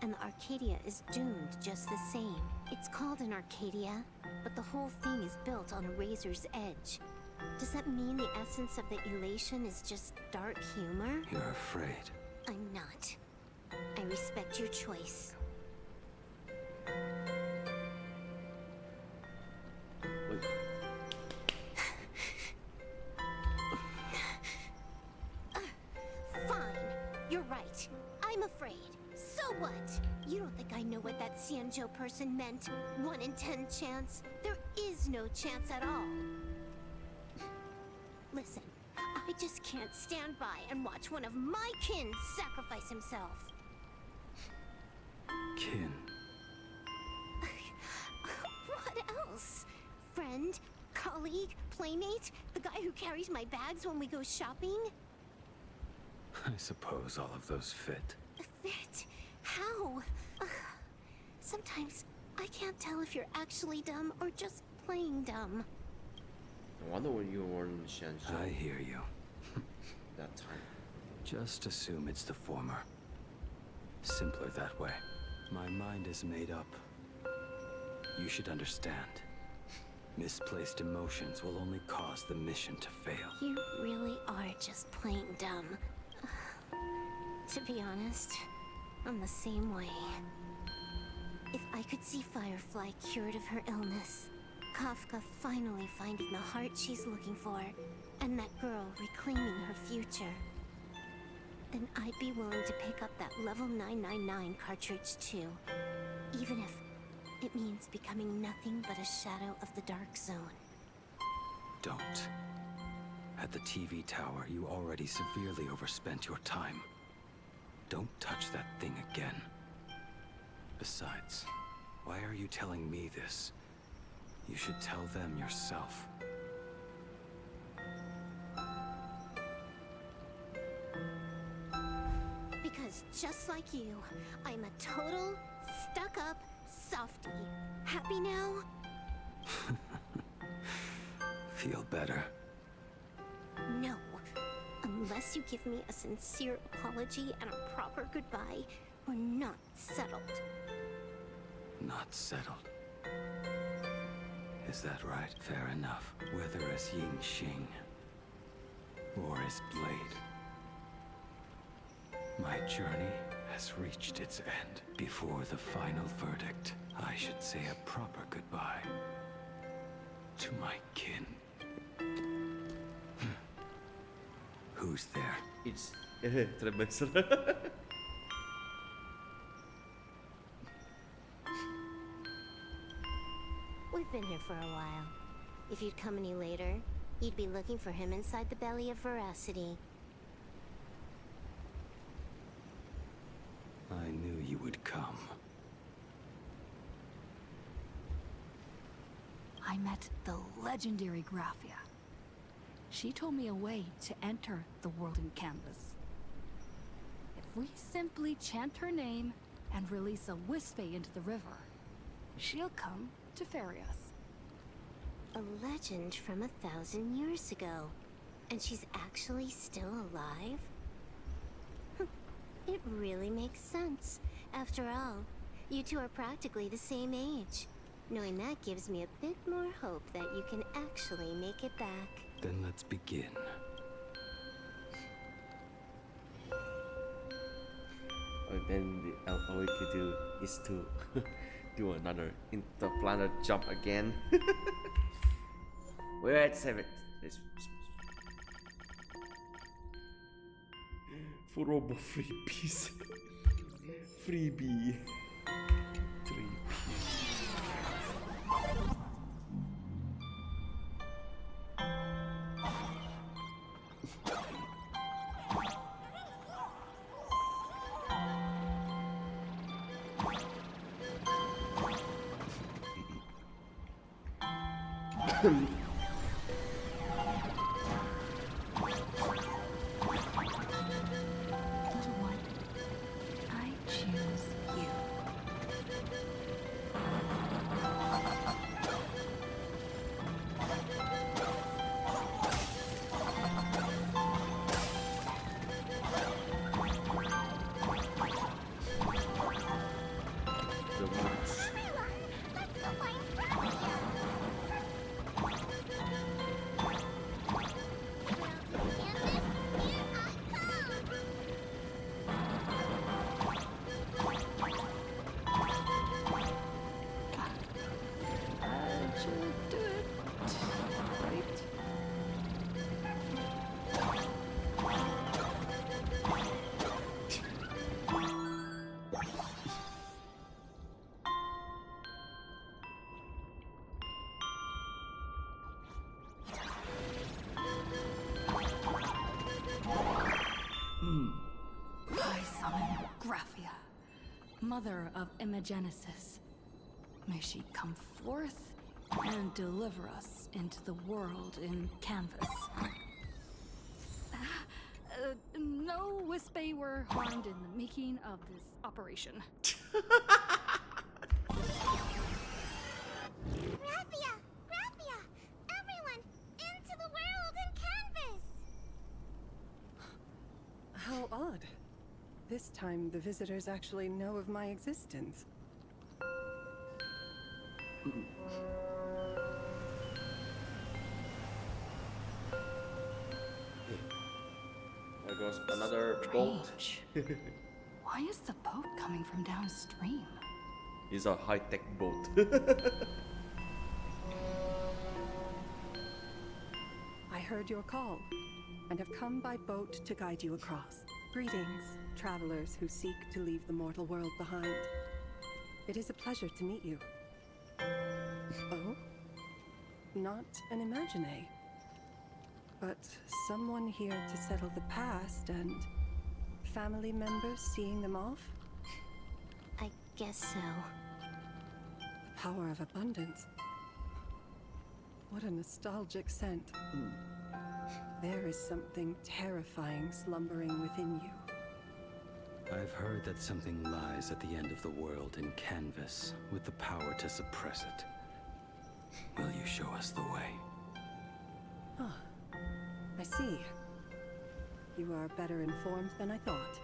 and the Arcadia is doomed just the same. It's called an Arcadia, but the whole thing is built on a razor's edge. Does that mean the essence of the elation is just dark humor? You're afraid. I'm not. I respect your choice. Wait. Fine. You're right. I'm afraid. So what? You don't think I know what that Xianzhou person meant? 1 in 10 chance? There is no chance at all. Listen, I just can't stand by and watch one of my kin sacrifice himself. Kin. What else? Friend? Colleague? Playmate? The guy who carries my bags when we go shopping? I suppose all of those fit. Fit? How? Sometimes I can't tell if you're actually dumb or just playing dumb. I wonder when you were in Shenzhen. I hear you. That time. Just assume it's the former. Simpler that way. My mind is made up. You should understand. Misplaced emotions will only cause the mission to fail. You really are just plain dumb. To be honest, I'm the same way. If I could see Firefly cured of her illness, Kafka finally finding the heart she's looking for, and that girl reclaiming her future, then I'd be willing to pick up that level 999 cartridge too, even if it means becoming nothing but a shadow of the Dark Zone. Don't. At the TV tower, you already severely overspent your time. Don't touch that thing again. Besides, why are you telling me this? You should tell them yourself. Because just like you, I'm a total, stuck-up softie. Happy now? Feel better? No. Unless you give me a sincere apology and a proper goodbye, we're not settled. Not settled. Is that right? Fair enough. Whether as Yingxing or as Blade, my journey has reached its end. Before the final verdict, I should say a proper goodbye to my kin. Who's there? It's Trailblazer. We've been here for a while. If you'd come any later, you'd be looking for him inside the belly of Veracity. I knew you would come. I met the legendary Graphia. She told me a way to enter the world in canvas. If we simply chant her name and release a Wispe into the river, she'll come to ferry us. A legend from 1,000 years ago. And she's actually still alive? It really makes sense. After all, you two are practically the same age. Knowing that gives me a bit more hope that you can actually make it back. Then let's begin. Then all we could do is to do another interplanet jump again. We're at 7. Furobo freebies. Freebie. 3P. Mother of Imagenesis. May she come forth and deliver us into the world in canvas. no Wispe were harmed in the making of this operation. Graphia! Graphia! Everyone! Into the world and canvas! How odd. This time the visitors actually know of my existence. There goes another boat. Why is the boat coming from downstream? It's a high-tech boat. I heard your call, and have come by boat to guide you across. Greetings, travelers who seek to leave the mortal world behind. It is a pleasure to meet you. Oh? Not an Imagine, but someone here to settle the past and family members seeing them off? I guess so. The power of abundance. What a nostalgic scent. There is something terrifying slumbering within you. I've heard that something lies at the end of the world in canvas with the power to suppress it. Will you show us the way? Ah, I see. You are better informed than I thought.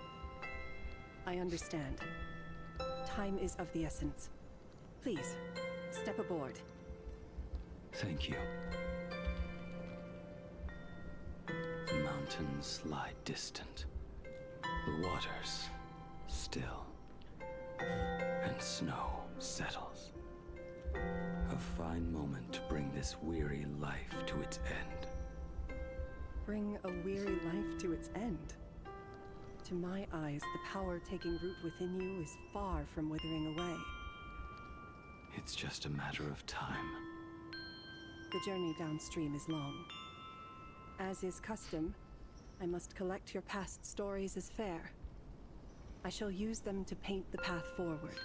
I understand. Time is of the essence. Please, step aboard. Thank you. The mountains lie distant. The waters still. And snow settles. A fine moment to bring this weary life to its end. Bring a weary life to its end. To my eyes, the power taking root within you is far from withering away. It's just a matter of time. The journey downstream is long. As is custom, I must collect your past stories as fair. I shall use them to paint the path forward,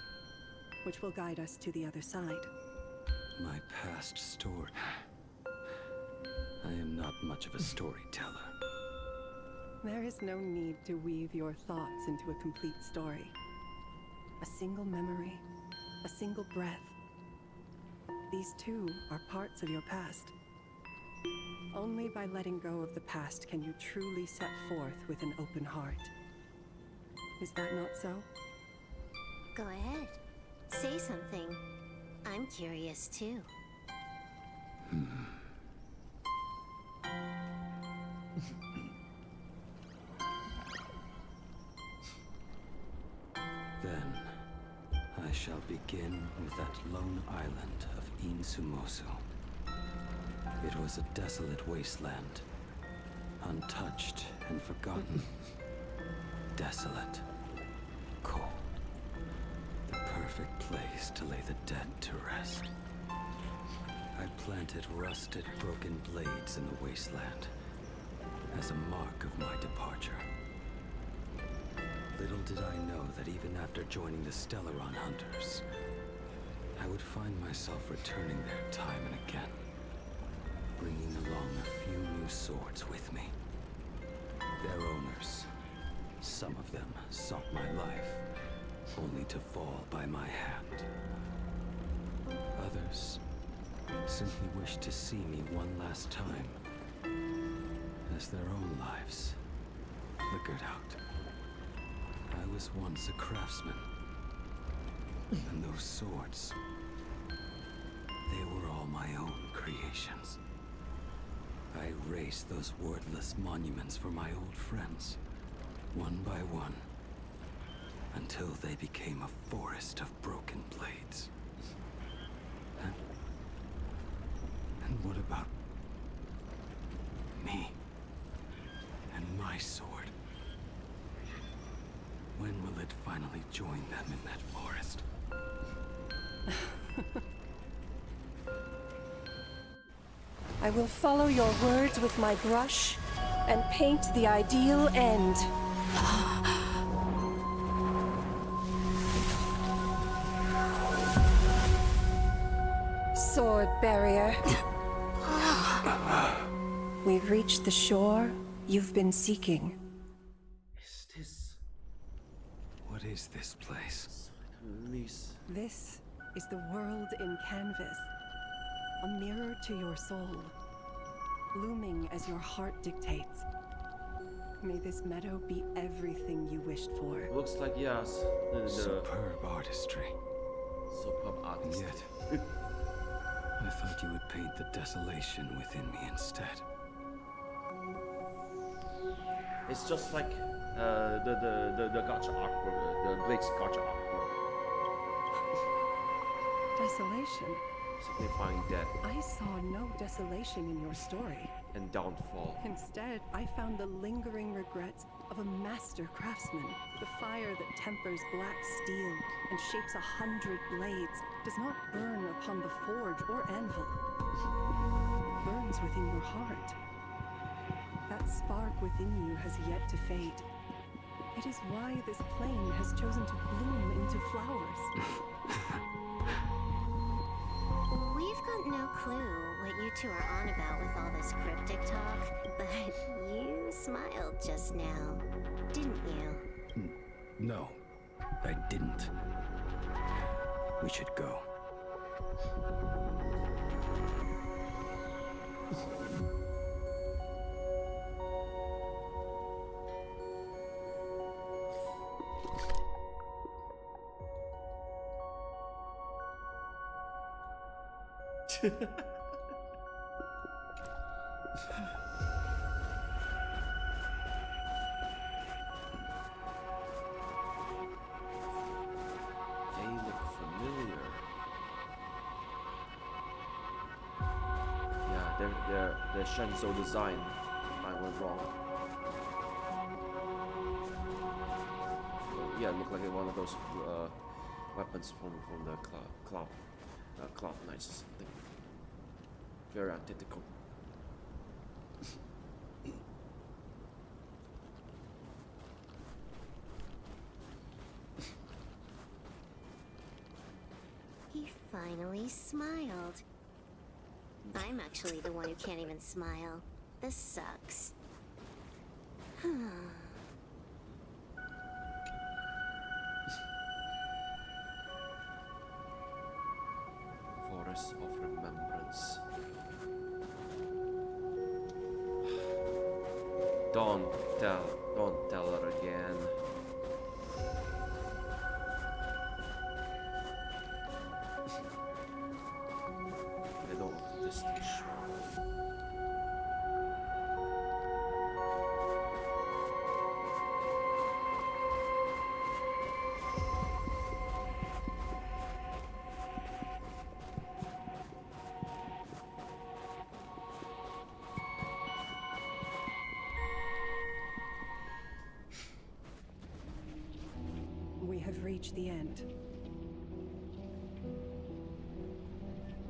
which will guide us to the other side. My past story. I am not much of a storyteller. There is no need to weave your thoughts into a complete story. A single memory, a single breath. These too are parts of your past. Only by letting go of the past can you truly set forth with an open heart. Is that not so? Go ahead. Say something. I'm curious too. Then, I shall begin with that lone island of Insumosu. It was a desolate wasteland, untouched and forgotten. Desolate, cold, the perfect place to lay the dead to rest. I planted rusted, broken blades in the wasteland as a mark of my departure. Little did I know that even after joining the Stellaron Hunters, I would find myself returning there time and again, bringing along a few new swords with me. Their owners, some of them sought my life, only to fall by my hand. Others simply wished to see me one last time, as their own lives flickered out. I was once a craftsman, and those swords, they were all my own creations. I erased those wordless monuments for my old friends, one by one, until they became a forest of broken blades. And what about me and my sword? When will it finally join them in that forest? I will follow your words with my brush and paint the ideal end. Sword barrier. We've reached the shore you've been seeking. is this place? This is the world in canvas. A mirror to your soul, blooming as your heart dictates. May this meadow be everything you wished for. Looks like yes. Superb artistry. Superb artistry. Yet, I thought you would paint the desolation within me instead. It's just like the gacha artwork, the Blake's gacha artwork. Desolation. Signifying death. I saw no desolation in your story. And downfall. Instead, I found the lingering regrets of a master craftsman. The fire that tempers black steel and shapes 100 blades does not burn upon the forge or anvil. It burns within your heart. That spark within you has yet to fade. It is why this plane has chosen to bloom into flowers. We've got no clue what you two are on about with all this cryptic talk, but you smiled just now, didn't you? No, I didn't. We should go. They look familiar. Yeah, their Shenzo design, if I went wrong. Yeah, it looked like one of those weapons from the Cloud Knights or something. Very identical. He finally smiled. I'm actually the one who can't even smile. This sucks. Forest of Remembrance. Don't tell her again. I don't want this to show. We have reached the end.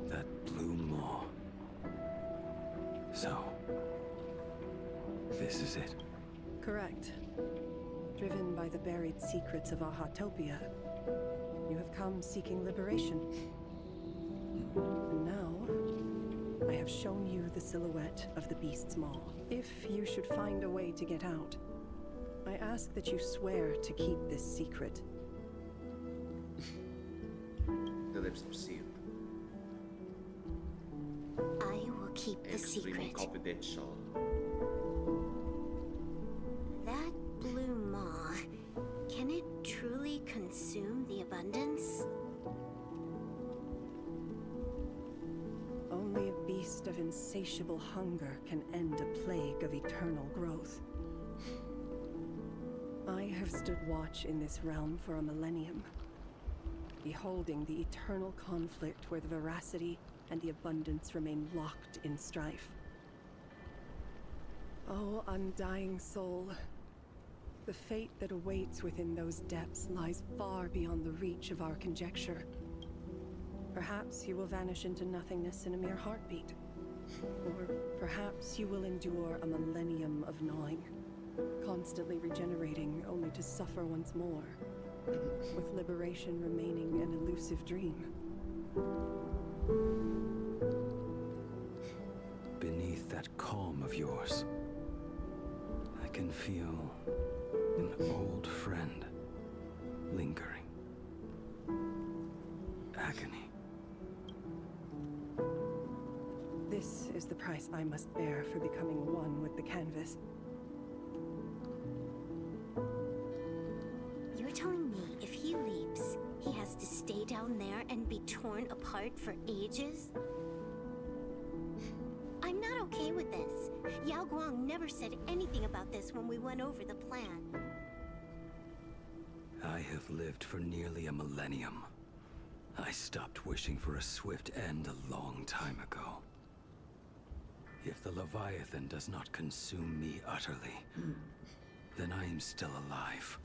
That blue maw. So, this is it. Correct. Driven by the buried secrets of Ahatopia, you have come seeking liberation. And now, I have shown you the silhouette of the beast's maw. If you should find a way to get out, I ask that you swear to keep this secret. The lips are sealed. I will keep the Extremely secret. confidential. That blue maw, can it truly consume the abundance? Only a beast of insatiable hunger can end a plague of eternal growth. I have stood watch in this realm for a millennium, beholding the eternal conflict where the veracity and the abundance remain locked in strife. Oh, undying soul, the fate that awaits within those depths lies far beyond the reach of our conjecture. Perhaps you will vanish into nothingness in a mere heartbeat. Or perhaps you will endure a millennium of gnawing, constantly regenerating only to suffer once more, with liberation remaining an elusive dream. Beneath that calm of yours, I can feel an old friend. lingering. Agony. This is the price I must bear for becoming one with the canvas. You're telling me if he leaps, he has to stay down there and be torn apart for ages? I'm not okay with this. Yao Guang never said anything about this when we went over the plan. I have lived for nearly a millennium. I stopped wishing for a swift end a long time ago. If the Leviathan does not consume me utterly, then I am still alive.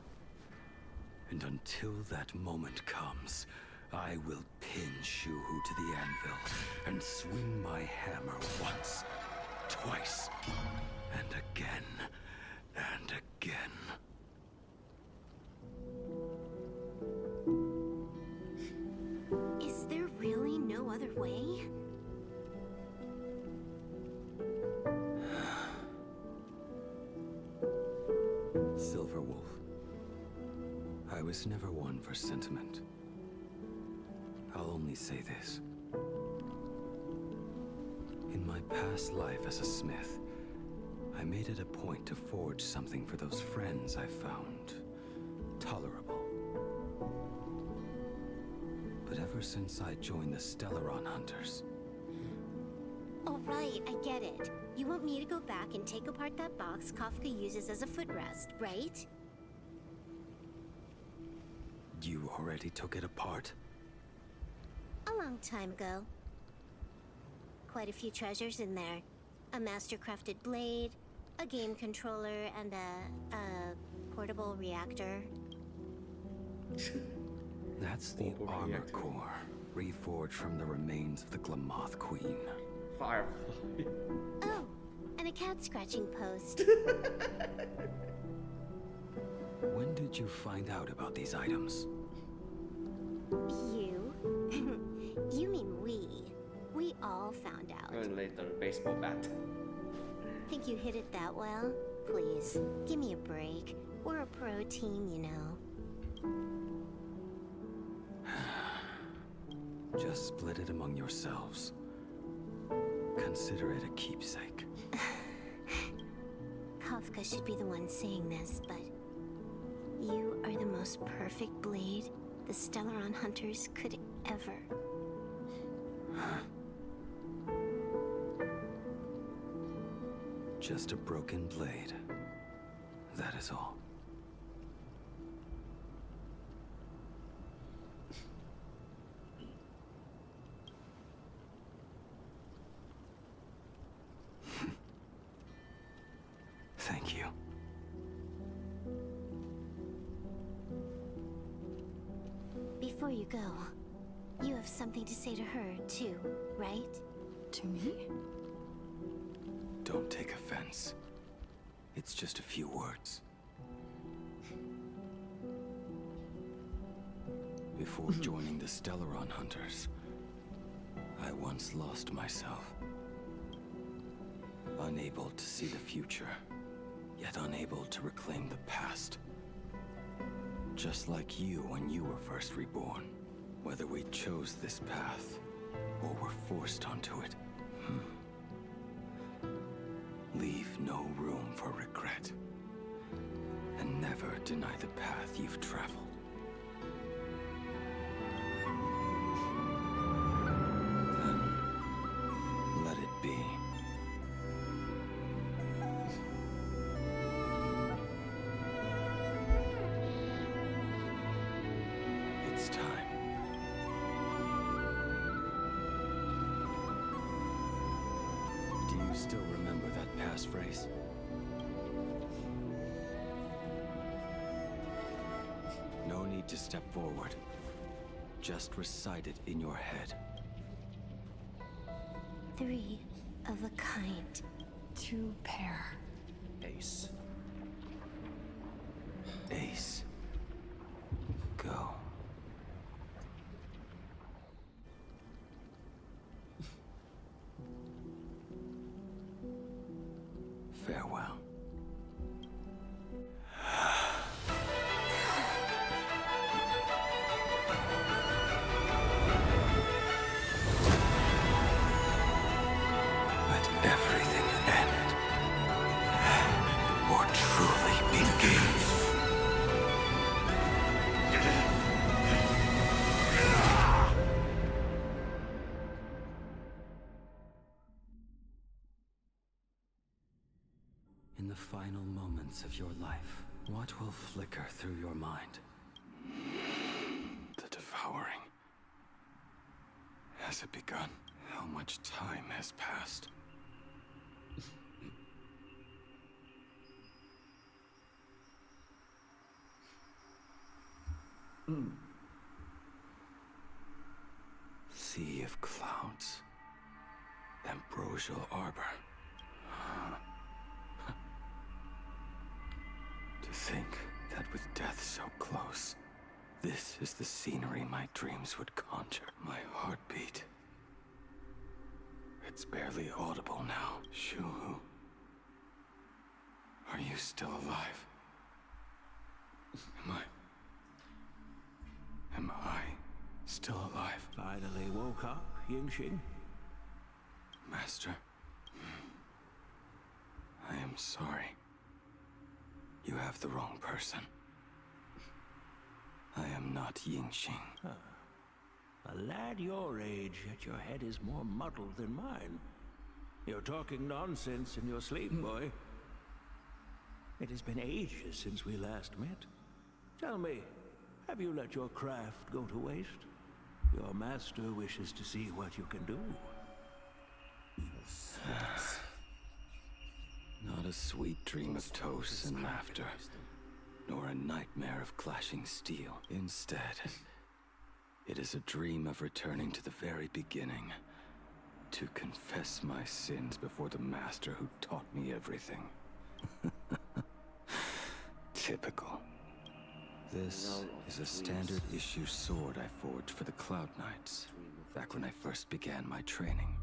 And until that moment comes, I will pin Shuhu to the anvil and swing my hammer once, twice, and again, and again. Is there really no other way? Silver Wolf. I was never one for sentiment. I'll only say this. In my past life as a smith, I made it a point to forge something for those friends I found tolerable. But ever since I joined the Stellaron Hunters... Oh, right, I get it. You want me to go back and take apart that box Kafka uses as a footrest, right? You already took it apart? A long time ago. Quite a few treasures in there. A master-crafted blade, a game controller, and a portable reactor. That's the armor core, reforged from the remains of the Glamoth Queen. Firefly. Oh, and a cat scratching post. When did you find out about these items? You? You mean we. We all found out. And later, baseball bat. Think you hit it that well? Please, give me a break. We're a pro team, you know. Just split it among yourselves. Consider it a keepsake. Kafka should be the one saying this, but you are the most perfect blade the Stellaron Hunters could ever. Just a broken blade. That is all. Thank you. Before you go, you have something to say to her, too, right? To me? Don't take offense. It's just a few words. Before joining the Stellaron Hunters, I once lost myself. Unable to see the future, yet unable to reclaim the past. Just like you when you were first reborn. Whether we chose this path, or were forced onto it. Leave no room for regret. And never deny the path you've traveled. Then, let it be. It's time. Do you still remember that passphrase? No need to step forward. Just recite it in your head. 3 of a kind. 2 pair. Ace. Ace. Go. Farewell. the final moments of your life, what will flicker through your mind? The devouring. Has it begun? How much time has passed? Sea of clouds. Ambrosial arbor. To think that with death so close, this is the scenery my dreams would conjure. My heartbeat. It's barely audible now. Shuhu. Are you still alive? Am I still alive? Finally woke up, Yingxing? Master. I am sorry. You have the wrong person. I am not Yingxing. A lad your age, yet your head is more muddled than mine. You're talking nonsense in your sleep, boy. It has been ages since we last met. Tell me, have you let your craft go to waste? Your master wishes to see what you can do. Not a sweet dream of toast and laughter, nor a nightmare of clashing steel. Instead, it is a dream of returning to the very beginning, to confess my sins before the master who taught me everything. Typical. This is a standard issue sword I forged for the Cloud Knights, back when I first began my training.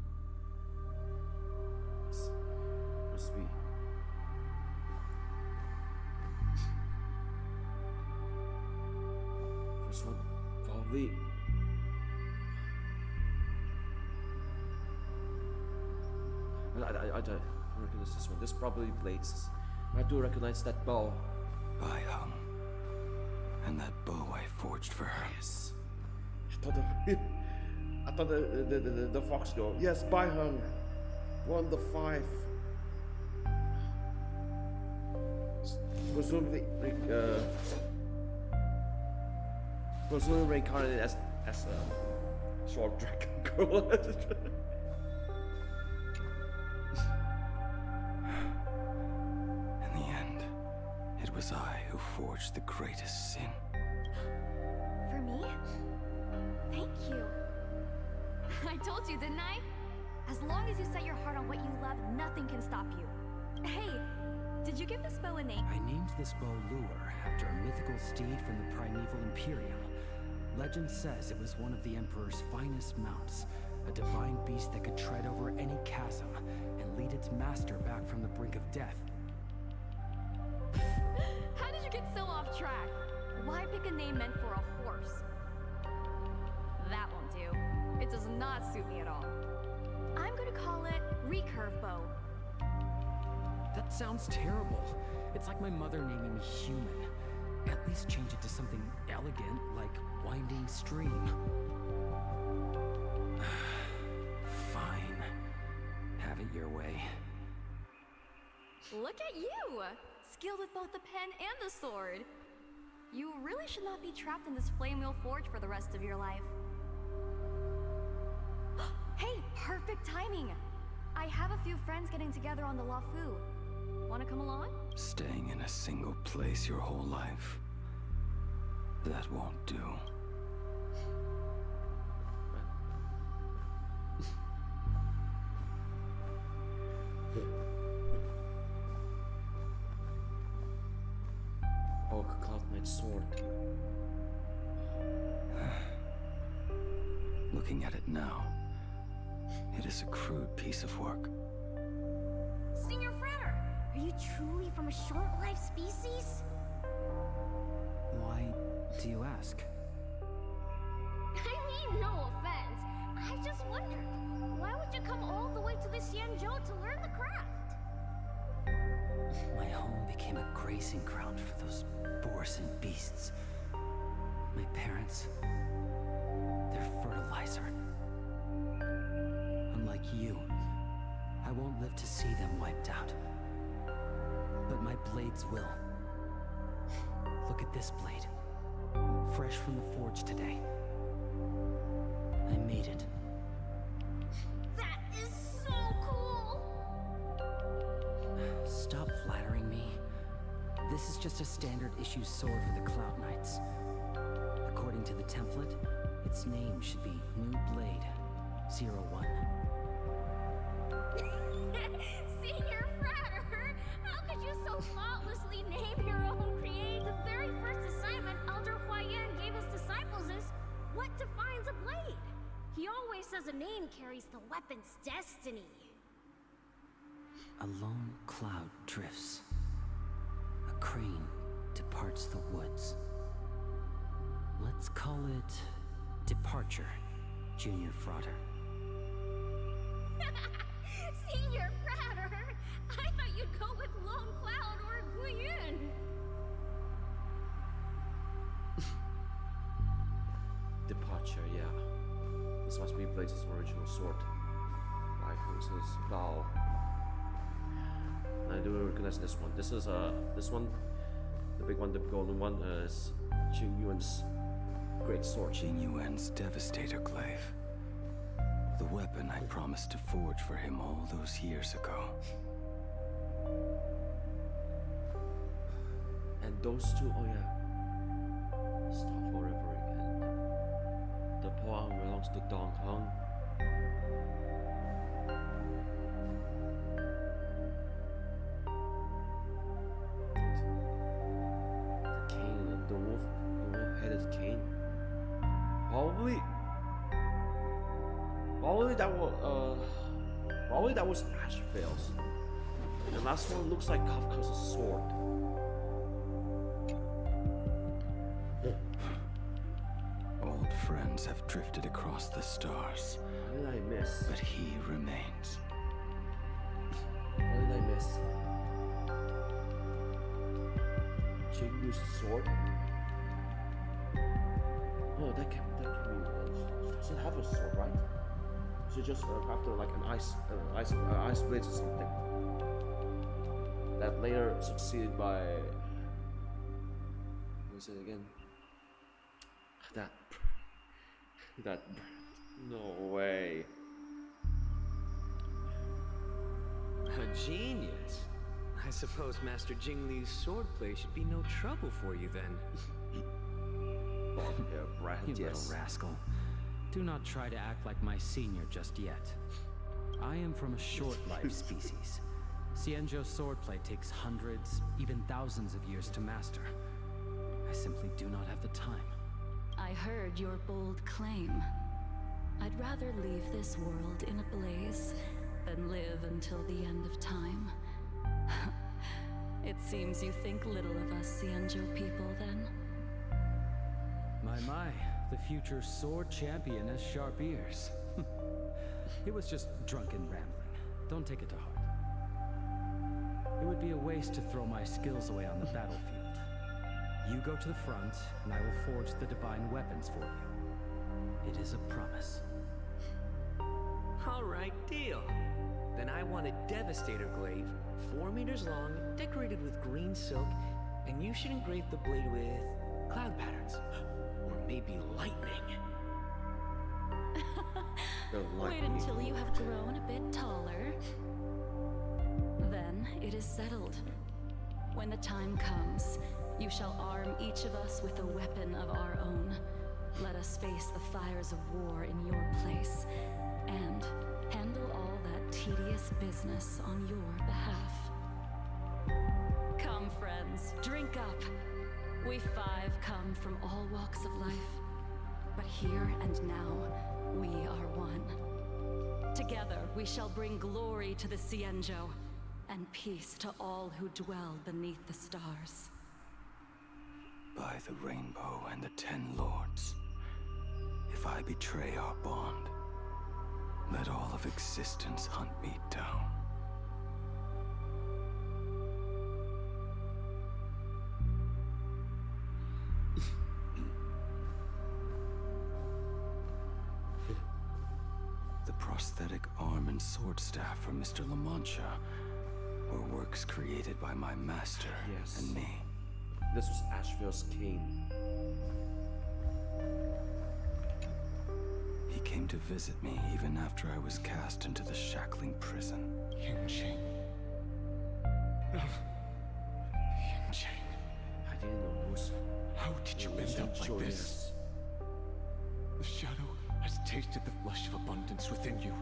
Must be. First one, probably. I don't recognize this one. This probably blades. I do recognize that bow. By Hung. And that bow I forged for her. Yes. I thought the fox girl. Yes, by Hung. 1 to 5. Presumably reincarnated as a short dragon girl. In the end, it was I who forged the greatest sin. For me? Thank you. I told you, didn't I? As long as you set your heart on what you love, nothing can stop you. Hey, did you give this bow a name? I named this bow Lure after a mythical steed from the primeval Imperium. Legend says it was one of the Emperor's finest mounts, a divine beast that could tread over any chasm and lead its master back from the brink of death. How did you get so off track? Why pick a name meant for a horse? That won't do. It does not suit me at all. I'm gonna call it Recurve Bow. That sounds terrible. It's like my mother naming me Human. At least change it to something elegant, like Winding Stream. Fine. Have it your way. Look at you! Skilled with both the pen and the sword. You really should not be trapped in this flame wheel forge for the rest of your life. Hey, perfect timing! I have a few friends getting together on the Lafu. Wanna come along? Staying in a single place your whole life? That won't do. Oh, Cloud Knight's sword. Looking at it now, it is a crude piece of work. Senior Frater, are you truly from a short-lived species? Why do you ask? I mean, no offense. I just wondered, why would you come all the way to this Yanzhou to learn the craft? My home became a grazing ground for those boresome beasts. My parents, they're fertilizer. Unlike you, I won't live to see them wiped out. but my blades will. Look at this blade. Fresh from the forge today. I made it. That is so cool! Stop flattering me. This is just a standard issue sword for the Cloud Knights. According to the template, its name should be New Blade 01. Senior Frater, how could you so thoughtlessly name your own creation? The very first assignment Elder Huayan gave his disciples is what defines a blade. He always says a name carries the weapon's destiny. A lone cloud drifts. A crane departs the woods. Let's call it Departure, Junior Frater. Senior Frater, I thought you'd go with Lone Cloud or Guiyun. Departure, yeah. This must be Blaze's original sword. Like his bow. I do recognize this one. This is this one, the big one, the golden one, is Jing Yuan's great sword. Jing Yuan's Devastator Glaive. The weapon I promised to forge for him all those years ago. And those two, oh yeah. Stop forever again. The poem belongs to Dong Hong. The cane, the wolf-headed cane. Probably that was Ashvale's. The last one looks like Kafka's sword. Old friends have drifted across the stars. What did I miss? But he remains. What did I miss? Jinggu's sword? Oh, that can be. She doesn't have a sword, right? She just after like an ice blades or something. That later succeeded by. What is it again? That. No way. A genius. I suppose Master Jingli's swordplay should be no trouble for you then. Yeah, Brad, You yes. little rascal. Do not try to act like my senior just yet. I am from a short-lived species. Xianzhou swordplay takes hundreds, even thousands of years to master. I simply do not have the time. I heard your bold claim. I'd rather leave this world in a blaze than live until the end of time. It seems you think little of us Xianzhou people, then? My, the future sword champion has sharp ears. It was just drunken rambling. Don't take it to heart. It would be a waste to throw my skills away on the battlefield. You go to the front, and I will forge the divine weapons for you. It is a promise. All right, deal. Then I want a Devastator glaive, 4 meters long, decorated with green silk, and you should engrave the blade with cloud patterns. Or maybe lightning. Wait until you have grown a bit taller. Then it is settled. When the time comes, you shall arm each of us with a weapon of our own. Let us face the fires of war in your place, and handle all that tedious business on your behalf. Come, friends, drink up. We 5 come from all walks of life, but here and now, we are one. Together, we shall bring glory to the Xianzhou, and peace to all who dwell beneath the stars. By the rainbow and the 10 lords, if I betray our bond, let all of existence hunt me down. The prosthetic arm and sword staff from Mr. La Mancha. were works created by my master and me. This was Ashville's king. He came to visit me even after I was cast into the shackling prison. Yingxing. Yingxing. I didn't know who's... How did you end up like this? The shadow has tasted the flesh of abundance within you.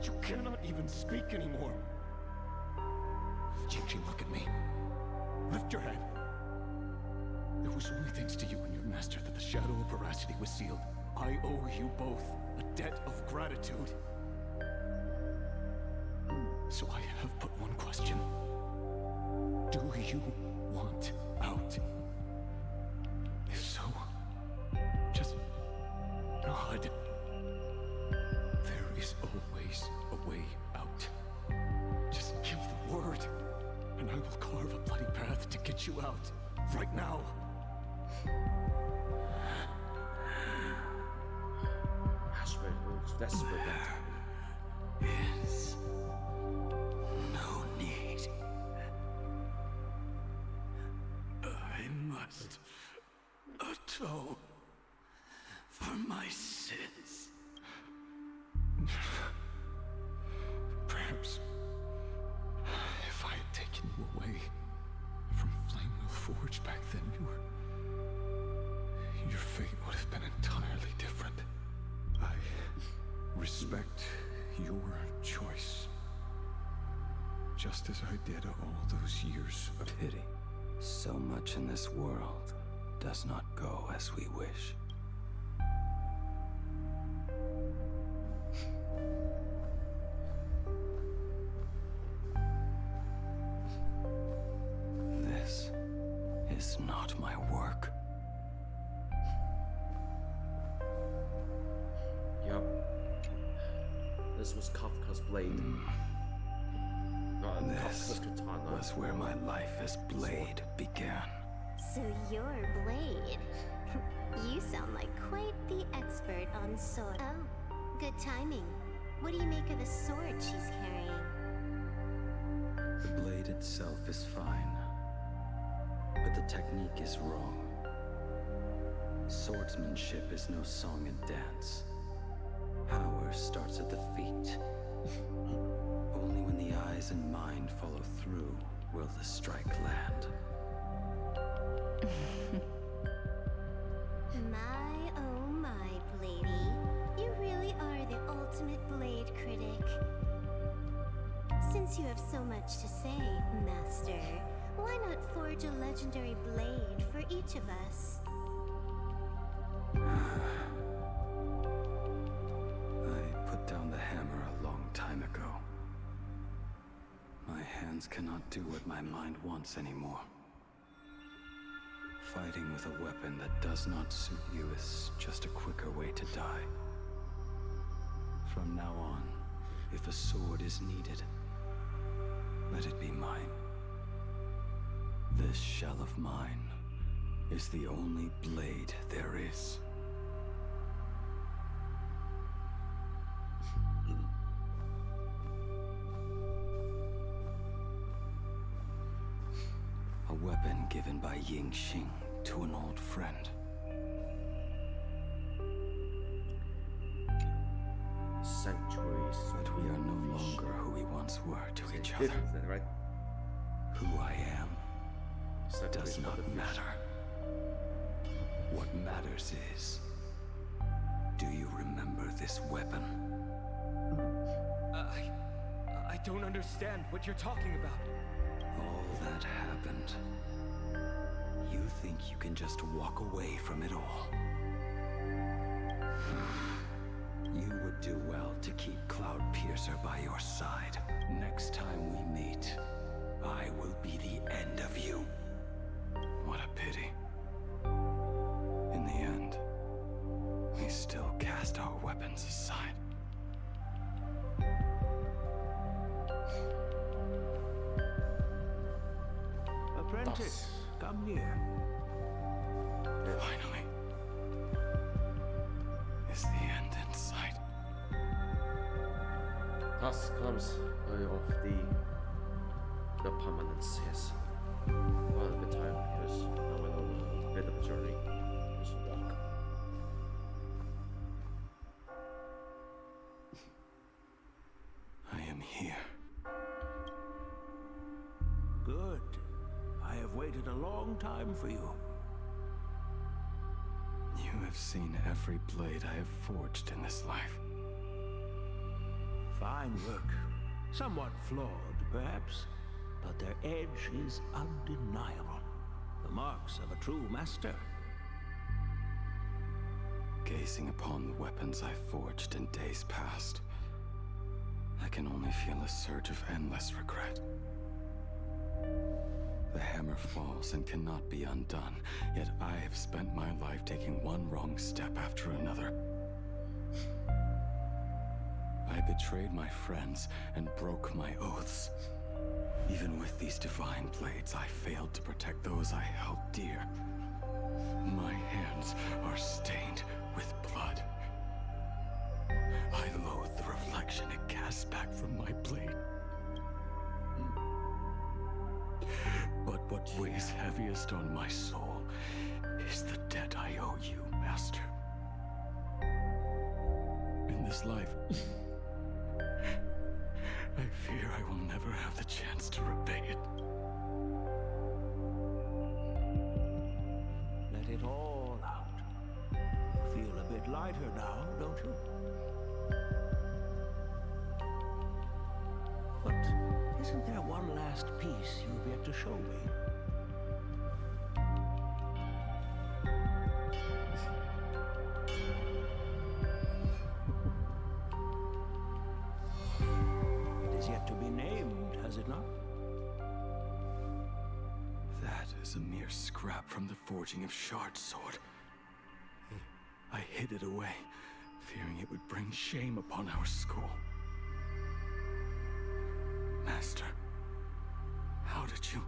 You cannot even speak anymore. Yingxing, look at me. Lift your head. It was only thanks to you and your master that the shadow of veracity was sealed. I owe you both a debt of gratitude. So I have but one question. Do you want out? If so, just nod. There is always a way out. Just give the word, and I will carve a bloody path to get you out. Right now. Ashville looks desperate. Is no need. I must atone for my sins. Perhaps if I had taken you away from Flamewell Forge back then, your fate would have been entirely different. I respect your choice, just as I did all those years of pity. So much in this world does not go as we wish. This is not my work. Yup. This was Kafka's blade. This was where my life as Blade began. So you're Blade. You sound like quite the expert on sword. Oh, good timing. What do you make of the sword she's carrying? The blade itself is fine, but the technique is wrong. Swordsmanship is no song and dance. Power starts at the feet. Only when the eyes and mind follow through will the strike land. My, oh my, Bladey. You really are the ultimate blade critic. Since you have so much to say, Master, why not forge a legendary blade for each of us? I put down the hammer a long time ago. My hands cannot do what my mind wants anymore. Fighting with a weapon that does not suit you is just a quicker way to die. From now on, if a sword is needed, let it be mine. This shell of mine is the only blade there is. A weapon given by Yingxing to an old friend. Centuries. But we are no longer who we once were to each other. Right? Who I am does not matter. What matters is, do you remember this weapon? I don't understand what you're talking about. All that happened. You think you can just walk away from it all? You would do well to keep Cloudpiercer by your side. Next time we meet, I will be the end of you. What a pity. In the end, we still cast our weapons aside. Apprentice, come near. Finally. Is the end in sight? Thus comes of the permanence, yes. Well, a bit tired because now we're on a bit of a journey. Just walk. I am here. Good. I have waited a long time for you. You have seen every blade I have forged in this life. Fine work. Somewhat flawed, perhaps, but their edge is undeniable. The marks of a true master. Gazing upon the weapons I forged in days past, I can only feel a surge of endless regret. The hammer falls and cannot be undone, yet I have spent my life taking one wrong step after another. I betrayed my friends and broke my oaths. Even with these divine blades, I failed to protect those I held dear. My hands are stained with blood. I loathe the reflection it casts back from my blade. But what weighs heaviest on my soul is the debt I owe you, Master. In this life, I fear I will never have the chance to repay it. Let it all out. You feel a bit lighter now, don't you? But isn't there one last piece you've yet to show me? It is yet to be named, has it not? That is a mere scrap from the forging of Shard Sword. I hid it away, fearing it would bring shame upon our school. Master, how did you...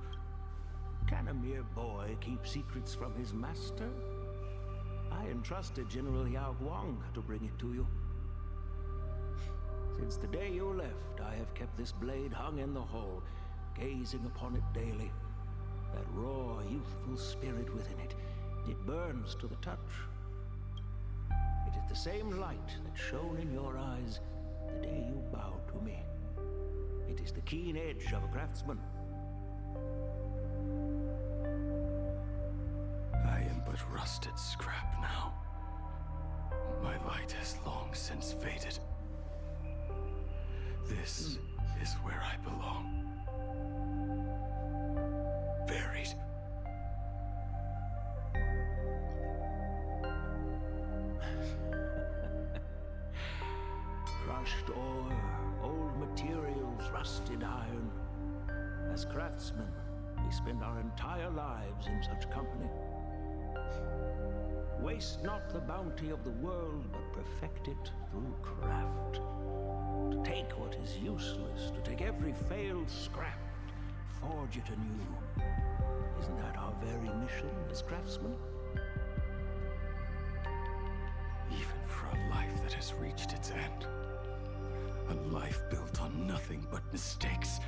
Can a mere boy keep secrets from his master? I entrusted General Yao Guang to bring it to you. Since the day you left, I have kept this blade hung in the hall, gazing upon it daily. That raw, youthful spirit within it, it burns to the touch. It is the same light that shone in your eyes the day you bowed to me. It is the keen edge of a craftsman. I am but rusted scrap now. My light has long since faded. This is where I belong. Buried. Crushed ore, old materials, rusted iron. As craftsmen, we spend our entire lives in such company. Waste not the bounty of the world, but perfect it through craft. To take what is useless, to take every failed scrap, forge it anew. Isn't that our very mission as craftsmen? Even for a life that has reached its end. A life built on nothing but mistakes.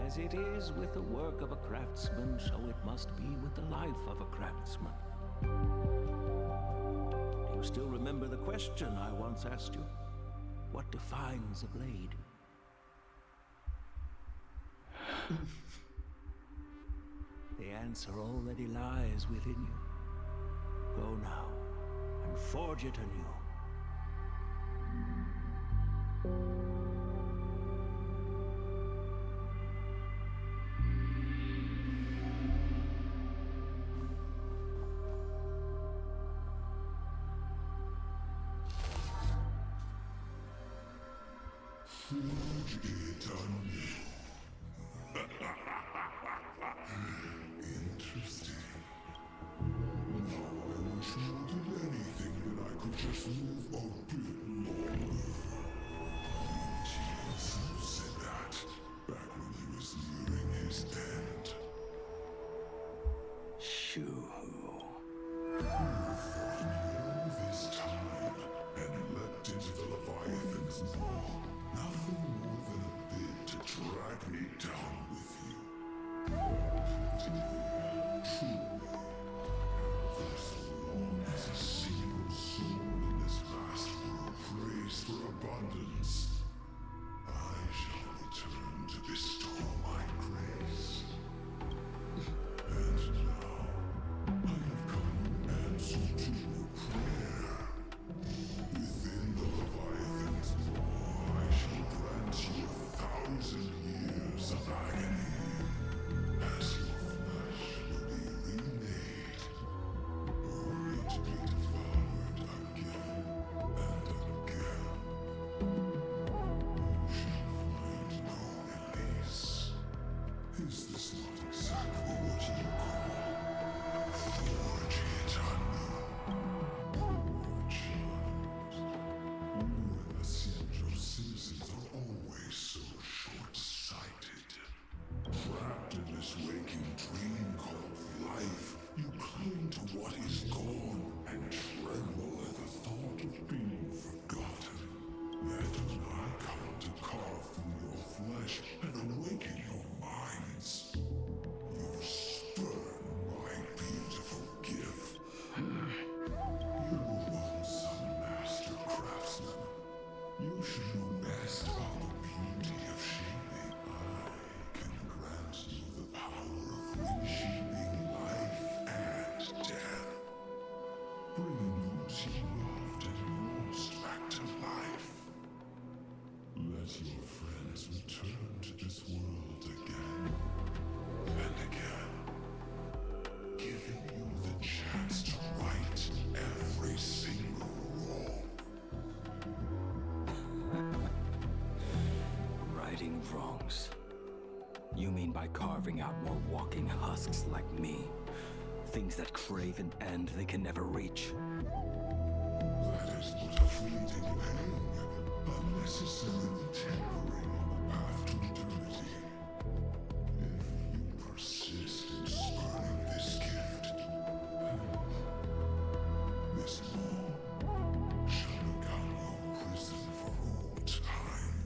As it is with the work of a craftsman, so it must be with the life of a craftsman. Do you still remember the question I once asked you? What defines a blade? The answer already lies within you. Go now, and forge it anew. Forge it anew. Interesting. Now I wish more than anything that I could just live a bit longer. He himself said that back when he was nearing his end. Shoo. You thought me For so long as a single soul in this vast world prays for abundance, I shall return to bestow my grace. And now, I have come in answer to your prayer. Within the Leviathan's law, I shall grant you 1,000 years of agony, as your flesh will be remade, only to be devoured again and again. You shall find no release. Is this not exactly what you call forge eternal? Poor child. You and the Central citizens are always so short-sighted. Trapped in this waking dream called life, you cling to what is gone and tremble at the thought of being forgotten. Yet when I come to carve through your flesh and awaken your minds, you spurn my beautiful gift. You were once some master craftsman. You should know best about the beauty of shaping. I can grant you the power of reshaping life and death, bringing those you loved and lost back to life. Let your friends return to this world again and again, giving you the chance to right every single wrong. Righting wrongs. You mean by carving out more walking husks like me? Things that crave an end they can never reach? That is but a fleeting pang, unnecessarily tempering on the path to eternity. If you persist in spurning this gift, this law shall become your prison for all time.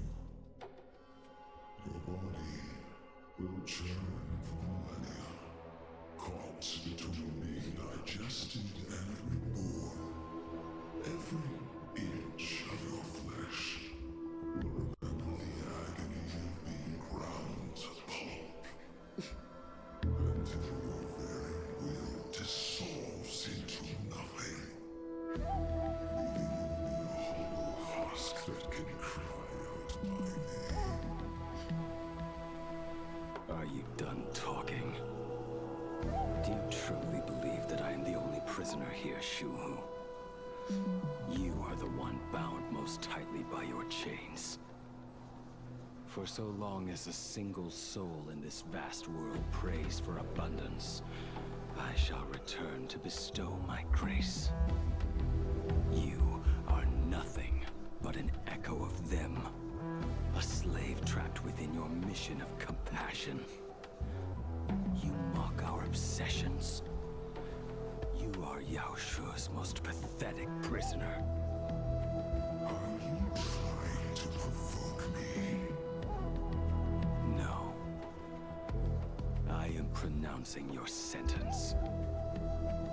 Your body will churn for millennia, caught between being digested and reborn. Every inch of your flesh will remember the agony of being ground to pulp, until your very will dissolves into nothing, leaving only a hollow husk that can cry out my name. Are you done talking? Do you truly believe that I am the only prisoner here, Shuhu? You are the one bound most tightly by your chains. For so long as a single soul in this vast world prays for abundance, I shall return to bestow my grace. You are nothing but an echo of them, a slave trapped within your mission of compassion. You mock our obsessions. You are Yao Shu's most pathetic prisoner. Are you trying to provoke me? No. I am pronouncing your sentence.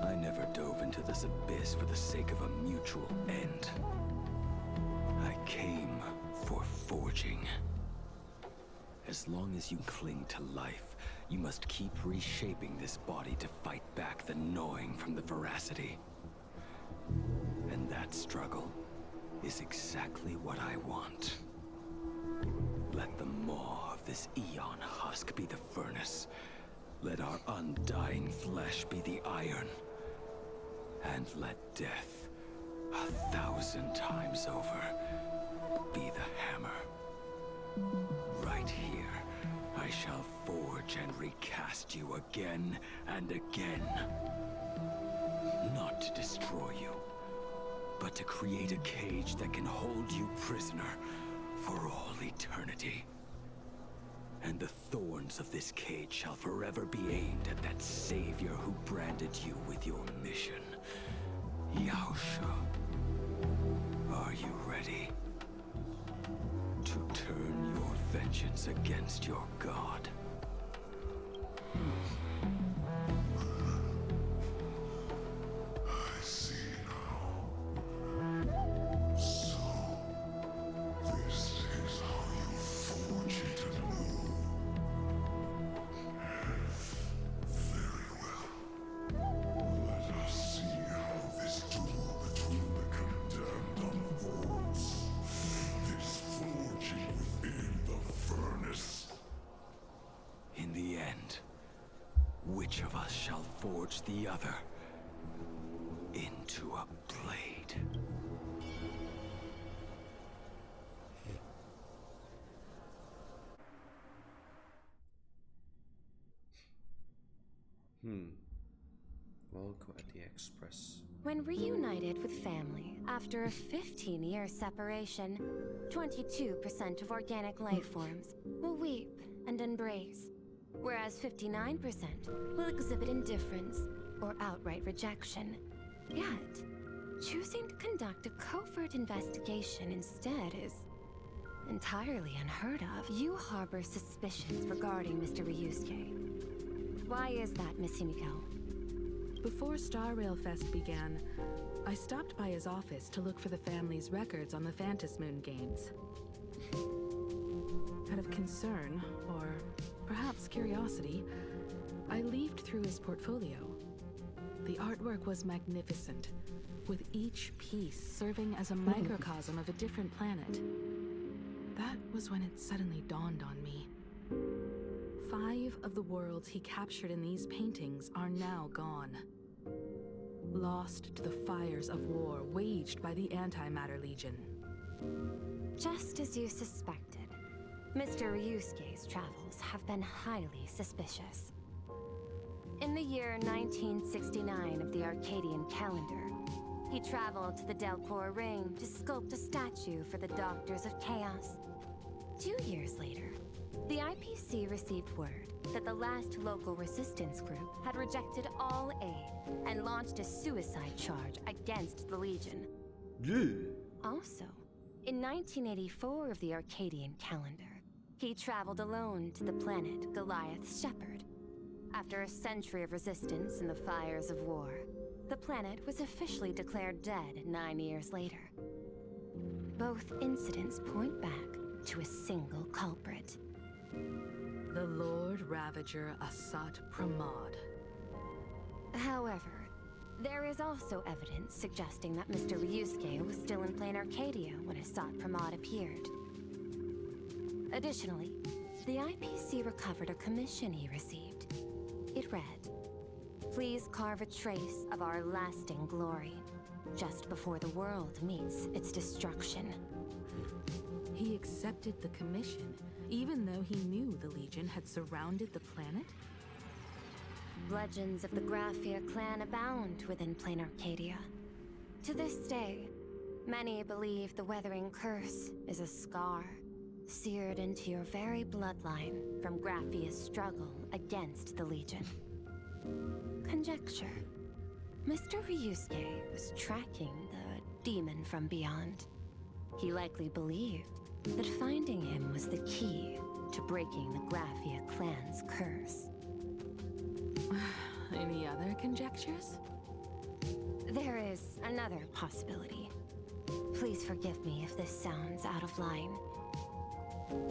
I never dove into this abyss for the sake of a mutual end. I came for forging. As long as you cling to life, you must keep reshaping this body to fight back the gnawing from the veracity. And that struggle is exactly what I want. Let the maw of this Eon husk be the furnace. Let our undying flesh be the iron. And let death, 1,000 times over, be the hammer. Right here, I shall forge and recast you again and again. Not to destroy you, but to create a cage that can hold you prisoner for all eternity. And the thorns of this cage shall forever be aimed at that savior who branded you with your mission. Yao Shu. Are you ready? To turn your vengeance against your god. which of us shall forge the other into a blade? Welcome at the Express. When reunited with family after a 15-year separation, 22% of organic life forms will weep and embrace, whereas 59% will exhibit indifference or outright rejection. Yet, choosing to conduct a covert investigation instead is entirely unheard of. You harbor suspicions regarding Mr. Ryusuke. Why is that, Miss Himeko? Before Star Rail Fest began, I stopped by his office to look for the family's records on the Phantom Moon games. Out of concern, or perhaps curiosity, I leafed through his portfolio. The artwork was magnificent, with each piece serving as a microcosm of a different planet. That was when it suddenly dawned on me. 5 of the worlds he captured in these paintings are now gone. Lost to the fires of war waged by the Antimatter Legion. Just as you suspected, Mr. Ryusuke's travels have been highly suspicious. In the year 1969 of the Arcadian calendar, he traveled to the Delcor Ring to sculpt a statue for the Doctors of Chaos. 2 years later, the IPC received word that the last local resistance group had rejected all aid and launched a suicide charge against the Legion. Also, in 1984 of the Arcadian calendar, he traveled alone to the planet Goliath's Shepherd. After a century of resistance in the fires of war, the planet was officially declared dead 9 years later. Both incidents point back to a single culprit. The Lord Ravager Asat Pramad. However, there is also evidence suggesting that Mr. Ryusuke was still in Planarcadia when Asat Pramad appeared. Additionally, the IPC recovered a commission he received. It read, "Please carve a trace of our lasting glory, just before the world meets its destruction." He accepted the commission, even though he knew the Legion had surrounded the planet? Legends of the Graphia clan abound within Planarcadia. To this day, many believe the Weathering Curse is a scar seared into your very bloodline from Graphia's struggle against the Legion. Conjecture. Mr. Ryusuke was tracking the demon from beyond. He likely believed that finding him was the key to breaking the Graphia clan's curse. Any other conjectures? There is another possibility. Please forgive me if this sounds out of line.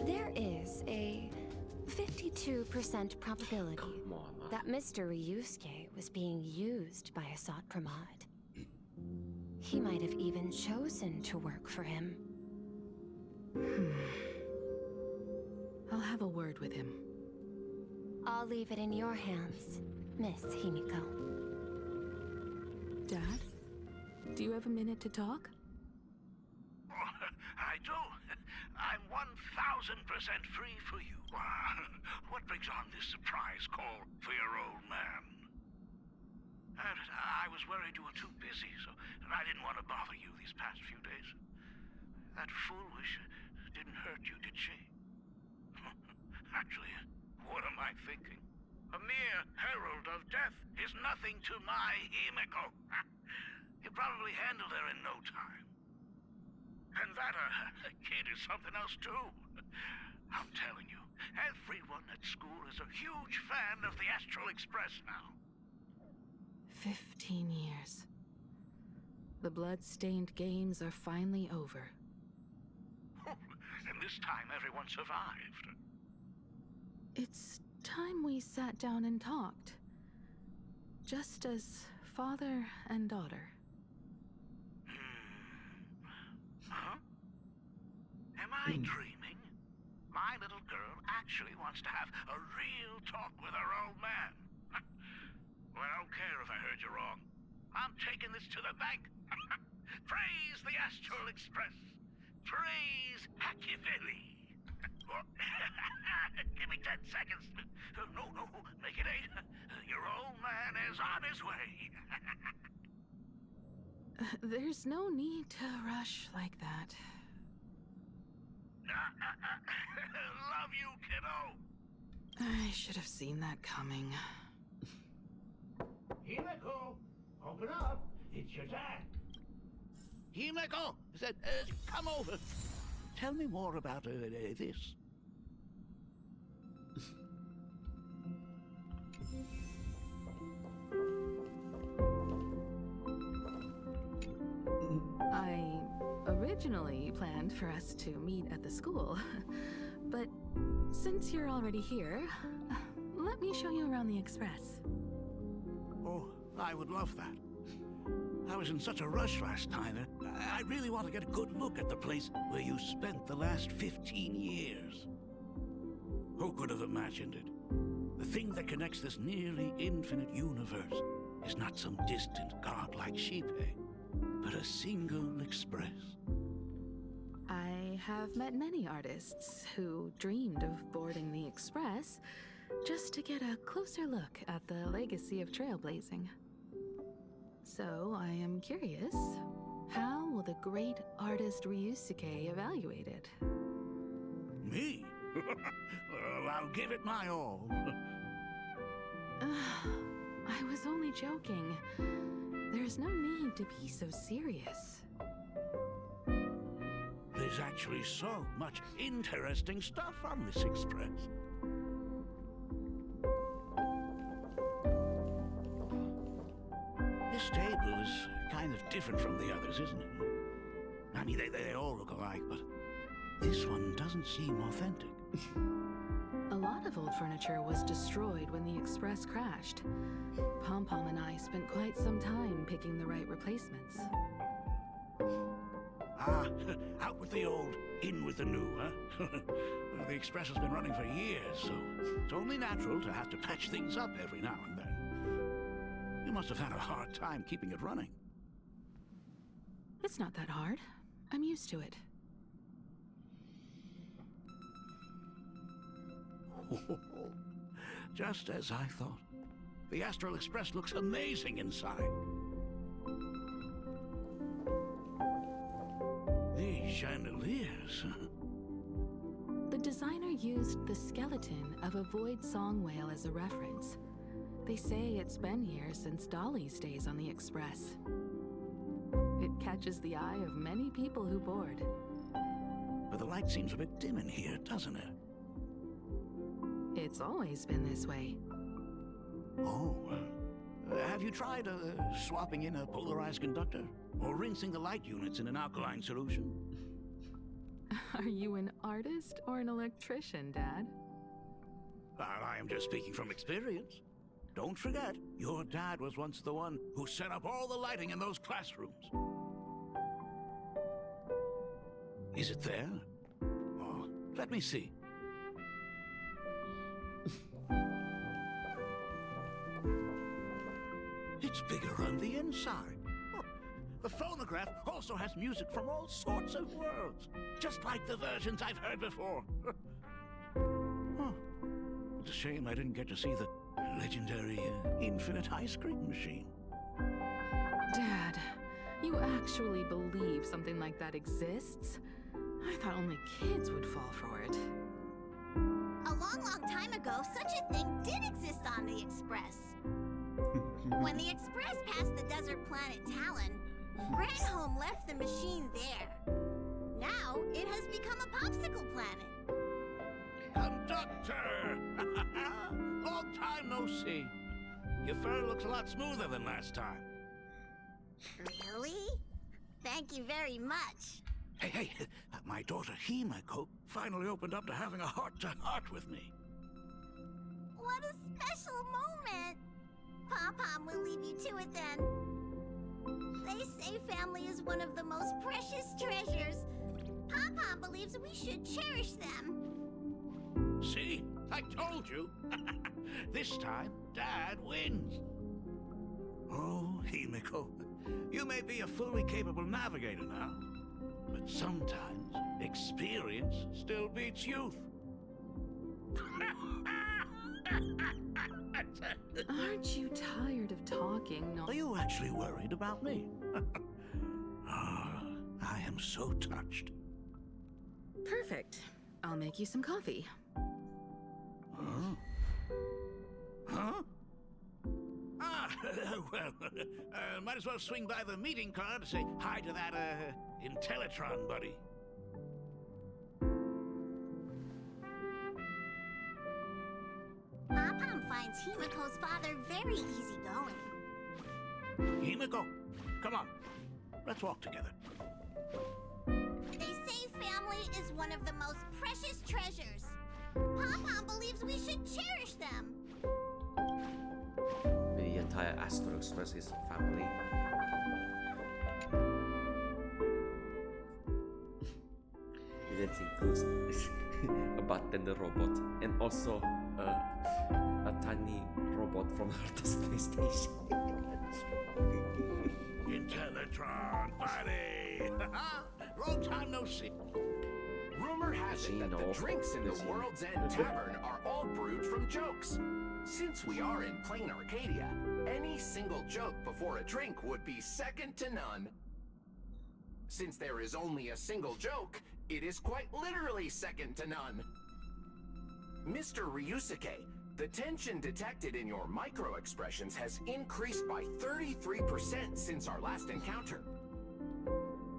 There is a 52% probability that Mr. Ryusuke was being used by Asat Pramad. He might have even chosen to work for him. I'll have a word with him. I'll leave it in your hands, Miss Himeko. Dad, do you have a minute to talk? I do. I'm 1000% free for you. What brings on this surprise call for your old man? I was worried you were too busy, so I didn't want to bother you these past few days. That Fullwish didn't hurt you, did she? Actually, what am I thinking? A mere herald of death is nothing to my Himeko. He'll probably handle her in no time. And that kid is something else too. I'm telling you, everyone at school is a huge fan of the Astral Express now. 15 years. The blood-stained games are finally over. And this time everyone survived. It's time we sat down and talked. Just as father and daughter. Huh? Am I dreaming? My little girl actually wants to have a real talk with her old man. this to the bank. Praise the Astral Express. Praise Hackiveli. Give me 10 seconds. No, make it 8. Your old man is on his way. There's no need to rush like that. Love you, kiddo. I should have seen that coming. Himeko, open up. It's your dad. Himeko, said, come over. Tell me more about this. I originally planned for us to meet at the school, but since you're already here, let me show you around the Express. Oh, I would love that. I was in such a rush last night. I really want to get a good look at the place where you spent the last 15 years. Who could have imagined it? The thing that connects this nearly infinite universe is not some distant godlike sheephead, but a single express. I have met many artists who dreamed of boarding the Express just to get a closer look at the legacy of trailblazing. So I am curious, how will the great artist Ryusuke evaluate it? Me? Well, I'll give it my all. I was only joking. There's no need to be so serious. There's actually so much interesting stuff on this express. This table is kind of different from the others, isn't it? I mean, they all look alike, but this one doesn't seem authentic. A lot of old furniture was destroyed when the Express crashed. Pom-Pom and I spent quite some time picking the right replacements. Ah, out with the old, in with the new, huh? Well, the Express has been running for years, so it's only natural to have to patch things up every now and then. You must have had a hard time keeping it running. It's not that hard. I'm used to it. Just as I thought. The Astral Express looks amazing inside. These chandeliers. The designer used the skeleton of a void song whale as a reference. They say it's been here since Dolly's days on the Express. It catches the eye of many people who board. But the light seems a bit dim in here, doesn't it? It's always been this way. Oh, have you tried swapping in a polarized conductor? Or rinsing the light units in an alkaline solution? Are you an artist or an electrician, Dad? I am just speaking from experience. Don't forget, your dad was once the one who set up all the lighting in those classrooms. Is it there? Oh, let me see. It's bigger on the inside. Oh, the phonograph also has music from all sorts of worlds, just like the versions I've heard before. Oh, it's a shame I didn't get to see the legendary infinite ice cream machine. Dad, you actually believe something like that exists? I thought only kids would fall for it. A long time ago, such a thing did exist on the Express. When the Express passed the desert planet Talon, Granholm left the machine there. Now, it has become a popsicle planet. Conductor! Long time no see. Your fur looks a lot smoother than last time. Really? Thank you very much. Hey, my daughter Himeko finally opened up to having a heart-to-heart with me. What a special moment! Pom-Pom will leave you to it then. They say family is one of the most precious treasures. Pom-Pom believes we should cherish them. See? I told you. This time, Dad wins. Oh, Himeko, You may be a fully capable navigator now, but sometimes experience still beats youth. Aren't you tired of talking? Are you actually worried about me? I am so touched. Perfect. I'll make you some coffee. Huh? Huh? Ah, well, might as well swing by the meeting car to say hi to that, Intellatron buddy. Pom-Pom finds Himeko's father very easygoing. Himeko, come on. Let's walk together. They say family is one of the most precious treasures. Pom-Pom believes we should cherish them. The entire Astro Express is family. It includes a bartender robot and also a tiny robot from her space station. Intellatron, buddy! Long time no see. Rumor has it that the drinks in the World's End Tavern are all brewed from jokes. Since we are in Planarcadia, any single joke before a drink would be second to none. Since there is only a single joke, it is quite literally second to none. Mr. Ryusuke, the tension detected in your micro-expressions has increased by 33% since our last encounter.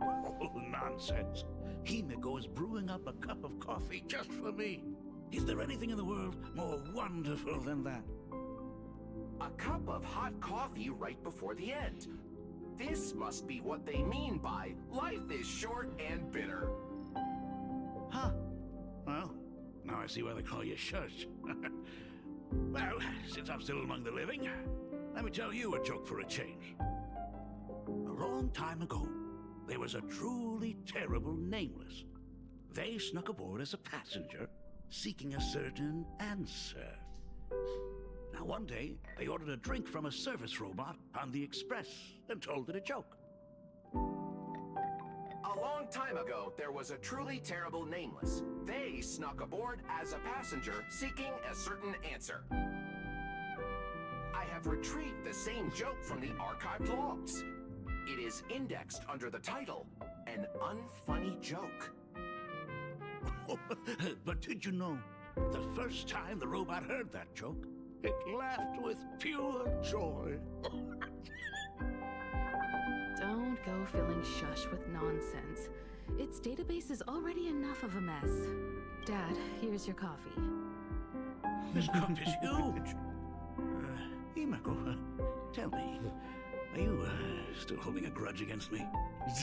Oh, nonsense. Himeko is brewing up a cup of coffee just for me. Is there anything in the world more wonderful than that? A cup of hot coffee right before the end. This must be what they mean by life is short and bitter. Huh. Well, now I see why they call you Shush. Well, since I'm still among the living, let me tell you a joke for a change. A long time ago, there was a truly terrible nameless. They snuck aboard as a passenger, seeking a certain answer. Now one day, they ordered a drink from a service robot on the express and told it a joke. A long time ago, there was a truly terrible nameless. They snuck aboard as a passenger, seeking a certain answer. I have retrieved the same joke from the archived logs. It is indexed under the title, An Unfunny Joke. But did you know, the first time the robot heard that joke, it laughed with pure joy. Don't go filling Shush with nonsense. Its database is already enough of a mess. Dad, here's your coffee. This cup is huge. Himeko, tell me, are you still holding a grudge against me?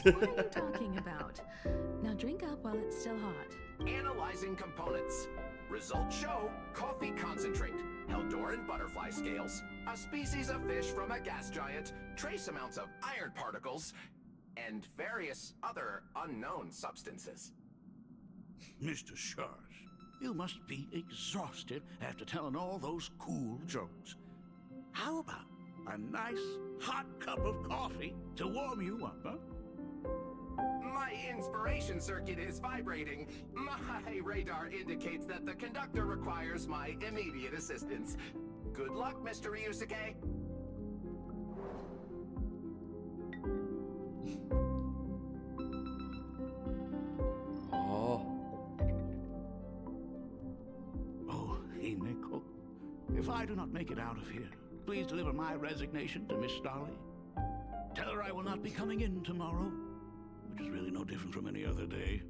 What are you talking about? Now drink up while it's still hot. Analyzing components. Results show coffee concentrate, Heldoran butterfly scales, a species of fish from a gas giant, trace amounts of iron particles, and various other unknown substances. Mr. Sharsh, you must be exhausted after telling all those cool jokes. How about a nice hot cup of coffee to warm you up, huh? My inspiration circuit is vibrating. My radar indicates that the conductor requires my immediate assistance. Good luck, Mr. Ryusuke. Oh, Himeko, if I do not make it out of here, please deliver my resignation to Miss Dolly. Tell her I will not be coming in tomorrow, which is really no different from any other day.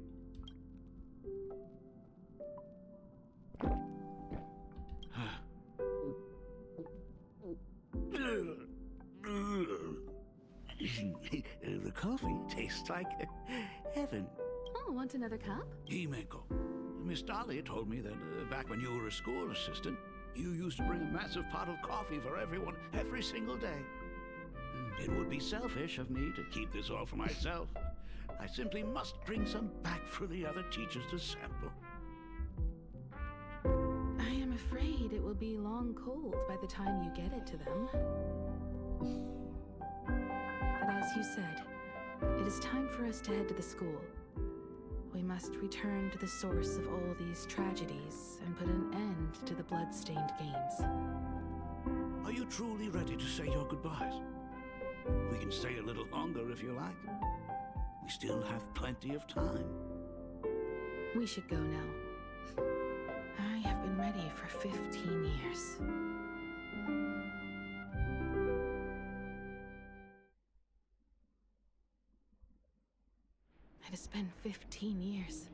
The coffee tastes like heaven. Oh, want another cup? Himeko, Miss Dolly told me that back when you were a school assistant, you used to bring a massive pot of coffee for everyone every single day. It would be selfish of me to keep this all for myself. I simply must bring some back for the other teachers to sample. I am afraid it will be long cold by the time you get it to them. But As you said, it is time for us to head to the school. We must return to the source of all these tragedies and put an end to the blood-stained games. Are you truly ready to say your goodbyes? We can stay a little longer if you like. We still have plenty of time. We should go now. I have been ready for 15 years. It has been 15 years.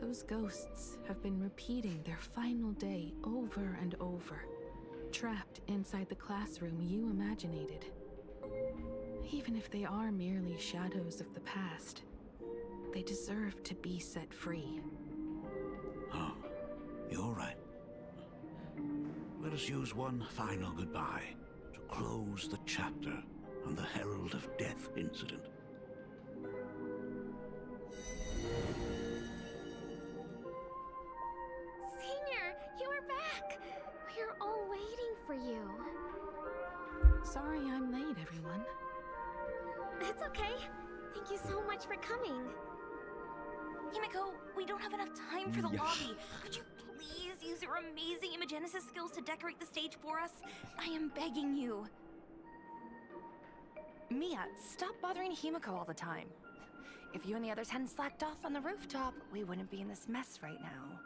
Those ghosts have been repeating their final day over and over, trapped inside the classroom you imaginated. Even if they are merely shadows of the past, they deserve to be set free. Oh, you're right. Let us use one final goodbye to close the chapter on the Herald of Death incident. Senior, you are back! We're all waiting for you. Sorry I'm late, everyone. It's okay. Thank you so much for coming. Himeko, we don't have enough time for the lobby. Could you please use your amazing Imagenesis skills to decorate the stage for us? I am begging you. Mia, stop bothering Himeko all the time. If you and the others hadn't slacked off on the rooftop, we wouldn't be in this mess right now.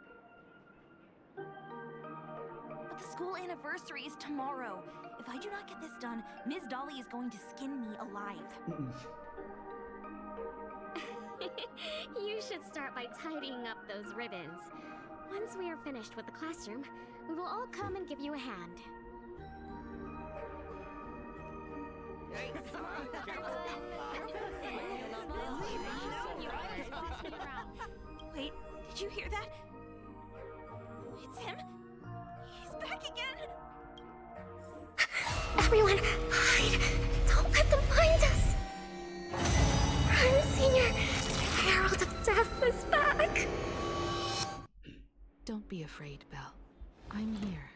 But the school anniversary is tomorrow. If I do not get this done, Ms. Dolly is going to skin me alive. You should start by tidying up those ribbons. Once we are finished with the classroom, we will all come and give you a hand. Wait, did you hear that? It's him? He's back again! Everyone, hide! Don't let them find us! Run, Senior! The Herald of Death is back! Don't be afraid, Belle. I'm here.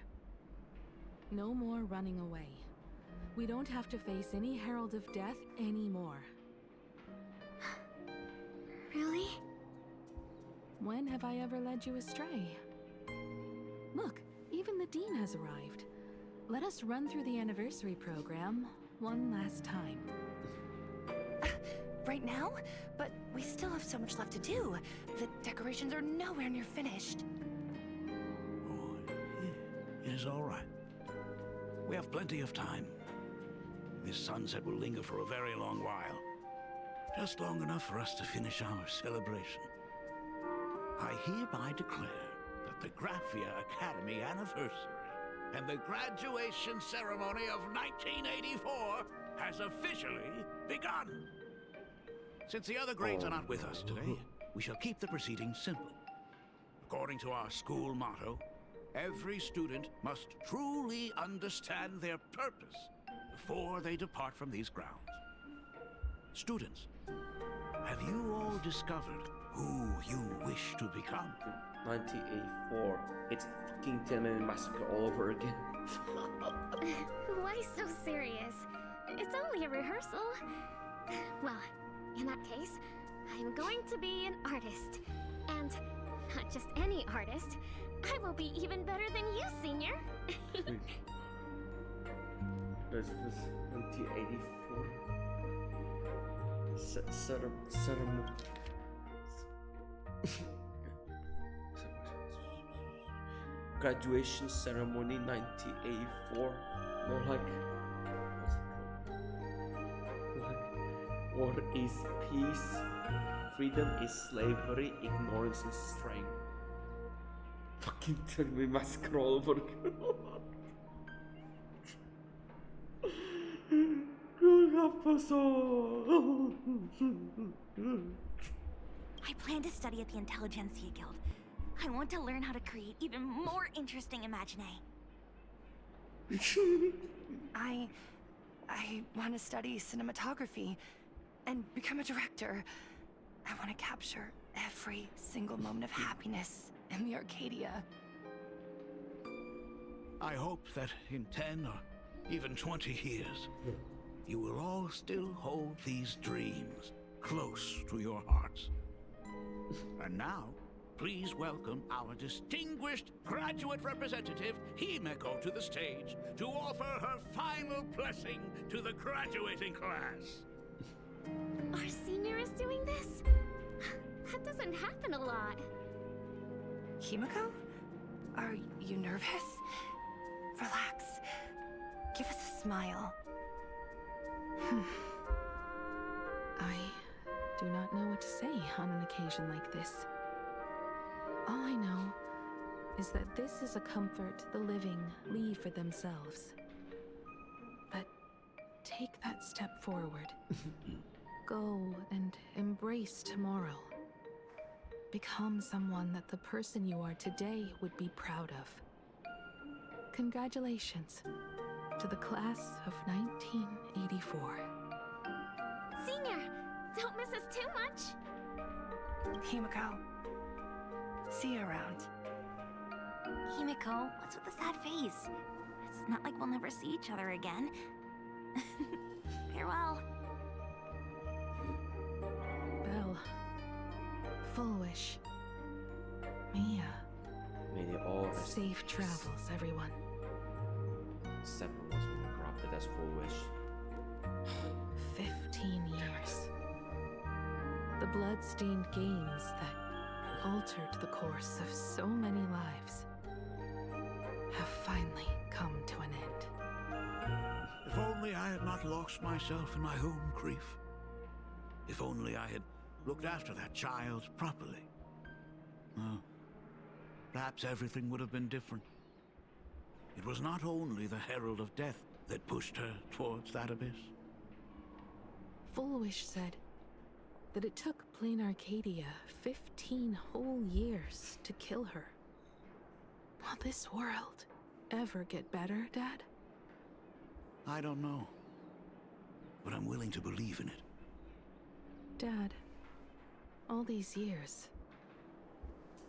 No more running away. We don't have to face any Herald of Death anymore. Really? When have I ever led you astray? Look, even the Dean has arrived. Let us run through the anniversary program one last time. Right now? But we still have so much left to do. The decorations are nowhere near finished. It is all right. We have plenty of time. This sunset will linger for a very long while. Just long enough for us to finish our celebration. I hereby declare that the Graphia Academy anniversary and the graduation ceremony of 1984 has officially begun. Since the other grades are not with us today, we shall keep the proceedings simple. According to our school motto, every student must truly understand their purpose before they depart from these grounds. Students, have you all discovered who you wish to become? 1984. It's fucking 10-minute massacre all over again. Why so serious? It's only a rehearsal. Well, in that case, I'm going to be an artist. And not just any artist. I will be even better than you, Senior. This was 1984. Graduation ceremony 1984. More like, war is peace, freedom is slavery, ignorance is strength. Fucking tell me my scroll over. I plan to study at the Intelligentsia Guild. I want to learn how to create even more interesting imaginae. I want to study cinematography and become a director. I want to capture every single moment of happiness in the Arcadia. I hope that in 10 or even 20 years, you will all still hold these dreams close to your hearts. And now, please welcome our distinguished graduate representative, Himeko, to the stage to offer her final blessing to the graduating class. Our senior is doing this? That doesn't happen a lot. Himeko? Are you nervous? Relax. Give us a smile. I do not know what to say on an occasion like this. All I know is that this is a comfort the living leave for themselves. But take that step forward. Go and embrace tomorrow. Become someone that the person you are today would be proud of. Congratulations to the class of 1984. Senior, don't miss us too much. Himeko, see you around. Himeko, what's with the sad face? It's not like we'll never see each other again. Farewell. Belle, Fullwish, Mia. May they all rest in Safe peace. travels, everyone. Seven was corrupted as Fullwish. 15 years. The blood-stained games that altered the course of so many lives have finally come to an end. If only I had not lost myself in my home grief. If only I had looked after that child properly. Oh, perhaps everything would have been different. It was not only the Herald of Death that pushed her towards that abyss. Fullwish said that it took Planarcadia 15 whole years to kill her. Will this world ever get better, Dad? I don't know, but I'm willing to believe in it. Dad, all these years,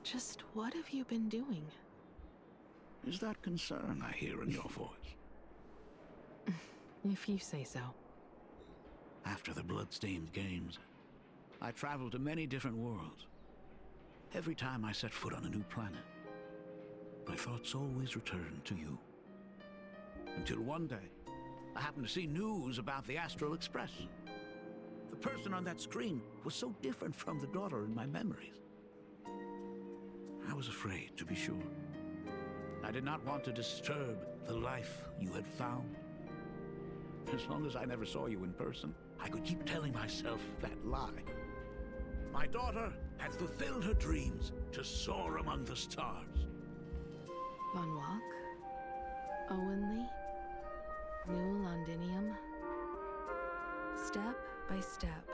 just what have you been doing? Is that concern I hear in your voice? If you say so. After the blood-stained games, I traveled to many different worlds. Every time I set foot on a new planet, my thoughts always returned to you. Until one day, I happened to see news about the Astral Express. The person on that screen was so different from the daughter in my memories. I was afraid, to be sure. I did not want to disturb the life you had found. As long as I never saw you in person, I could keep telling myself that lie. My daughter had fulfilled her dreams to soar among the stars. Von Walk, Owenly, New Londinium. Step by step,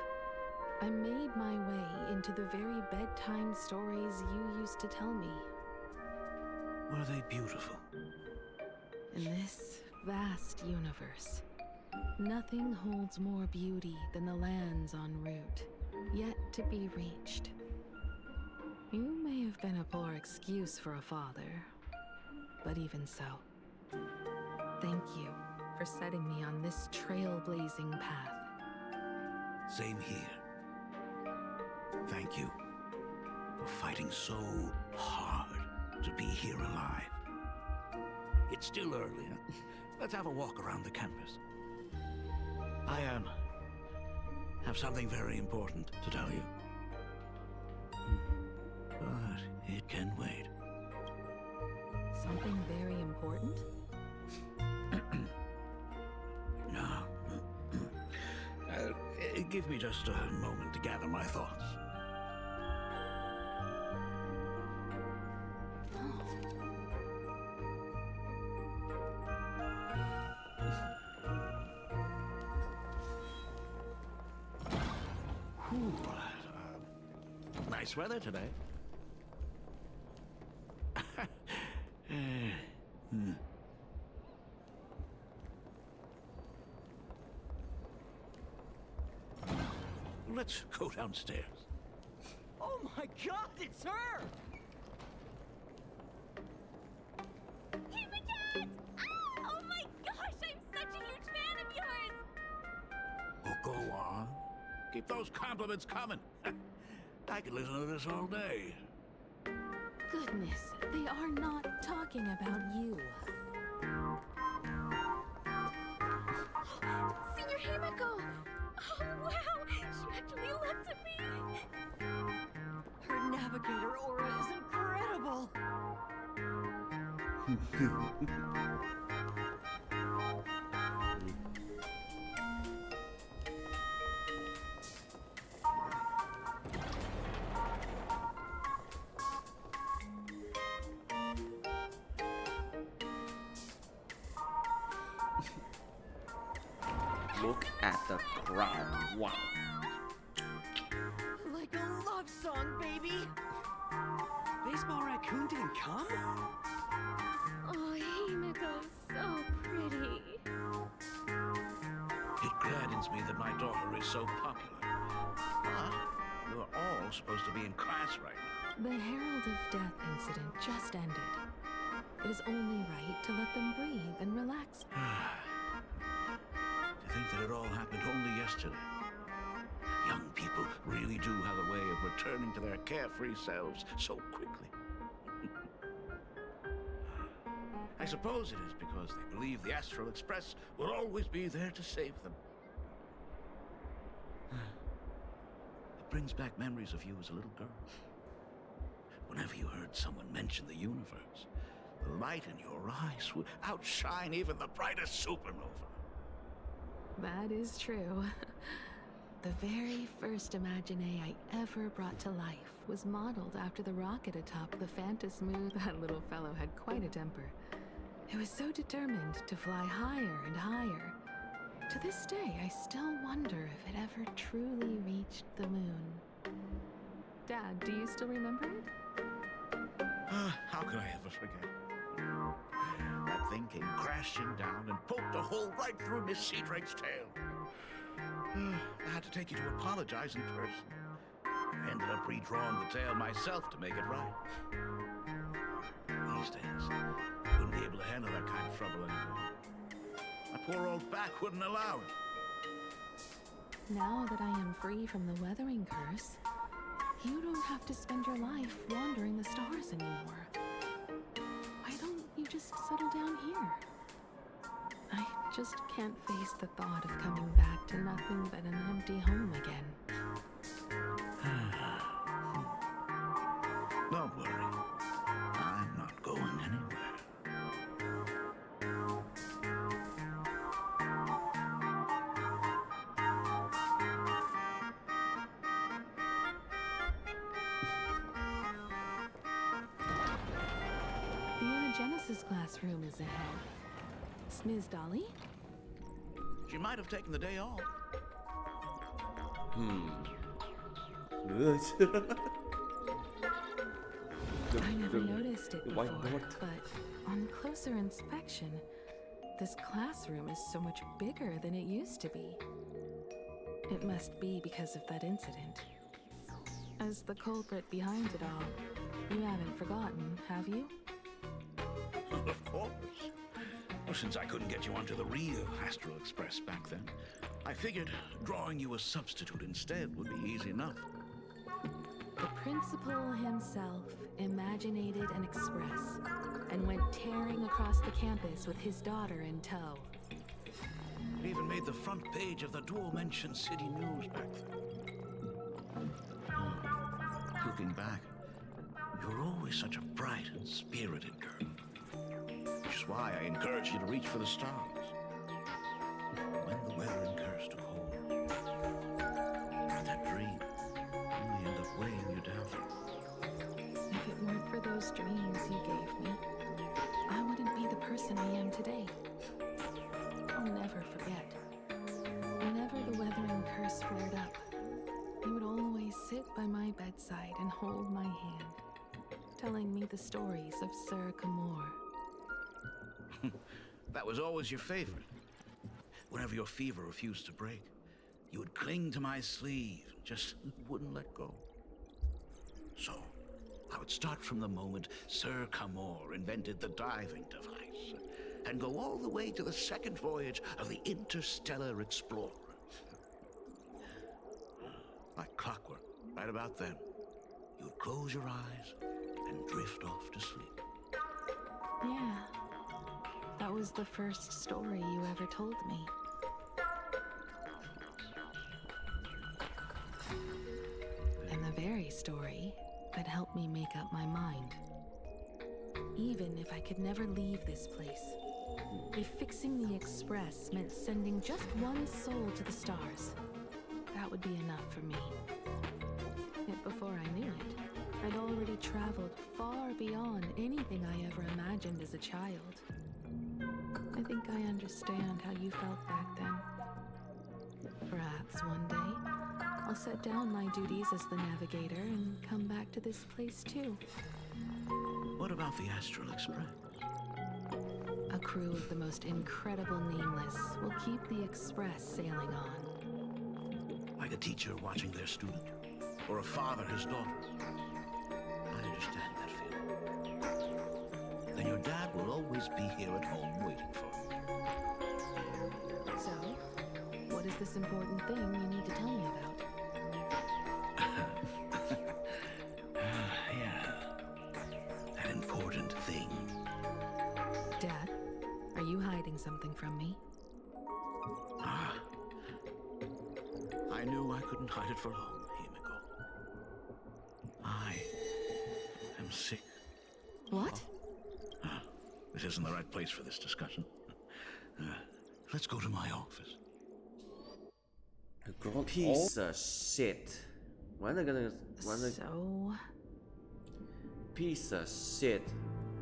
I made my way into the very bedtime stories you used to tell me. Were they beautiful? In this vast universe, nothing holds more beauty than the lands en route, yet to be reached. You may have been a poor excuse for a father, but even so, thank you for setting me on this trailblazing path. Same here. Thank you for fighting so hard to be here alive. It's still early. Huh? Let's have a walk around the campus. I have something very important to tell you. But it can wait. Something very important? No. Give me just a moment to gather my thoughts. Nice weather today. Let's go downstairs. Oh my god, it's her! Himeko! Oh my gosh, I'm such a huge fan of yours! Keep those compliments coming. I could listen to this all day. Goodness, they are not talking about you. Senior Himeko! Oh, wow! She actually looked at me! Her navigator aura is incredible! Look at the crowd. Wow. Like a love song, baby! Baseball Raccoon didn't come? Oh, Himeko's so pretty. It gladdens me that my daughter is so popular. But you're all supposed to be in class right now. The Herald of Death incident just ended. It is only right to let them breathe and relax. To think that it all happened only yesterday. Young people really do have a way of returning to their carefree selves so quickly. I suppose it is because they believe the Astral Express will always be there to save them. It brings back memories of you as a little girl. Whenever you heard someone mention the universe, the light in your eyes would outshine even the brightest supernova. That is true. The very first Imagine I ever brought to life was modeled after the rocket atop the Phantasmoo. That little fellow had quite a temper. It was so determined to fly higher and higher. To this day, I still wonder if it ever truly reached the moon. Dad, do you still remember it? How could I ever forget? That thing came crashing down and poked a hole right through Miss Seadrake's tail. I had to take you to apologize in person. I ended up redrawing the tail myself to make it right. These days, I wouldn't be able to handle that kind of trouble anymore. My poor old back wouldn't allow it. Now that I am free from the weathering curse, you don't have to spend your life wandering the stars anymore. Why don't you just settle down here? I just can't face the thought of coming back to nothing but an empty home again. Don't worry. I'm not going anywhere. The Imagenesis classroom is ahead. Ms. Dolly? She might have taken the day off. I never noticed it before, Why not? but on closer inspection, this classroom is so much bigger than it used to be. It must be because of that incident. As the culprit behind it all, you haven't forgotten, have you? Of course. Well, since I couldn't get you onto the real Astral Express back then, I figured drawing you a substitute instead would be easy enough. The principal himself imaginated an express and went tearing across the campus with his daughter in tow. It even made the front page of the dual-mentioned city news back then. Looking back, you were always such a bright and spirited girl. Which is why I encourage you to reach for the stars. When the weathering curse took hold, that dream only ended up weighing you down. If it weren't for those dreams you gave me, I wouldn't be the person I am today. I'll never forget. Whenever the weathering curse flared up, you would always sit by my bedside and hold my hand, telling me the stories of Sir Kamor. That was always your favorite. Whenever your fever refused to break, you would cling to my sleeve, just wouldn't let go. So, I would start from the moment Sir Kamor invented the diving device, and go all the way to the second voyage of the Interstellar Explorer. Like clockwork, right about then, you'd close your eyes and drift off to sleep. Yeah. That was the first story you ever told me. And the very story that helped me make up my mind. Even if I could never leave this place, if fixing the Express meant sending just one soul to the stars, that would be enough for me. Yet before I knew it, I'd already traveled far beyond anything I ever imagined as a child. I think I understand how you felt back then. Perhaps one day, I'll set down my duties as the navigator and come back to this place too. What about the Astral Express? A crew of the most incredible nameless will keep the Express sailing on. Like a teacher watching their student, or a father his daughter. I understand that feeling. Then your dad will always be here at home waiting for you. So, what is this important thing you need to tell me about? Yeah. An important thing. Dad, are you hiding something from me? I knew I couldn't hide it for long, Himeko. I am sick. What? This isn't the right place for this discussion. Let's go to my office. Piece of shit. When are they gonna... So... Piece of shit.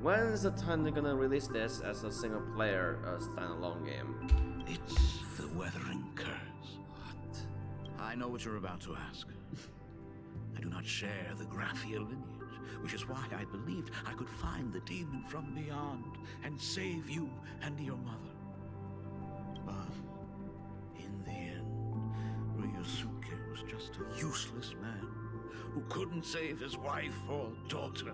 When is the time they're gonna release this as a single player standalone game? It's the Weathering Curse. What? I know what you're about to ask. I do not share the Graphia lineage, which is why I believed I could find the demon from beyond and save you and your mother. But in the end, Ryusuke was just a useless man who couldn't save his wife or daughter.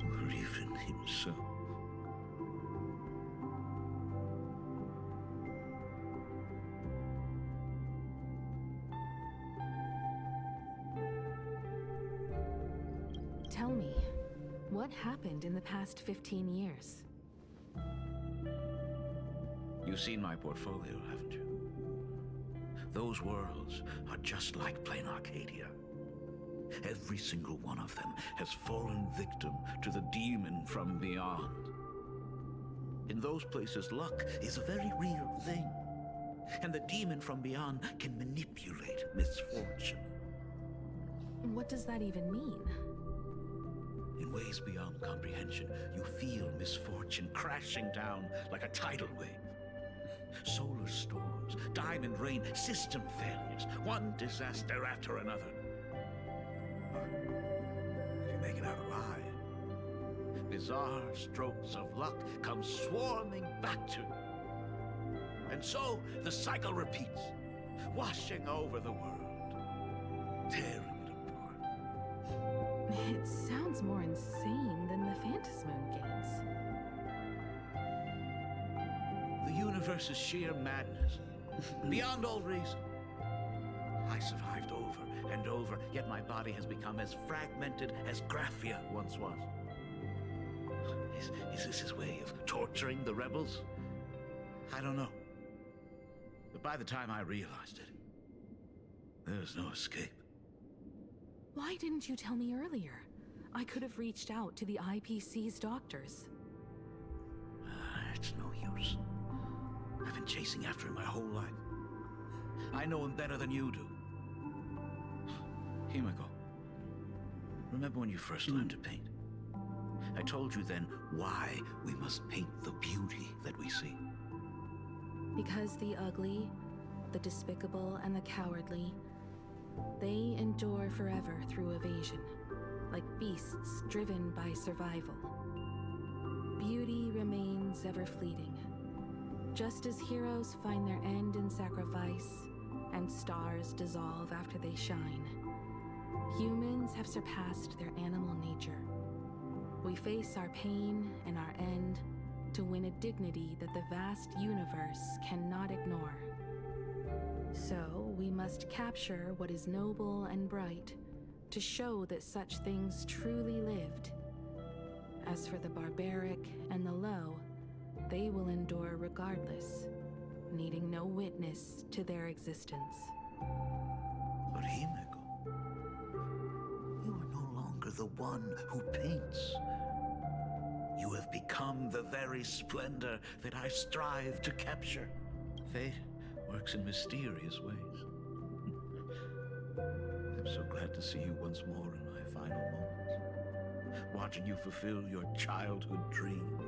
Or even himself. Tell me, what happened in the past 15 years? You've seen my portfolio, haven't you? Those worlds are just like Planarcadia. Every single one of them has fallen victim to the demon from beyond. In those places, luck is a very real thing. And the demon from beyond can manipulate misfortune. What does that even mean? In ways beyond comprehension, you feel misfortune crashing down like a tidal wave. Solar storms, diamond rain, system failures, one disaster after another. If you make it out alive, bizarre strokes of luck come swarming back to you. And so the cycle repeats, washing over the world, tearing it apart. It sounds more insane than the Phantasmoon games. The universe is sheer madness, beyond all reason. I survived over and over, yet my body has become as fragmented as Graphia once was. Is this his way of torturing the rebels? I don't know. But by the time I realized it, there was no escape. Why didn't you tell me earlier? I could have reached out to the IPC's doctors. It's no use. I've been chasing after him my whole life. I know him better than you do. Himeko, remember when you first learned to paint? I told you then why we must paint the beauty that we see. Because the ugly, the despicable, and the cowardly, they endure forever through evasion, like beasts driven by survival. Beauty remains ever fleeting, just as heroes find their end in sacrifice, and stars dissolve after they shine. Humans have surpassed their animal nature. We face our pain and our end to win a dignity that the vast universe cannot ignore. So, we must capture what is noble and bright to show that such things truly lived. As for the barbaric and the low, they will endure regardless, needing no witness to their existence. But Himeko, you are no longer the one who paints. You have become the very splendor that I strive to capture. Fate works in mysterious ways. I'm so glad to see you once more in my final moments, watching you fulfill your childhood dream.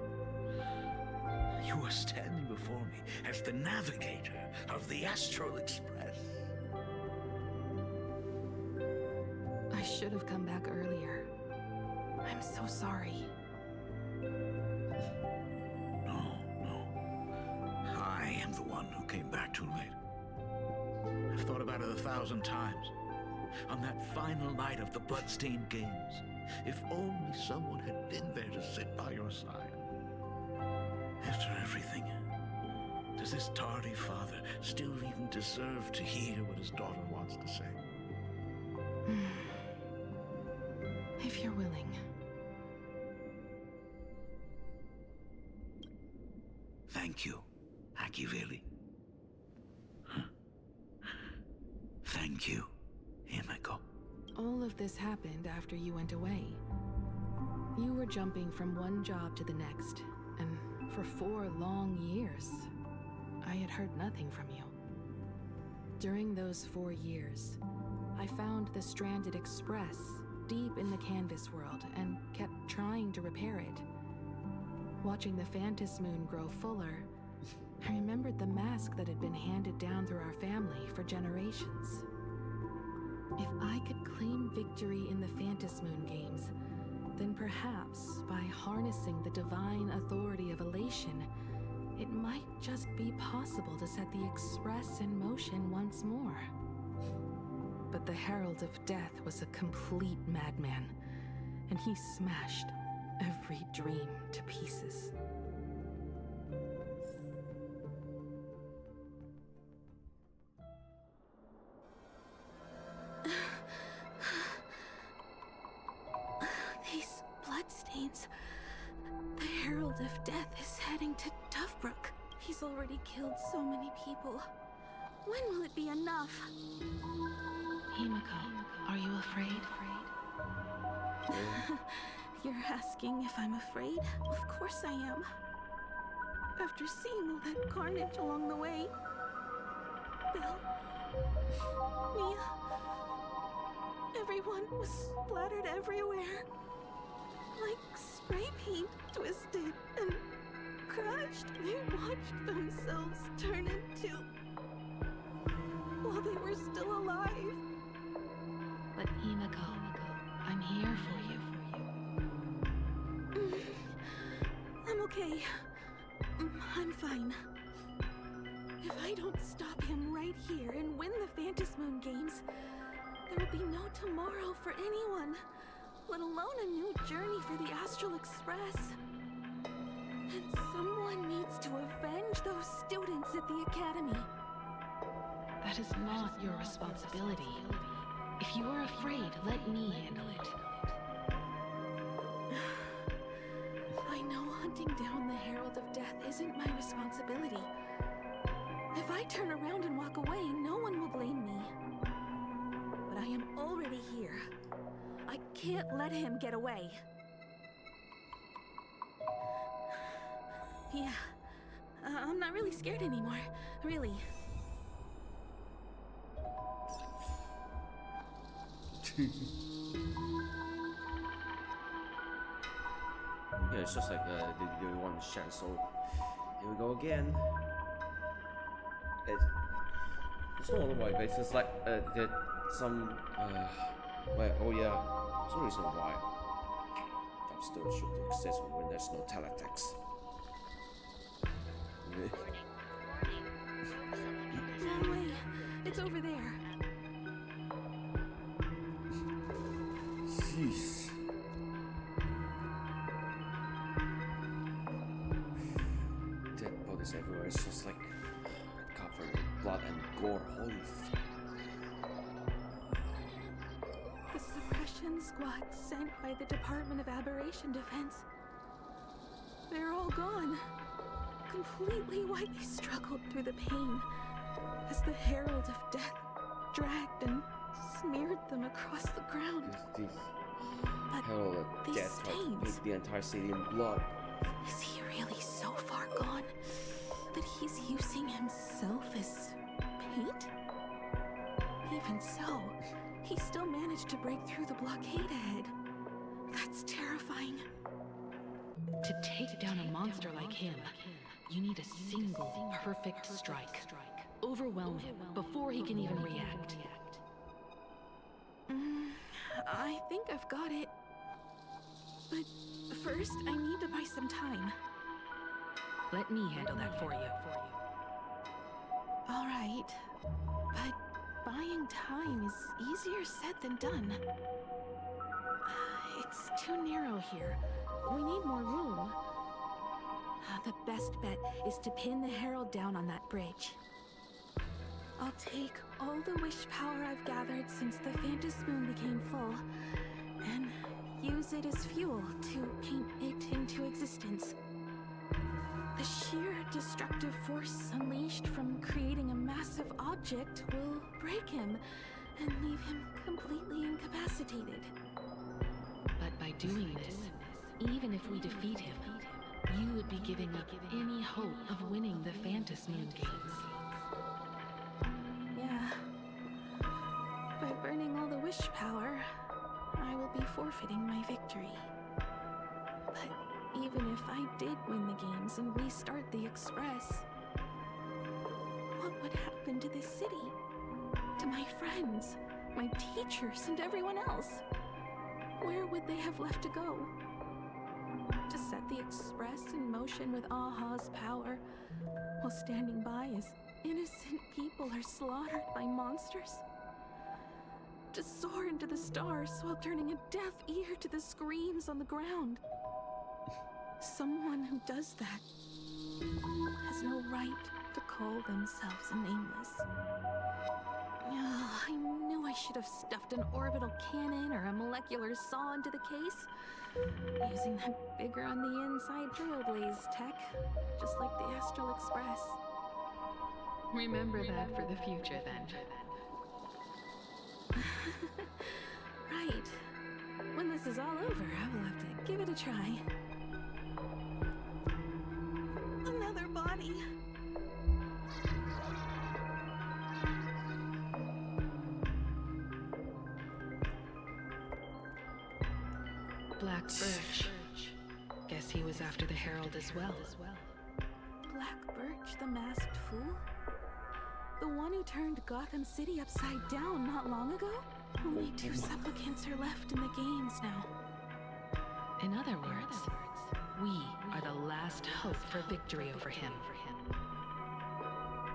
You are standing before me as the navigator of the Astral Express. I should have come back earlier. I'm so sorry. No. I am the one who came back too late. I've thought about it 1,000 times. On that final night of the Bloodstained Games, if only someone had been there to sit by your side. After everything, does this tardy father still even deserve to hear what his daughter wants to say? If you're willing. Thank you, Akiveli. Thank you, Himeko. All of this happened after you went away. You were jumping from one job to the next, and for 4 long years, I had heard nothing from you. During those 4 years, I found the stranded express deep in the canvas world and kept trying to repair it. Watching the Phantom Moon grow fuller, I remembered the mask that had been handed down through our family for generations. If I could claim victory in the Phantom Moon games, then perhaps by harnessing the divine authority of elation, it might just be possible to set the Express in motion once more. But the Herald of Death was a complete madman, and he smashed every dream to pieces. These bloodstains. The Herald of Death is heading to Dovebrook. He's already killed so many people. When will it be enough? Himeko, are you afraid? You're asking if I'm afraid? Of course I am. After seeing all that carnage along the way. Bill, Mia, everyone was splattered everywhere. Like spray paint, twisted and crushed. They watched themselves turn into... while they were still alive. But Himeko, I'm here for you. I'm okay. I'm fine. If I don't stop him right here and win the Phantom Moon games, there will be no tomorrow for anyone, let alone a new journey for the Astral Express. And someone needs to avenge those students at the Academy. That is not your responsibility. If you are afraid, let me handle it. I know hunting down the Herald of Death isn't my responsibility. If I turn around and walk away, no one will blame me. But I am already here. I can't let him get away. Yeah, I'm not really scared anymore, really. Yeah, it's just like the one chance. So here we go again. It's not all right, but it's just like there's some well, oh yeah, there's a reason why Dubstone should exist when there's no teletext. Wrong way. It's over there. Jeez. where it's just like covered in blood and gore. Holy fuck. The suppression squad sent by the Department of Aberration Defense. They're all gone. Completely white. They struggled through the pain as the Herald of Death dragged and smeared them across the ground. But Herald of these Death tried to stains... paint the entire city in blood. Is he really so far gone that he's using himself as paint? Even so, he still managed to break through the blockade ahead. That's terrifying. To take down a monster like him, you need a single perfect strike. Overwhelm him before he can even react. I think I've got it. But first, I need to buy some time. Let me handle that for you. All right. But buying time is easier said than done. It's too narrow here. We need more room. The best bet is to pin the Herald down on that bridge. I'll take all the wish power I've gathered since the Phantom Moon became full, and use it as fuel to paint it into existence. The sheer destructive force unleashed from creating a massive object will break him and leave him completely incapacitated. But by doing this, even if we defeat him, you would be giving up any hope of winning the Phantom Moon games. Yeah. By burning all the wish power, I will be forfeiting my victory. But even if I did win the games and restart the Express, what would happen to this city? To my friends, my teachers, and everyone else? Where would they have left to go? To set the Express in motion with Aha's power, while standing by as innocent people are slaughtered by monsters? To soar into the stars while turning a deaf ear to the screams on the ground? Someone who does that has no right to call themselves nameless. I knew I should have stuffed an orbital cannon or a molecular saw into the case, using that bigger on the inside Trailblazer tech, just like the Astral Express. Remember that for the future, then. Right. When this is all over, I will have to give it a try. Another body. Black Birch. Guess he was after the Herald as well. Black Birch, the masked fool? The one who turned Gotham City upside down not long ago? Only 2 supplicants are left in the games now. In other words, we are the last hope for victory over him.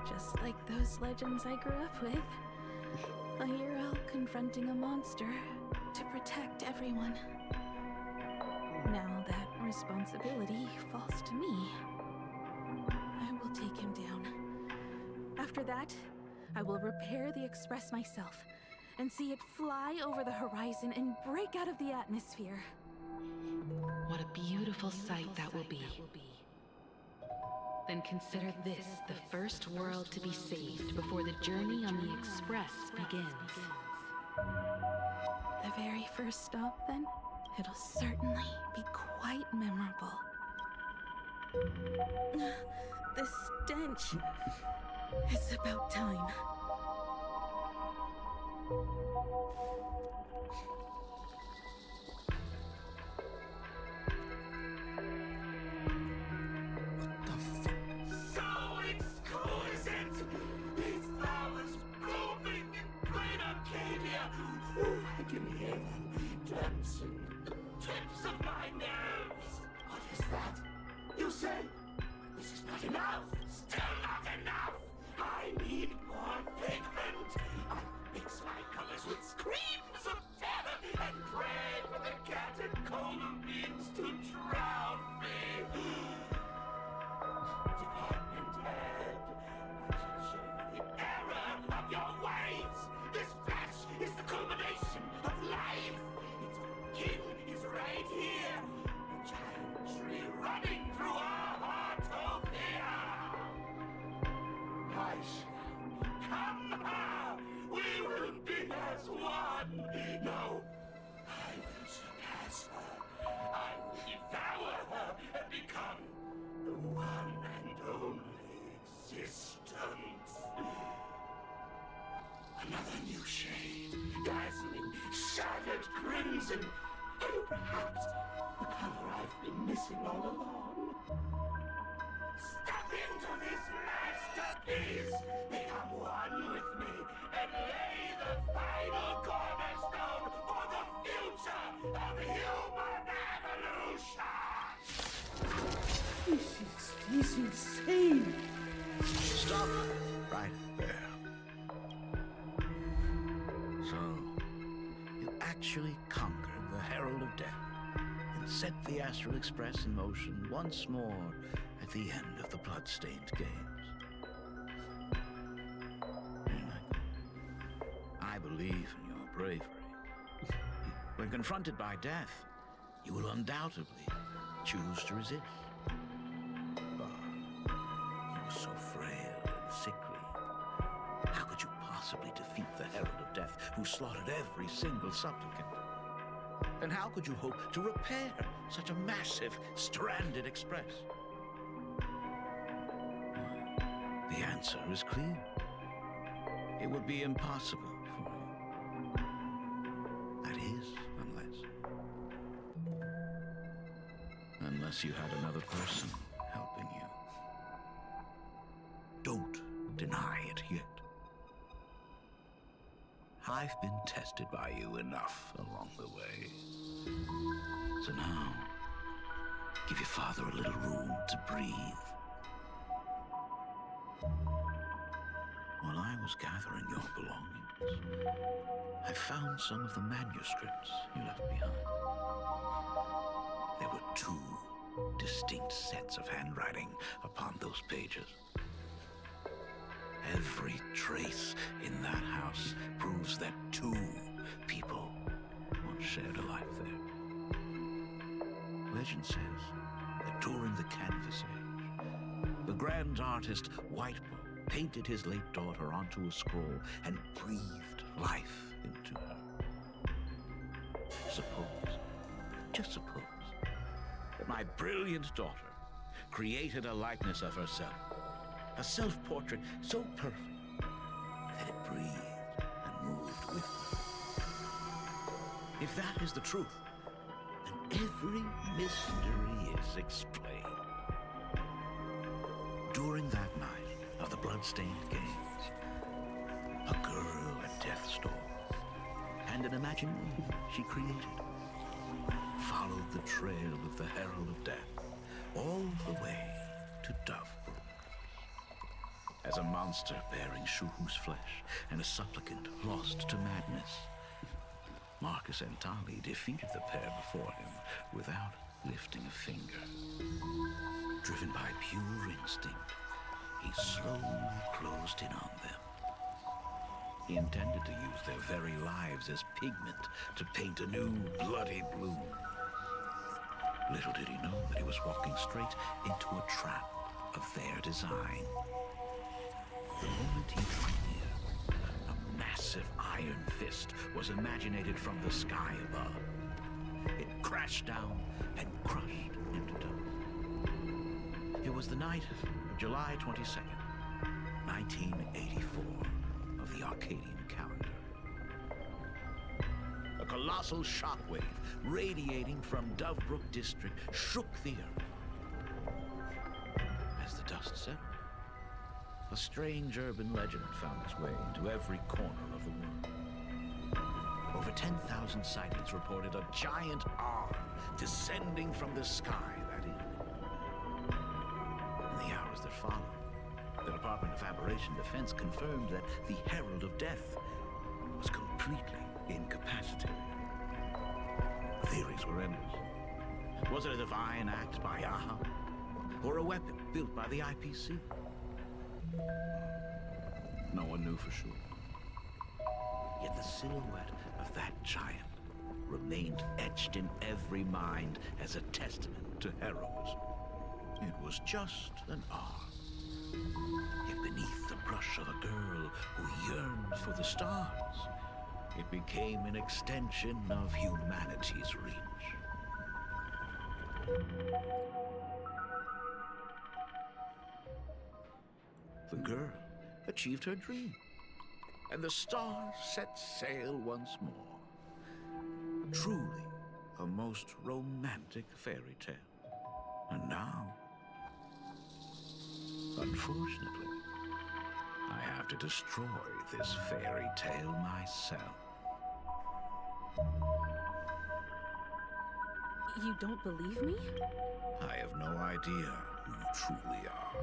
Just like those legends I grew up with. A hero confronting a monster to protect everyone. Now that responsibility falls to me. I will take him down. After that, I will repair the Express myself and see it fly over the horizon and break out of the atmosphere. What a beautiful sight that will be. Then consider this the first world to be saved before the journey on the Express begins. The very first stop, then? It'll certainly be quite memorable. The stench. It's about time. So exquisite! These flowers blooming in Planarcadia! I can hear them dancing at the tips of my nerves! What is that? You say? This is not enough! Still not enough! I need more pigment! I mix my colors with screams of terror and pray for the catecholamines to drown me! Department Head! Another new shade, dazzling, shattered crimson. And perhaps the color I've been missing all along. Step into this masterpiece! Become one with me and lay the final cornerstone for the future of human evolution! He's insane! Stop right there. So, you actually conquered the Herald of Death and set the Astral Express in motion once more at the end of the blood-stained games. I believe in your bravery. When confronted by death, you will undoubtedly choose to resist. But you were so frail and sickly. How could you possibly defeat the Herald of Death, who slaughtered every single supplicant? And how could you hope to repair such a massive, stranded express? The answer is clear. It would be impossible for you. That is, unless you had another person helping you. Don't deny it yet. I've been tested by you enough along the way. So now, give your father a little room to breathe. While I was gathering your belongings, I found some of the manuscripts you left behind. There were two distinct sets of handwriting upon those pages. Every trace in that house proves that two people once shared a life there. Legend says that during the Canvas Age, the grand artist Whitebow painted his late daughter onto a scroll and breathed life into her. Suppose, just suppose, that my brilliant daughter created a likeness of herself, a self-portrait so perfect that it breathed and moved with me. If that is the truth, then every mystery is explained. During that night of the blood-stained games, a girl at death's door and an imagination she created followed the trail of the Herald of Death all the way to Dovebrook. As a monster bearing Shuhu's flesh and a supplicant lost to madness, Marcus Antali defeated the pair before him without lifting a finger. Driven by pure instinct, he slowly closed in on them. He intended to use their very lives as pigment to paint a new bloody blue. Little did he know that he was walking straight into a trap of their design. The moment he drew near, a massive iron fist was imaginated from the sky above. It crashed down and crushed into dust. It was the night of July 22nd, 1984, of the Arcadian calendar. A colossal shockwave radiating from Dovebrook District shook the earth. As the dust settled, a strange urban legend found its way into every corner of the world. Over 10,000 sightings reported a giant arm descending from the sky that evening. In the hours that followed, the Department of Aberration Defense confirmed that the Herald of Death was completely incapacitated. Theories were endless. Was it a divine act by Aha? Or a weapon built by the IPC? No one knew for sure. Yet the silhouette of that giant remained etched in every mind as a testament to heroism. It was just an arm. Yet beneath the brush of a girl who yearned for the stars, it became an extension of humanity's reach. The girl achieved her dream. and the stars set sail once more. Truly a most romantic fairy tale. And now, unfortunately, I have to destroy this fairy tale myself. You don't believe me? I have no idea who you truly are.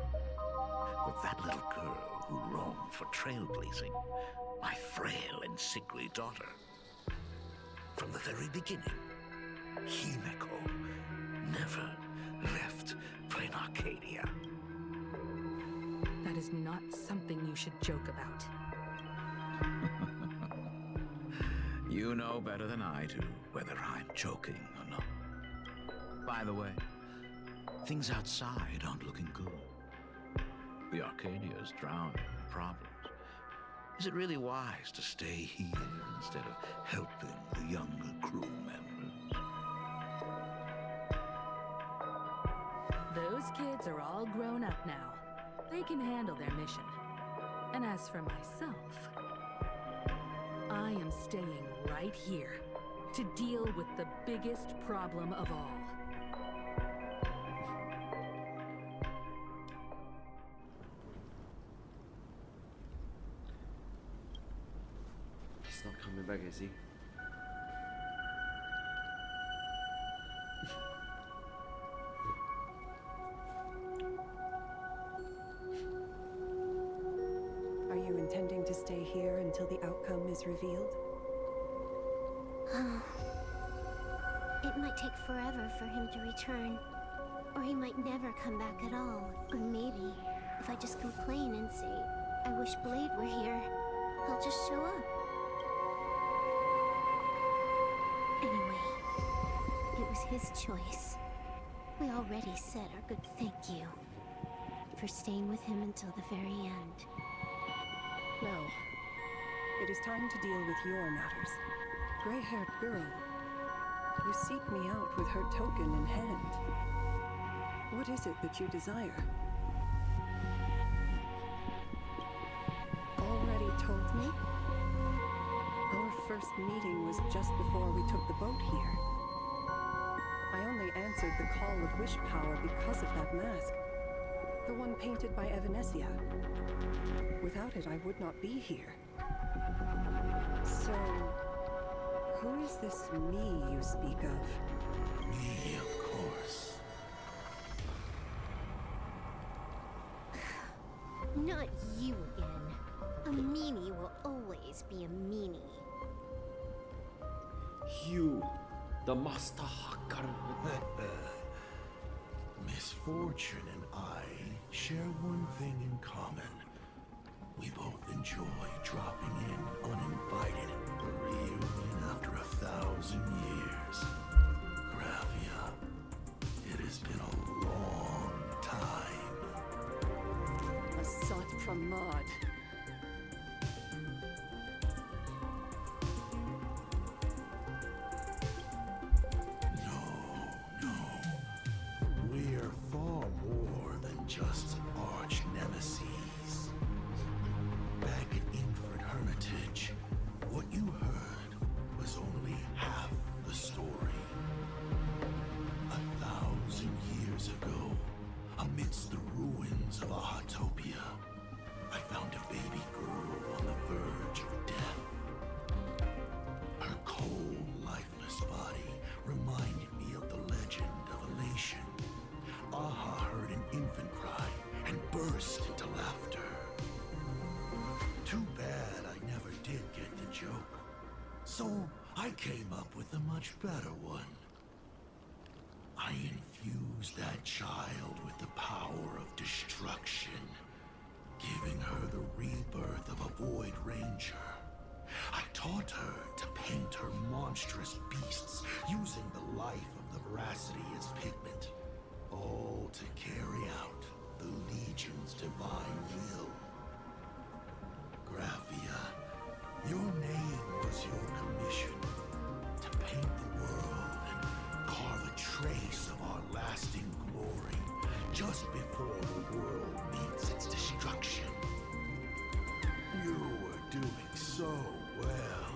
But that little girl who roamed for trailblazing, my frail and sickly daughter. From the very beginning, Himeko never left Planarcadia. That is not something you should joke about. You know better than I do whether I'm joking or not. By the way, things outside aren't looking good. The Arcadia's drowning in problems. Is it really wise to stay here instead of helping the younger crew members? Those kids are all grown up now. They can handle their mission. And as for myself, I am staying right here to deal with the biggest problem of all. He's not coming back, is he? Are you intending to stay here until the outcome is revealed? It might take forever for him to return. Or he might never come back at all. Or maybe, if I just complain and say, I wish Blade were here, he'll just show up. Anyway, it was his choice. We already said our good thank you for staying with him until the very end. No. It is time to deal with your matters. Gray-haired girl. You seek me out with her token in hand. What is it that you desire? Already told me? Our first meeting was just before we took the boat here. I only answered the call of wish power because of that mask. The one painted by Evanescia. Without it, I would not be here. So, who is this me you speak of? Me, of course. Not you again. A meanie will always be a meanie. You, the master Hackerman. Misfortune and I share one thing in common. We both enjoy dropping in uninvited. A reunion after 1,000 years. Graphia, it has been a long time. Asat Pramad. No. We're far more than just arch nemesis. Back at Inkford Hermitage, what you heard was only half the story. 1,000 years ago, amidst the ruins of Ahatopia, I found a baby girl on the verge of death. Her cold, lifeless body reminded me of the legend of Elation. Aha heard an infant cry and burst into laughter. Too bad I never did get the joke. So I came up with a much better one. I infused that child with the power of destruction, giving her the rebirth of a Void Ranger. I taught her to paint her monstrous beasts using the life of the veracity as pigment, all to carry out the Legion's divine will. Graphia, your name was your commission, to paint the world and carve a trace of our lasting glory just before the world meets its destruction. You were doing so well.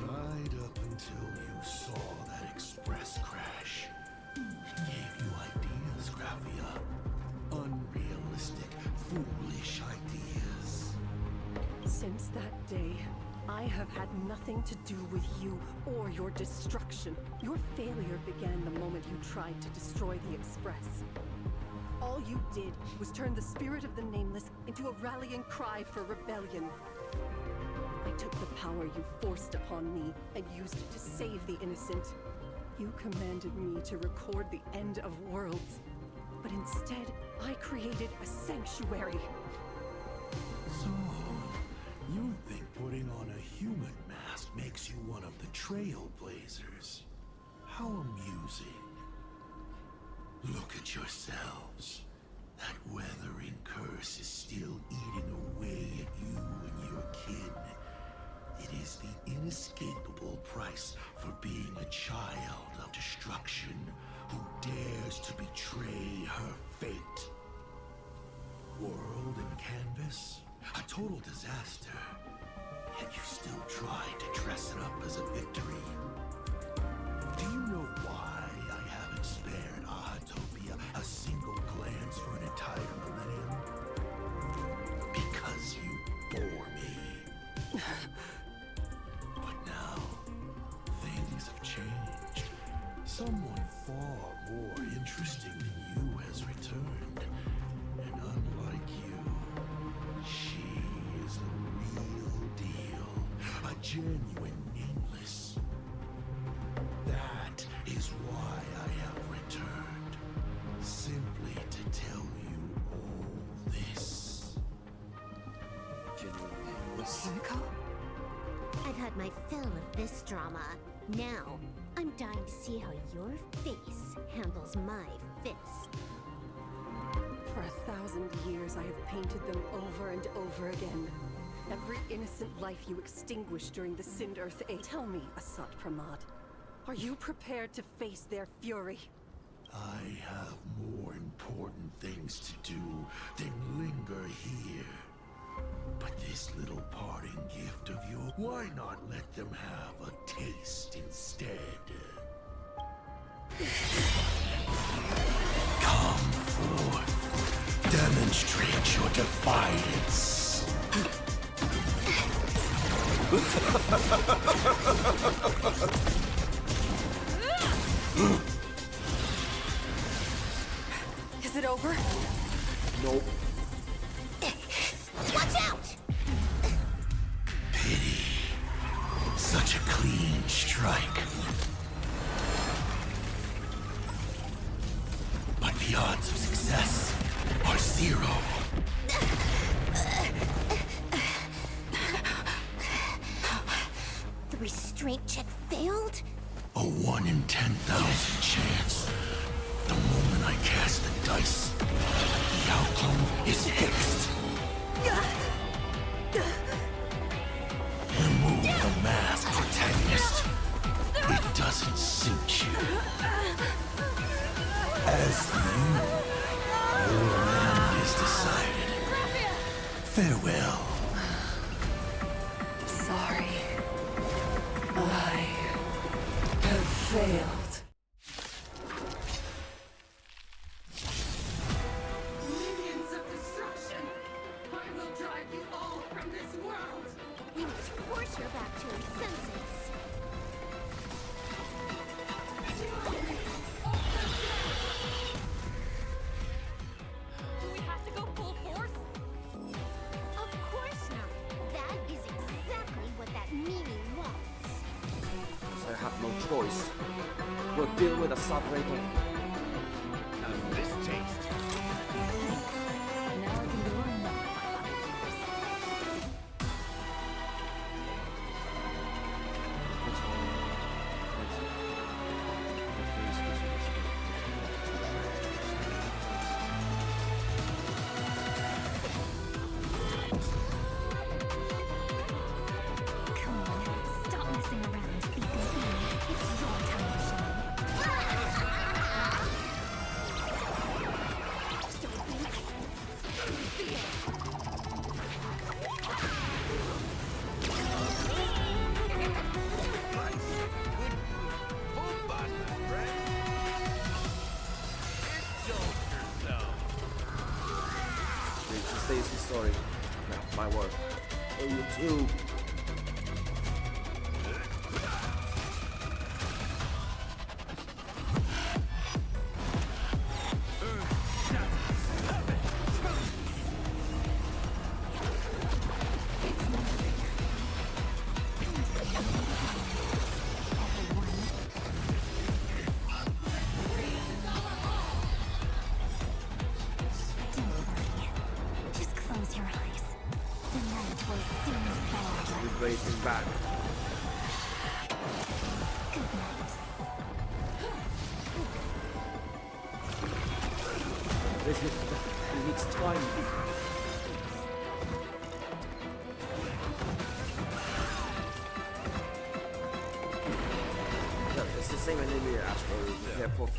Right up until you saw that express crash. It gave you ideas, Graphia. Unrealistic, foolish ideas. Since that day, I have had nothing to do with you or your destruction. Your failure began the moment you tried to destroy the Express. All you did was turn the spirit of the Nameless into a rallying cry for rebellion. I took the power you forced upon me and used it to save the innocent. You commanded me to record the end of worlds, but instead, I created a sanctuary. So, you think putting on a human mask makes you one of the Trailblazers? How amusing. Look at yourselves. That weathering curse is still eating away at you and your kin. It is the inescapable price for being a child of destruction who dares to betray her fate. World and canvas, a total disaster. Yet you still try to dress it up as a victory. Do you know why I haven't spared Ahatopia a single glance for an entire millennium? Because you bore me. But now, things have changed. Someone far more interesting than you has returned. And unlike you, she is the real deal. A genuine Nameless. That is why I have returned. Simply to tell you all this. Genuine Nameless. Himeko? I've had my fill of this drama. Now, I'm dying to see how your face handles my fist. For 1,000 years, I have painted them over and over again. Every innocent life you extinguished during the Sind Earth Age. Tell me, Asat Pramad, are you prepared to face their fury? I have more important things to do than linger here. But this little parting gift of yours, why not let them have a taste instead? Come forth. Demonstrate your defiance. Is it over? Nope. Watch out! Pity. Such a clean strike. But the odds of success are 0. The restraint check failed? A 1 in 10,000 chance. The moment I cast the dice, the outcome is fixed. Remove the mask, protagonist. It doesn't suit you. As for you, your end is decided. Farewell. Sorry. I have failed. Minions of destruction! I will drive you all from this world! We must force her back to her senses. Do we have to go full force? Of course not. That is exactly what that meaning wants. I have no choice. We'll deal with Asat later. And this taste. Now I can go on now. Come on, stop messing around. Be good. It's your time to shine. amazing story. Now, my work. Oh, you too. Back. It needs time. No, it's the same enemy as for careful.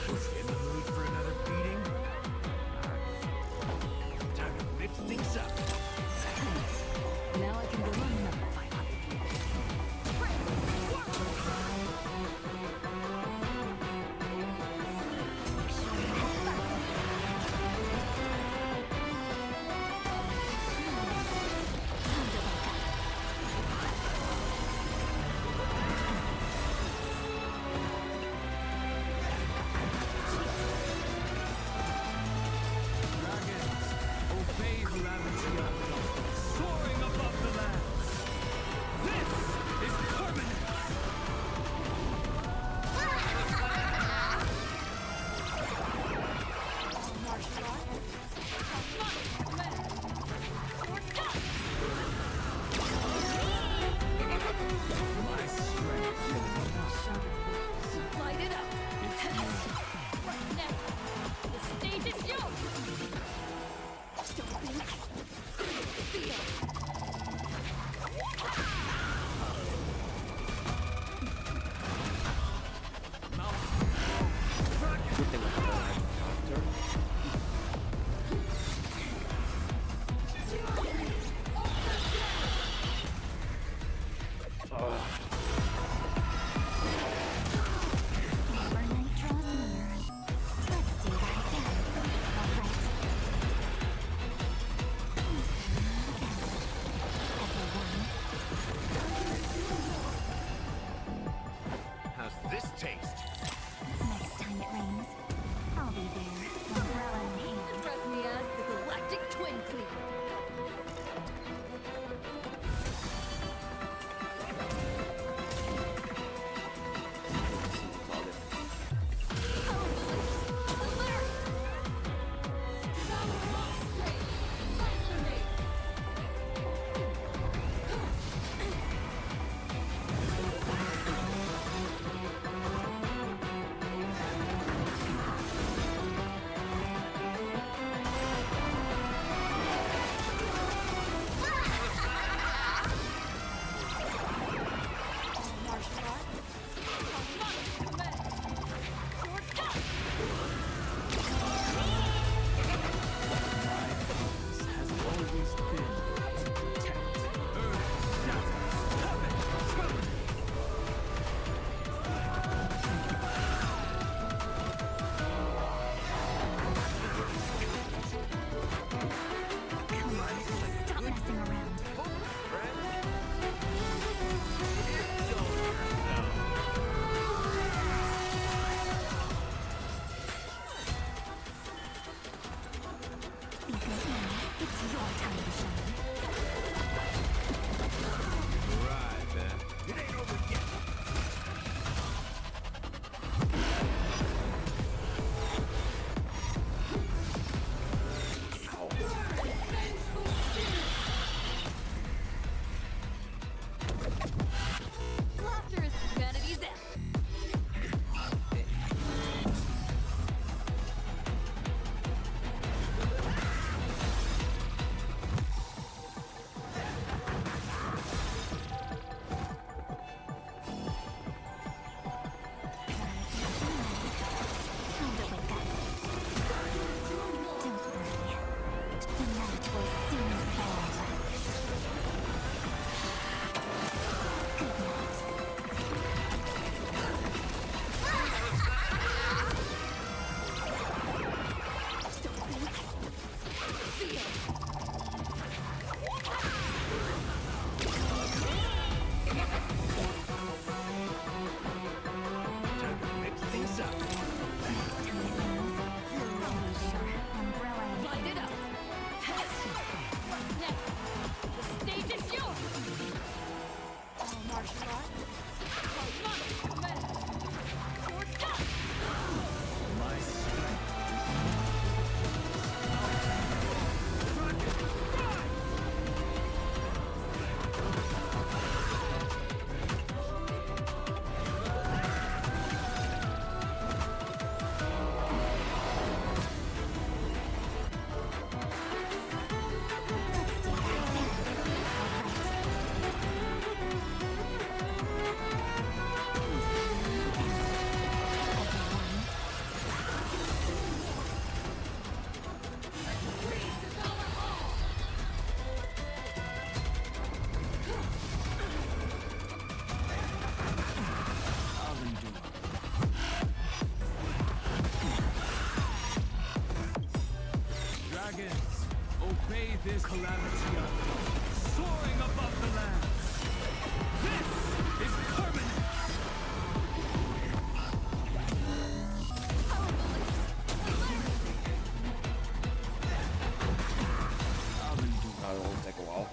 In the mood for another beating? Time to mix things up. Now I can go on another fight. May this calamity soaring above the land. This is permanent. That'll take a while.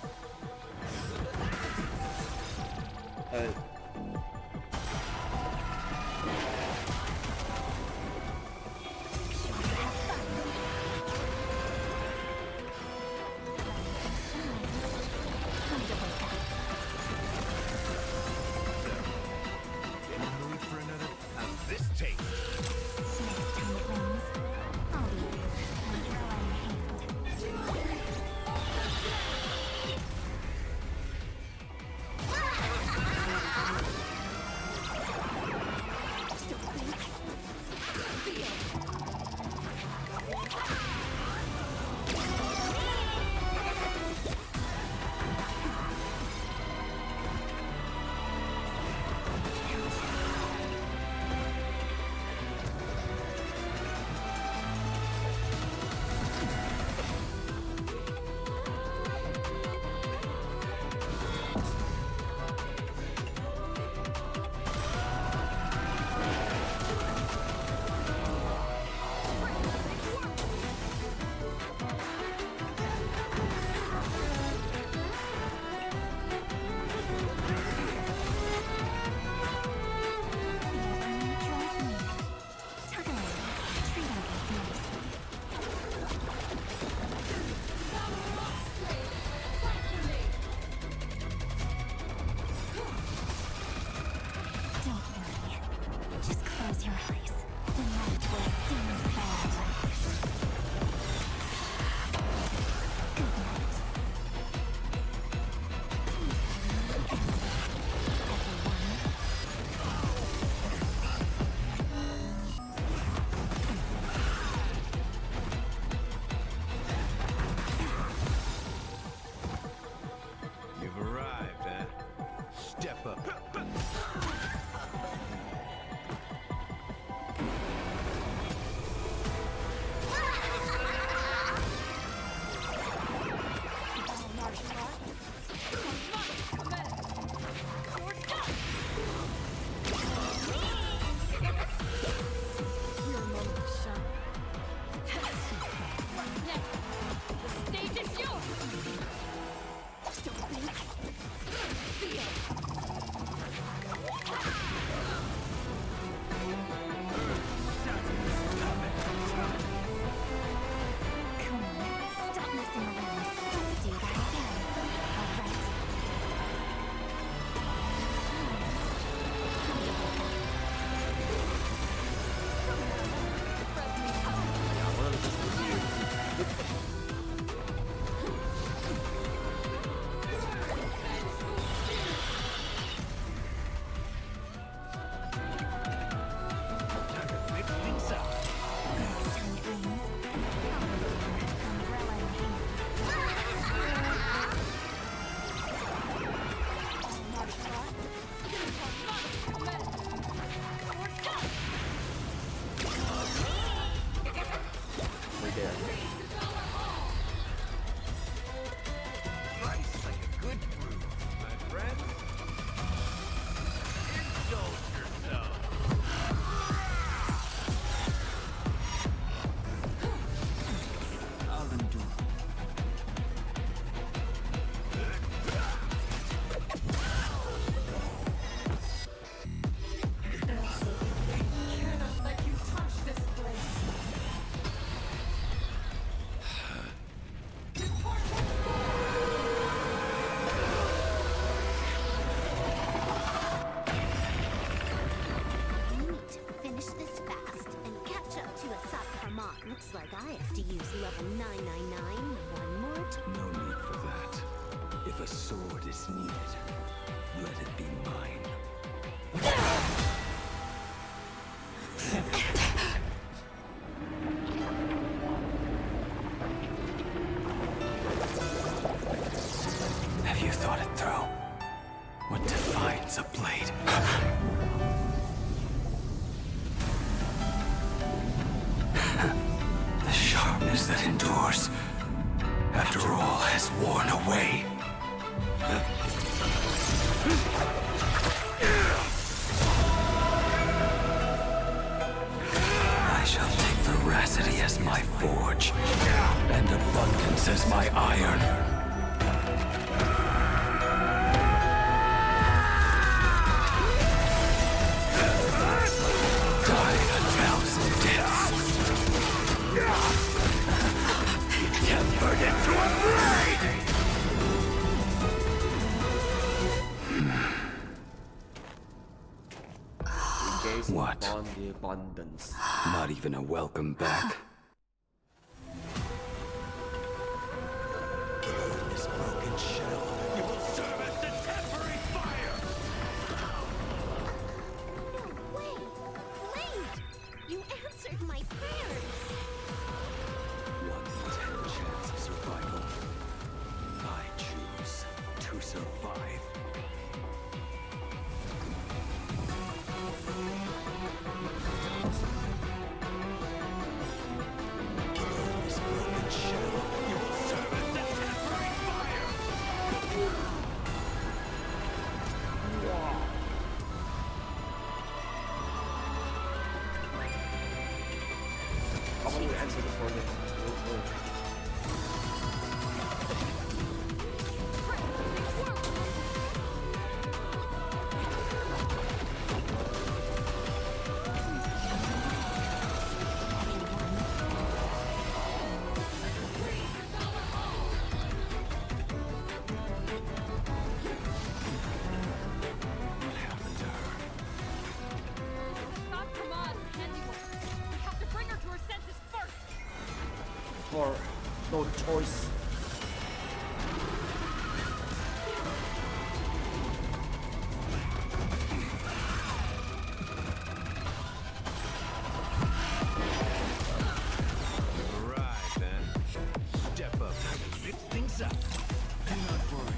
Looks like I have to use level 999 one more time. No need for that. If a sword is needed, let it be mine. Have you thought it through? What defines a blade? The sharpness that endures. After all has worn away. I shall take veracity as my forge, and abundance as my iron. Die a thousand deaths. Tempered into a blade! What? On the abundance. Not even a welcome back. This broken shell, you will serve as the temporary fire! Wait! You answered my prayers! 1 in 10 chance of survival. I choose to survive. This broken shell, you will serve as the temporary fire! How about you answer before this? Asat Pramad, handiwork. We have to bring her to her senses first. Or no choice. Right then. Step up and mix things up. Do not worry.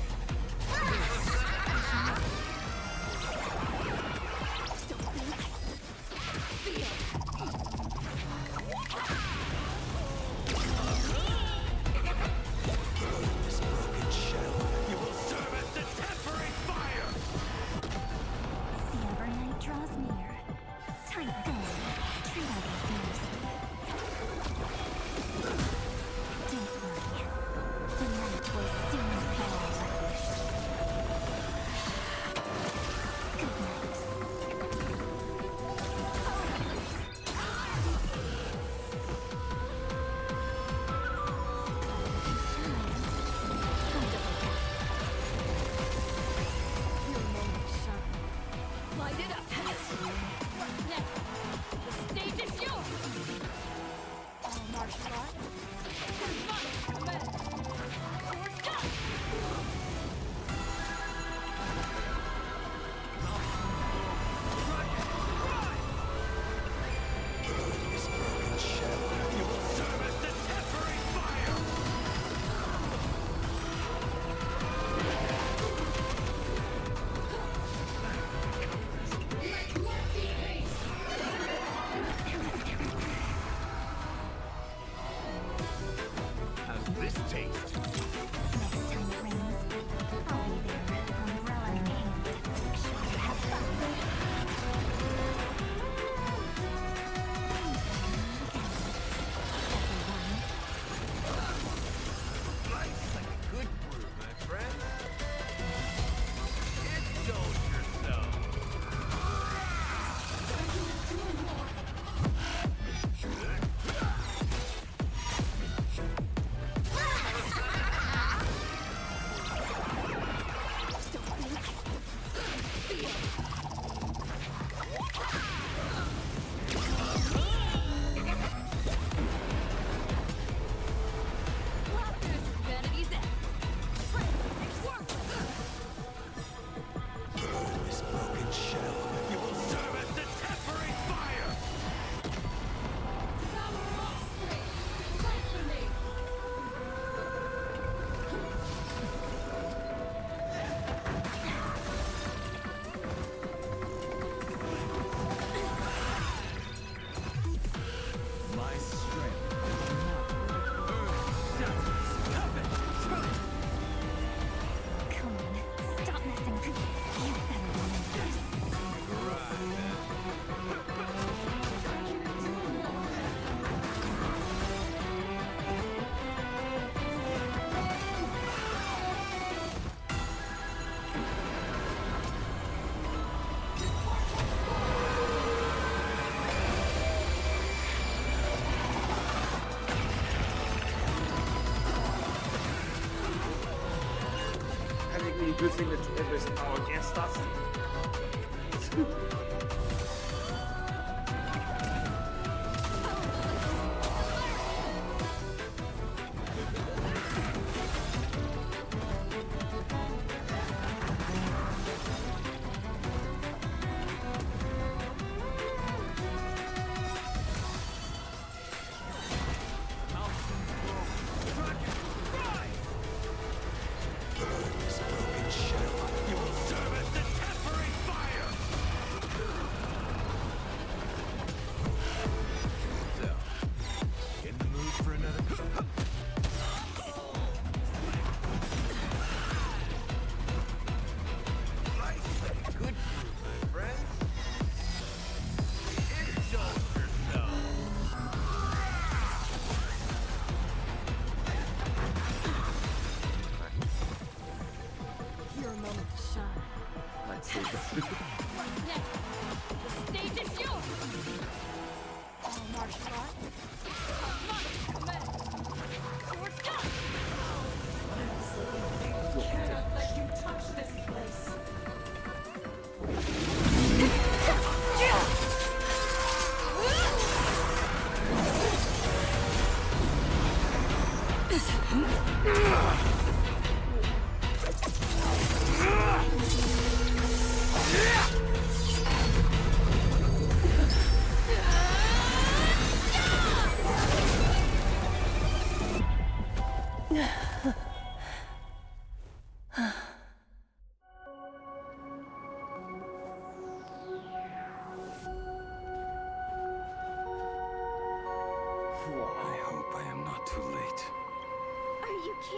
using the Trailblazer power against us.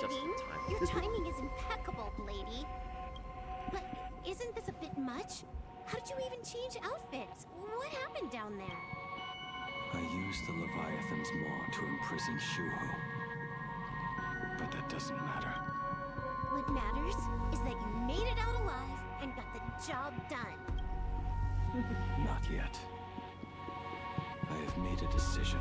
Kidding? Your timing is impeccable, Blady. But isn't this a bit much? How did you even change outfits? What happened down there? I used the Leviathan's maw to imprison Shuho. But that doesn't matter. What matters is that you made it out alive and got the job done. Not yet. I have made a decision.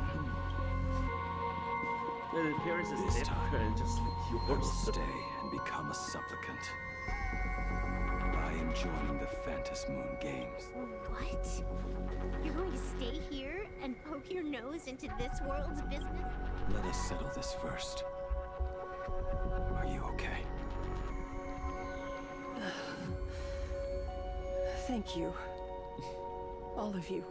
The appearance is This time, just like I will yours. stay and become a supplicant. I am joining the Phantom Moon Games. What? You're going to stay here and poke your nose into this world's business? Let us settle this first. Are you okay? Thank you. All of you.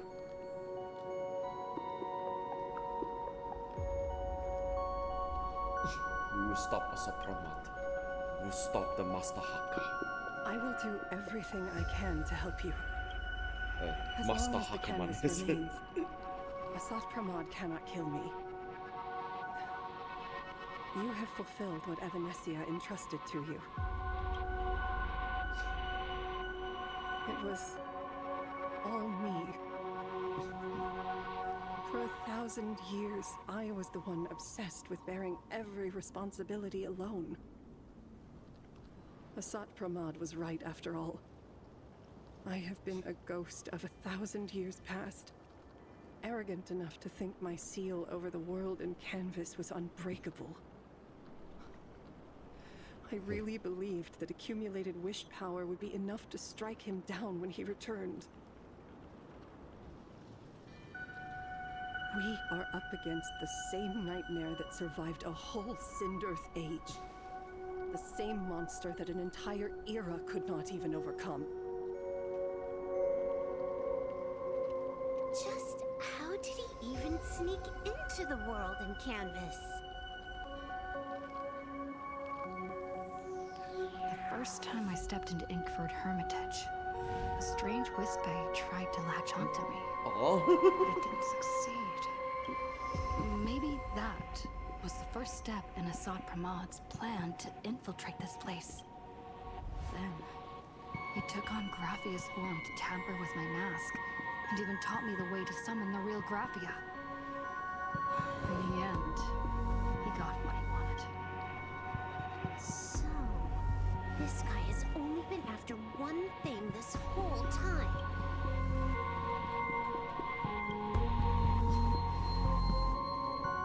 We will stop Asat Pramad. We'll stop the Master Hacker. I will do everything I can to help you. As Master long as the Hackerman. canvas remains, Asat Pramad cannot kill me. You have fulfilled what Evanescia entrusted to you. It was all me. For 1,000 years, I was the one obsessed with bearing every responsibility alone. Asat Pramad was right after all. I have been a ghost of 1,000 years past. Arrogant enough to think my seal over the world and canvas was unbreakable. I really believed that accumulated wish power would be enough to strike him down when he returned. We are up against the same nightmare that survived a whole Sindearth age. The same monster that an entire era could not even overcome. Just how did he even sneak into the world in canvas? The first time I stepped into Inkford Hermitage, a strange Wispe tried to latch onto me. Oh. But it didn't succeed. Maybe that was the first step in Asat Pramad's plan to infiltrate this place. Then, he took on Graphia's form to tamper with my mask, and even taught me the way to summon the real Graphia. In the end, he got what he wanted. So, this guy has only been after one thing this whole time.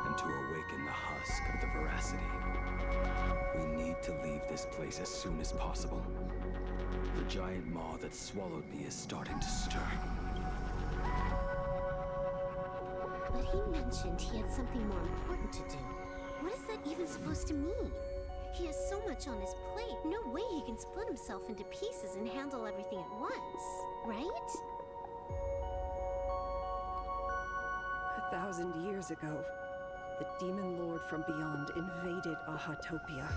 And to awaken the husk of the veracity, we need to leave this place as soon as possible. The giant maw that swallowed me is starting to stir. But he mentioned he had something more important to do. What is that even supposed to mean? He has so much on his plate. No way he can split himself into pieces and handle everything at once, right? 1,000 years ago, the demon lord from beyond invaded Ahatopia.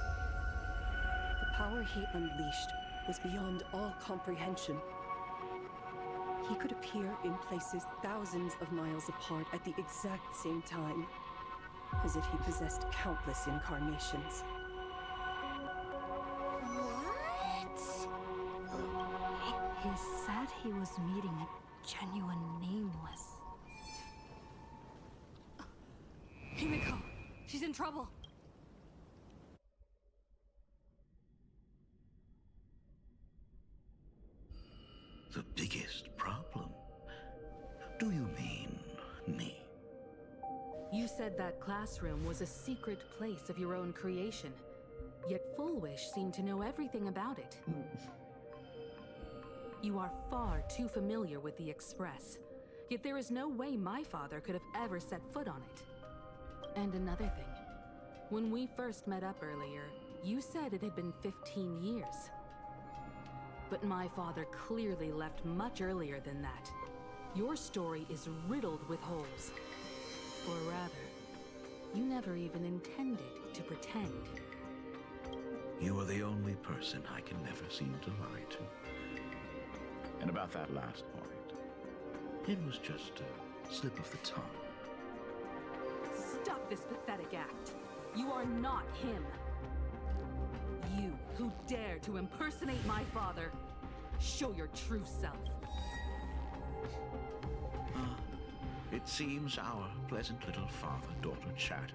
The power he unleashed was beyond all comprehension. He could appear in places thousands of miles apart at the exact same time, as if he possessed countless incarnations. What? He said he was meeting a genuine nameless. Himeko! She's in trouble! The biggest problem? Do you mean me? You said that classroom was a secret place of your own creation, yet Fullwish seemed to know everything about it. You are far too familiar with the Express, yet there is no way my father could have ever set foot on it. And another thing, when we first met up earlier, you said it had been 15 years. But my father clearly left much earlier than that. Your story is riddled with holes. Or rather, you never even intended to pretend. You are the only person I can never seem to lie to. And about that last point, it was just a slip of the tongue. Stop this pathetic act. You are not him. You who dare to impersonate my father, show your true self. It seems our pleasant little father-daughter chat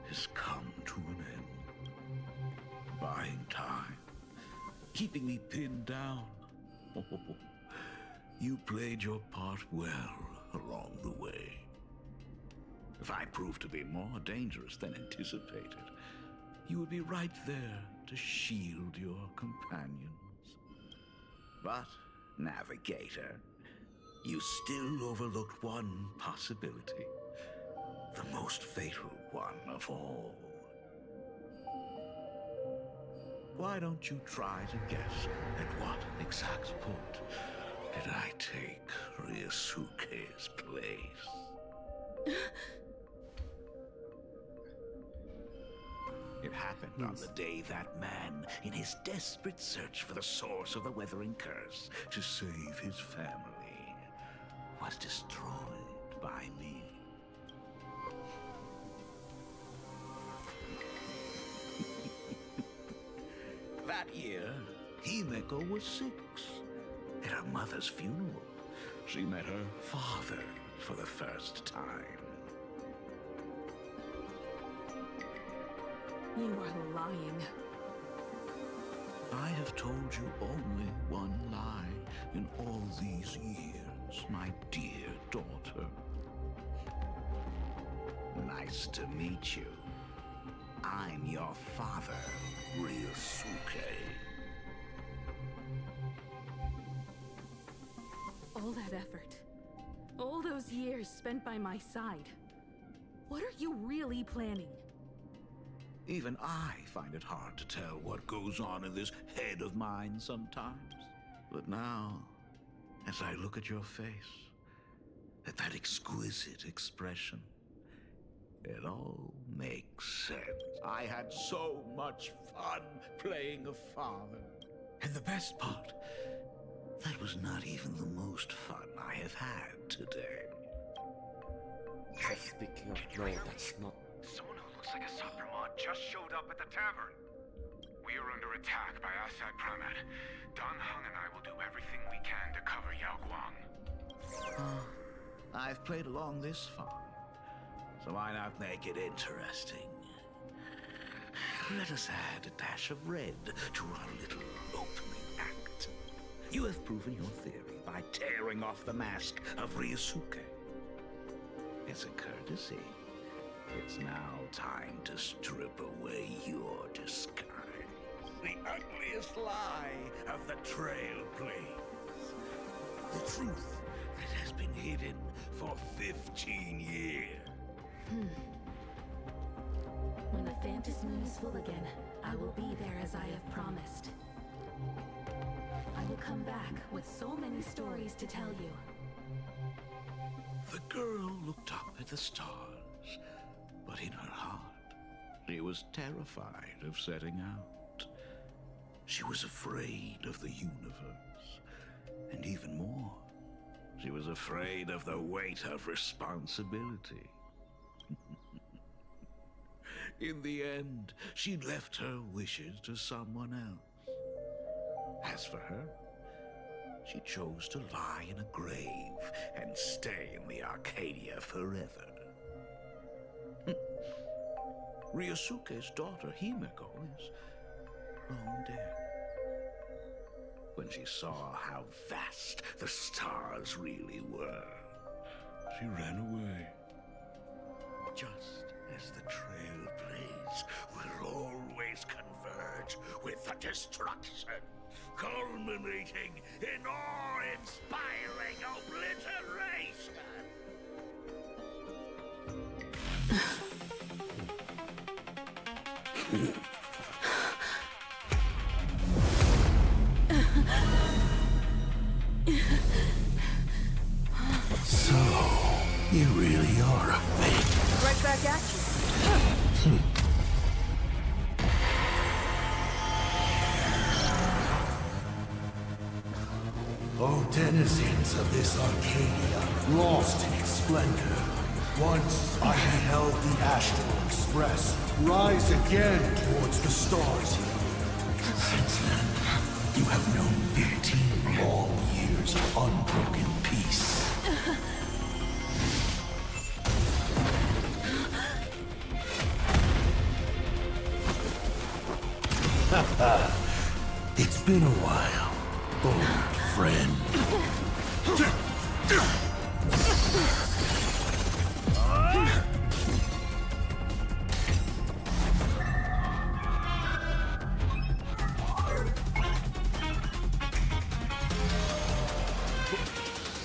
has come to an end. Buying time, keeping me pinned down. You played your part well along the way. If I proved to be more dangerous than anticipated, you would be right there to shield your companions. But, Navigator, you still overlooked one possibility. The most fatal one of all. Why don't you try to guess at what exact point did I take Ryusuke's place? It happened on the day that man, in his desperate search for the source of the weathering curse to save his family, was destroyed by me. That year, Himeko was 6. At her mother's funeral, she met her father for the first time. You are lying. I have told you only one lie in all these years, my dear daughter. Nice to meet you. I'm your father, Ryusuke. All that effort, all those years spent by my side, what are you really planning? Even I find it hard to tell what goes on in this head of mine sometimes. But now, as I look at your face, at that exquisite expression, it all makes sense. I had so much fun playing a father. And the best part, that was not even the most fun I have had today. Speaking of, no, that's not. Someone who looks like Asat Pramad just showed up at the tavern. We are under attack by Asat Pramad. Don Hung and I will do everything we can to cover Yaoguang. I've played along this far, so why not make it interesting? Let us add a dash of red to our little opening act. You have proven your theory by tearing off the mask of Ryusuke. As a courtesy, it's now time to strip away your disguise. the ugliest lie of the Trailblazer. The truth that has been hidden for 15 years. When the Phantom Moon is full again, I will be there as I have promised. I will come back with so many stories to tell you. The girl looked up at the stars, but in her heart, she was terrified of setting out. She was afraid of the universe, and even more, she was afraid of the weight of responsibility. In the end, she'd left her wishes to someone else. As for her, she chose to lie in a grave and stay in the Arcadia forever. Ryusuke's daughter, Himeko, is long dead. When she saw how vast the stars really were, she ran away. Just as the Trailblaze will always converge with the destruction, culminating in awe-inspiring obliteration. So, you really are a fake. Right back at you. O denizens of this Arcadia, lost in its splendor, once I beheld the Astral Express rise again towards the stars. Since then, you have known 15 long years of unbroken peace. It's been a while, old friend.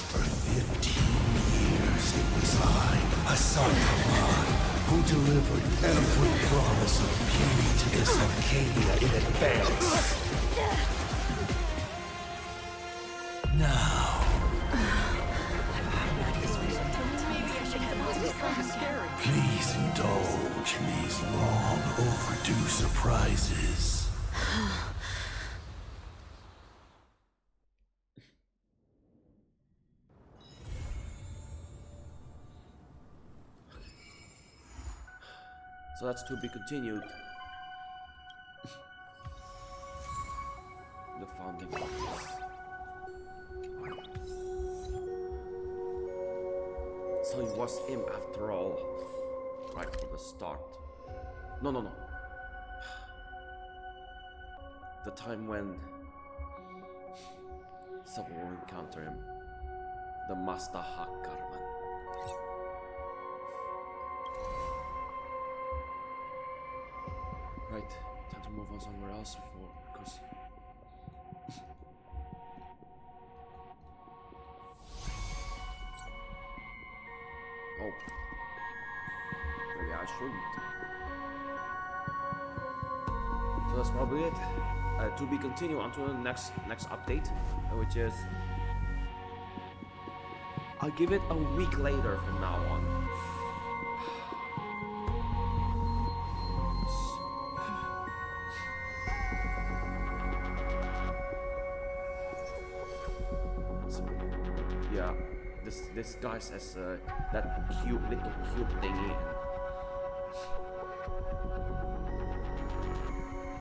For 15 years it was I, Asat Pramad, who delivered every promise of beauty to this Arcadia in advance. Now, please indulge in these long overdue surprises. So that's to be continued. The founding fathers. So it was him after all, right from the start. No. The time when someone will encounter him, the Master Hackerman. Right, time to move on somewhere else before, because oh, maybe I shouldn't. So that's probably it. To be continued until the next update, which is I'll give it a week later from now on. So, yeah, this guy says that little cute thingy.